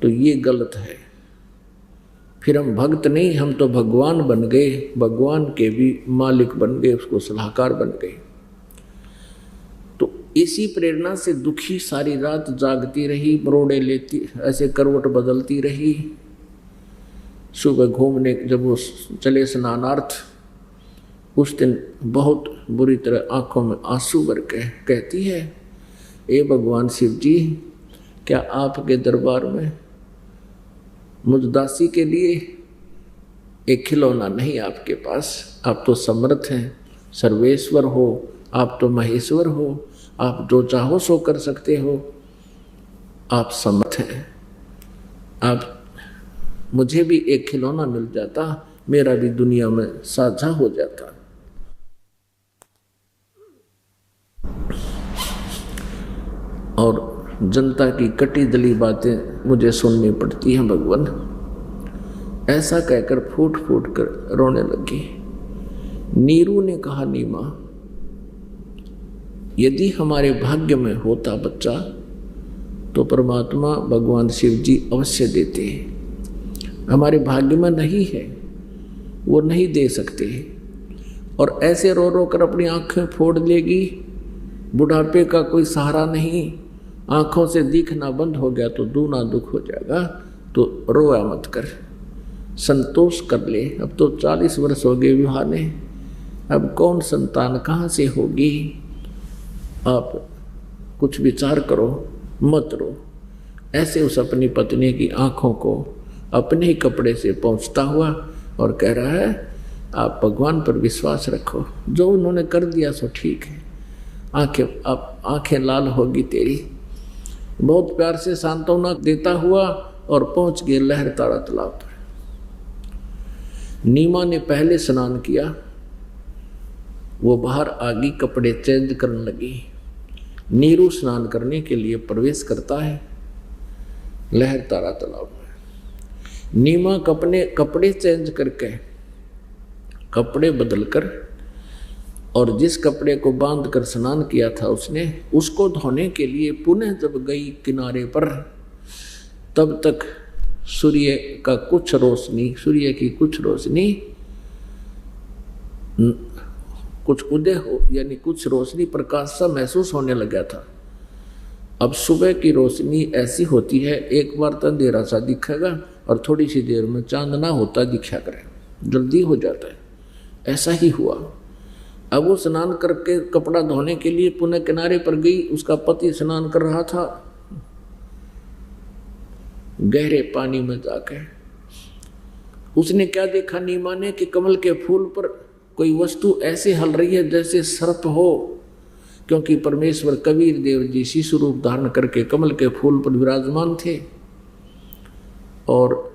तो ये गलत है। फिर हम भक्त नहीं, हम तो भगवान बन गए, भगवान के भी मालिक बन गए, उसको सलाहकार बन गए। तो इसी प्रेरणा से दुखी सारी रात जागती रही, बरोड़े लेती, ऐसे करवट बदलती रही। सुबह घूमने जब वो चले स्नानार्थ, उस दिन बहुत बुरी तरह आंखों में आंसू भर के कहती है, ए भगवान शिव जी, क्या आपके दरबार में मुझ दासी के लिए एक खिलौना नहीं आपके पास? आप तो समर्थ हैं, सर्वेश्वर हो, आप तो महेश्वर हो, आप जो चाहो सो कर सकते हो, आप समर्थ हैं। आप मुझे भी एक खिलौना मिल जाता, मेरा भी दुनिया में साझा हो जाता। और जनता की कटी दली बातें मुझे सुननी पड़ती हैं भगवान। ऐसा कहकर फूट फूट कर रोने लगी। नीरू ने कहा, नीमा, यदि हमारे भाग्य में होता बच्चा तो परमात्मा भगवान शिव जी अवश्य देते। हमारे भाग्य में नहीं है, वो नहीं दे सकते। और ऐसे रो रो कर अपनी आंखें फोड़ लेगी, बुढ़ापे का कोई सहारा नहीं, आंखों से दिखना बंद हो गया तो दूना दुख हो जाएगा। तो रोया मत कर, संतोष कर ले। अब तो 40 वर्ष हो गए विवाह ने, अब कौन संतान कहाँ से होगी? आप कुछ विचार करो, मत रो। ऐसे उस अपनी पत्नी की आंखों को अपने ही कपड़े से पोंछता हुआ और कह रहा है, आप भगवान पर विश्वास रखो, जो उन्होंने कर दिया सो ठीक है। आंखें लाल होगी तेरी। बहुत प्यार से सांत्वना देता हुआ और पहुंच गए लहर तारा तालाब पर। नीमा ने पहले स्नान किया, वो बाहर आ गई, कपड़े चेंज करने लगी। नीरू स्नान करने के लिए प्रवेश करता है लहर तारा तालाब में। नीमा कपड़े चेंज करके, कपड़े बदलकर, और जिस कपड़े को बांध कर स्नान किया था उसने, उसको धोने के लिए पुनः जब गई किनारे पर, तब तक सूर्य की कुछ रोशनी, कुछ उदय हो, यानी कुछ रोशनी, प्रकाश सा महसूस होने लगा था। अब सुबह की रोशनी ऐसी होती है, एक बार तो अंधेरा सा दिखेगा और थोड़ी सी देर में चांदना होता दिखा करे, जल्दी हो जाता है। ऐसा ही हुआ। अब वो स्नान करके कपड़ा धोने के लिए पुनः किनारे पर गई। उसका पति स्नान कर रहा था गहरे पानी में जाकर। उसने क्या देखा नीमा ने, कि कमल के फूल पर कोई वस्तु ऐसे हल रही है जैसे सर्प हो, क्योंकि परमेश्वर कबीर देव जी शिशु रूप धारण करके कमल के फूल पर विराजमान थे और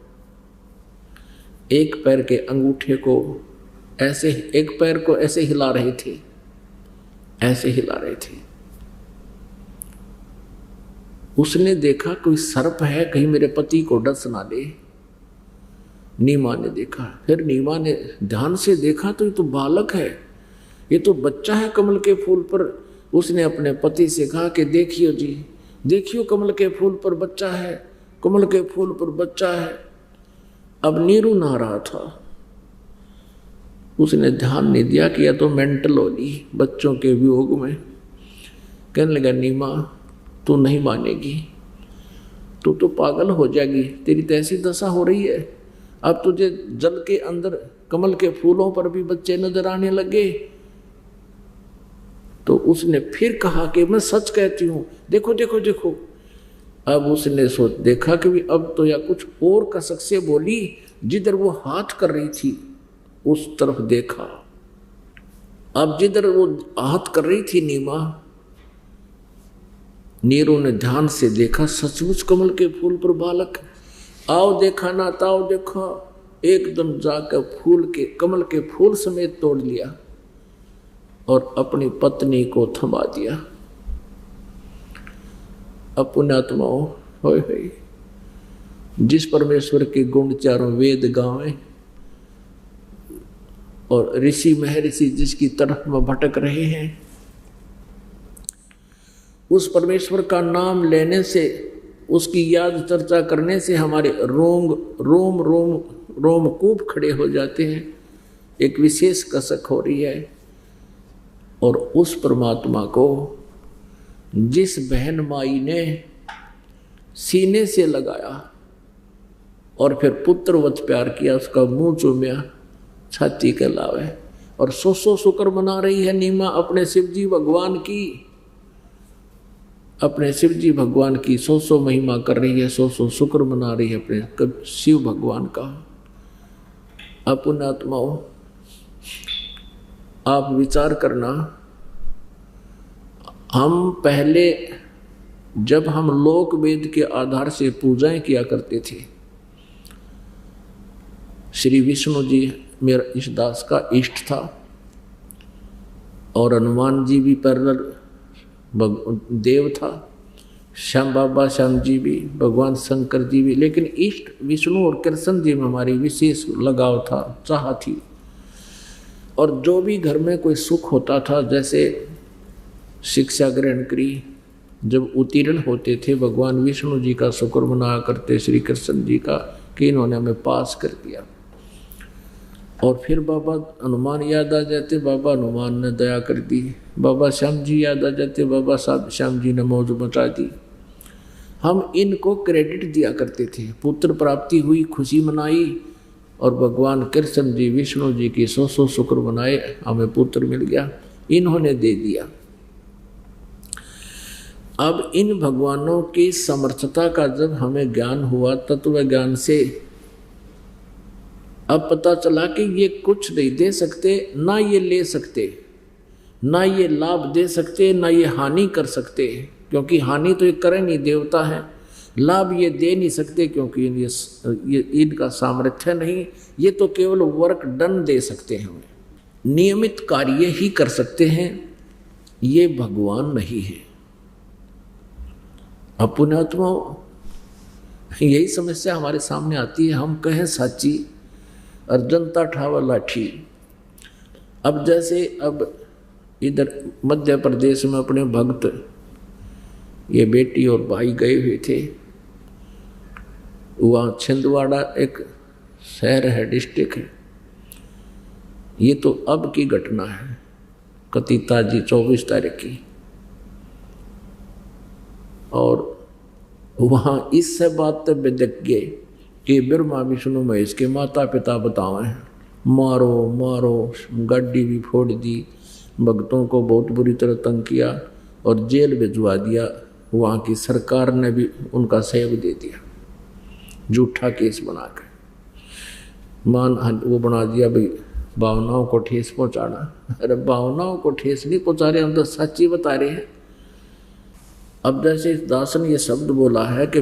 एक पैर के अंगूठे को ऐसे, एक पैर को ऐसे हिला रहे थे, ऐसे हिला रहे थे। उसने देखा कोई सर्प है, कहीं मेरे पति को डस ना दे। नीमा ने देखा, फिर नीमा ने ध्यान से देखा तो ये तो बालक है, ये तो बच्चा है कमल के फूल पर। उसने अपने पति से कहा कि देखियो जी, देखियो कमल के फूल पर बच्चा है, कमल के फूल पर बच्चा है। अब नीरू नहा रहा था, उसने ध्यान नहीं दिया कि या तो मेंटल होगी बच्चों के वियोग में। कहने लगा, नीमा तू नहीं मानेगी, तू तो पागल हो जाएगी, तेरी तो ऐसी दशा हो रही है। अब तुझे जल के अंदर कमल के फूलों पर भी बच्चे नजर आने लगे। तो उसने फिर कहा कि मैं सच कहती हूँ, देखो देखो देखो। अब उसने देखा कि अब तो या कुछ और कसक से बोली, जिधर वो हाथ कर रही थी उस तरफ देखा। अब जिधर वो हाथ कर रही थी नीमा, नीरू ने ध्यान से देखा, सचमुच कमल के फूल पर बालक। आओ देखा ना ताओ देखा, एकदम जाकर कमल के फूल समेत तोड़ लिया और अपनी पत्नी को थमा दिया। अपने आत्माओं, होय होय, जिस परमेश्वर के गुण चारों वेद गावें, और ऋषि महर्षि जिसकी तरफ में भटक रहे हैं, उस परमेश्वर का नाम लेने से, उसकी याद चर्चा करने से हमारे रोम रोम रोम रोमकूप खड़े हो जाते हैं, एक विशेष कसक हो रही है। और उस परमात्मा को जिस बहन माई ने सीने से लगाया और फिर पुत्रवत प्यार किया, उसका मुंह चूमिया, छाती के लावे, और सौ शुक्र मना रही है नीमा अपने शिवजी भगवान की, अपने शिवजी भगवान की सौ महिमा कर रही है, सौ शुक्र मना रही है अपने शिव भगवान का। पुण्यात्माओं, आप विचार करना, हम पहले जब हम लोक वेद के आधार से पूजाएं किया करते थे, श्री विष्णु जी मेरा इस दास का इष्ट था और हनुमान जी भी पैरेलल देव था, श्याम बाबा श्याम जी भी, भगवान शंकर जी भी, लेकिन इष्ट विष्णु और कृष्ण जी में हमारी विशेष लगाव था, चाह थी। और जो भी घर में कोई सुख होता था, जैसे शिक्षा ग्रहण करी, जब उत्तीर्ण होते थे, भगवान विष्णु जी का शुक्र मनाया करते, श्री कृष्ण जी का कि इन्होंने हमें पास कर दिया। और फिर बाबा हनुमान याद आ जाते, बाबा हनुमान ने दया कर दी, बाबा श्याम जी याद आ जाते, बाबा साहब श्याम जी ने मौज मचा दी। हम इनको क्रेडिट दिया करते थे, पुत्र प्राप्ति हुई, खुशी मनाई, और भगवान कृष्ण जी विष्णु जी की सौ शुक्र मनाए, हमें पुत्र मिल गया, इन्होंने दे दिया। अब इन भगवानों की समर्थता का जब हमें ज्ञान हुआ, तत्व ज्ञान से अब पता चला कि ये कुछ नहीं दे सकते, ना ये ले सकते, ना ये लाभ दे सकते, ना ये हानि कर सकते, क्योंकि हानि तो ये करे नहीं, देवता है। लाभ ये दे नहीं सकते क्योंकि ये इनका सामर्थ्य नहीं, ये तो केवल वर्क डन दे सकते हैं, हमें नियमित कार्य ही कर सकते हैं, ये भगवान नहीं है। पुण्यात्मा, यही समस्या हमारे सामने आती है, हम कहें साची और जनता ठावा लाठी। अब जैसे अब इधर मध्य प्रदेश में अपने भक्त, ये बेटी और भाई गए हुए थे, वहाँ छिंदवाड़ा एक शहर है, डिस्ट्रिक्ट है, ये तो अब की घटना है, कतिता जी 24 तारीख की। और वहाँ इससे बात तब बेदक गए कि ब्रह्मा विष्णु महेश के माता पिता बताए हैं, मारो मारो, गाड़ी भी फोड़ दी, भक्तों को बहुत बुरी तरह तंग किया और जेल भिजवा दिया। वहाँ की सरकार ने भी उनका सहयोग दे दिया, झूठा केस बनाकर वो बना दिया भाई भावनाओं को ठेस पहुँचाना। अरे भावनाओं को ठेस नहीं पहुँचा रहे, हम तो सच्ची बता रहे हैं। अब जैसे दास ने ये शब्द बोला है कि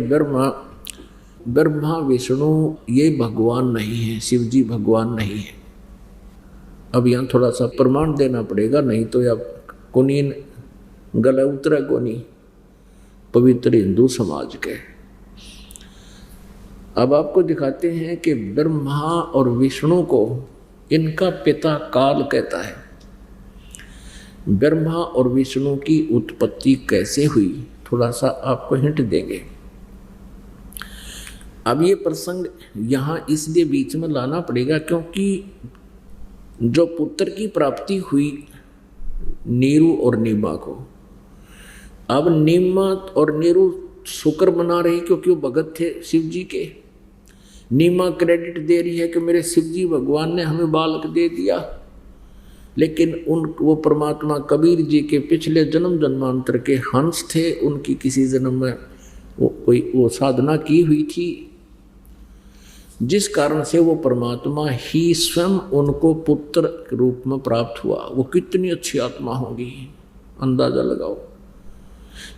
ब्रह्मा विष्णु ये भगवान नहीं है, शिव जी भगवान नहीं है। अब यहाँ थोड़ा सा प्रमाण देना पड़ेगा, नहीं तो या कुनीन गला उतरा कोनी पवित्र हिंदू समाज के। अब आपको दिखाते हैं कि ब्रह्मा और विष्णु को इनका पिता काल कहता है। ब्रह्मा और विष्णु की उत्पत्ति कैसे हुई, थोड़ा सा आपको हिंट देंगे। अब ये प्रसंग यहाँ इसलिए बीच में लाना पड़ेगा क्योंकि जो पुत्र की प्राप्ति हुई नीरू और नीमा को, अब नीमा और नीरू शुक्र मना रही क्योंकि वो भगत थे शिव जी के। नीमा क्रेडिट दे रही है कि मेरे शिव जी भगवान ने हमें बालक दे दिया, लेकिन वो परमात्मा कबीर जी के पिछले जन्म जन्मांतर के हंस थे, उनकी किसी जन्म में वो साधना की हुई थी, जिस कारण से वो परमात्मा ही स्वयं उनको पुत्र के रूप में प्राप्त हुआ। वो कितनी अच्छी आत्मा होगी, अंदाजा लगाओ।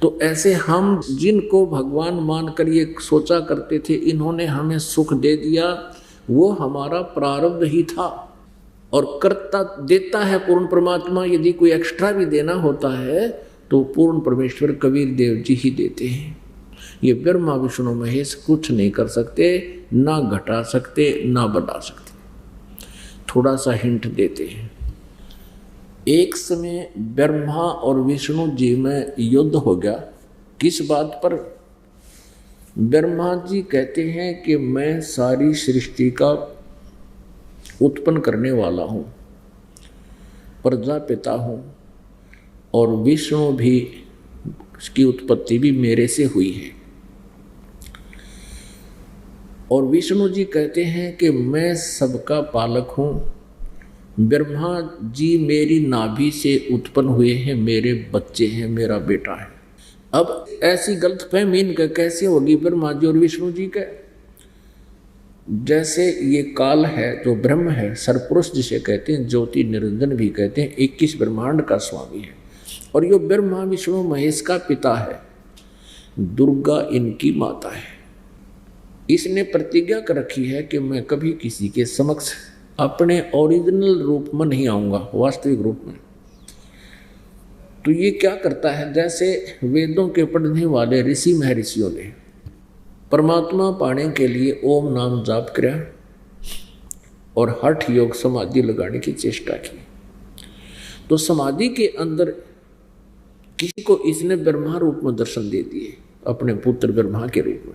तो ऐसे हम जिनको भगवान मानकर ये सोचा करते थे इन्होंने हमें सुख दे दिया, वो हमारा प्रारब्ध ही था। और करता देता है पूर्ण परमात्मा, यदि कोई एक्स्ट्रा भी देना होता है तो पूर्ण परमेश्वर कबीर देव जी ही देते हैं। ये ब्रह्मा विष्णु महेश कुछ नहीं कर सकते, ना घटा सकते ना बढ़ा सकते। थोड़ा सा हिंट देते हैं। एक समय ब्रह्मा और विष्णु जी में युद्ध हो गया। किस बात पर? ब्रह्मा जी कहते हैं कि मैं सारी सृष्टि का उत्पन्न करने वाला हूँ, प्रजापिता हूँ, और विष्णु भी की उत्पत्ति भी मेरे से हुई है। और विष्णु जी कहते हैं कि मैं सबका पालक हूँ। ब्रह्मा जी मेरी नाभि से उत्पन्न हुए हैं, मेरे बच्चे हैं, मेरा बेटा है। अब ऐसी गलतफहमी इनका कैसे होगी ब्रह्मा जी और विष्णु जी का? जैसे ये काल है जो ब्रह्म है, सरपुरुष जिसे कहते हैं, ज्योति निरंजन भी कहते हैं, 21 ब्रह्मांड का स्वामी है। और ये ब्रह्मा विष्णु महेश का पिता है, दुर्गा इनकी माता है। इसने प्रतिज्ञा कर रखी है कि मैं कभी किसी के समक्ष अपने ओरिजिनल रूप में नहीं आऊँगा, वास्तविक रूप में। तो ये क्या करता है, जैसे वेदों के पढ़ने वाले ऋषि महर्षियों ने परमात्मा पाने के लिए ओम नाम जाप किया और हठ योग समाधि लगाने की चेष्टा की, तो समाधि के अंदर किसी को इसने ब्रह्मा रूप में दर्शन दे दिए, अपने पुत्र ब्रह्मा के रूप में।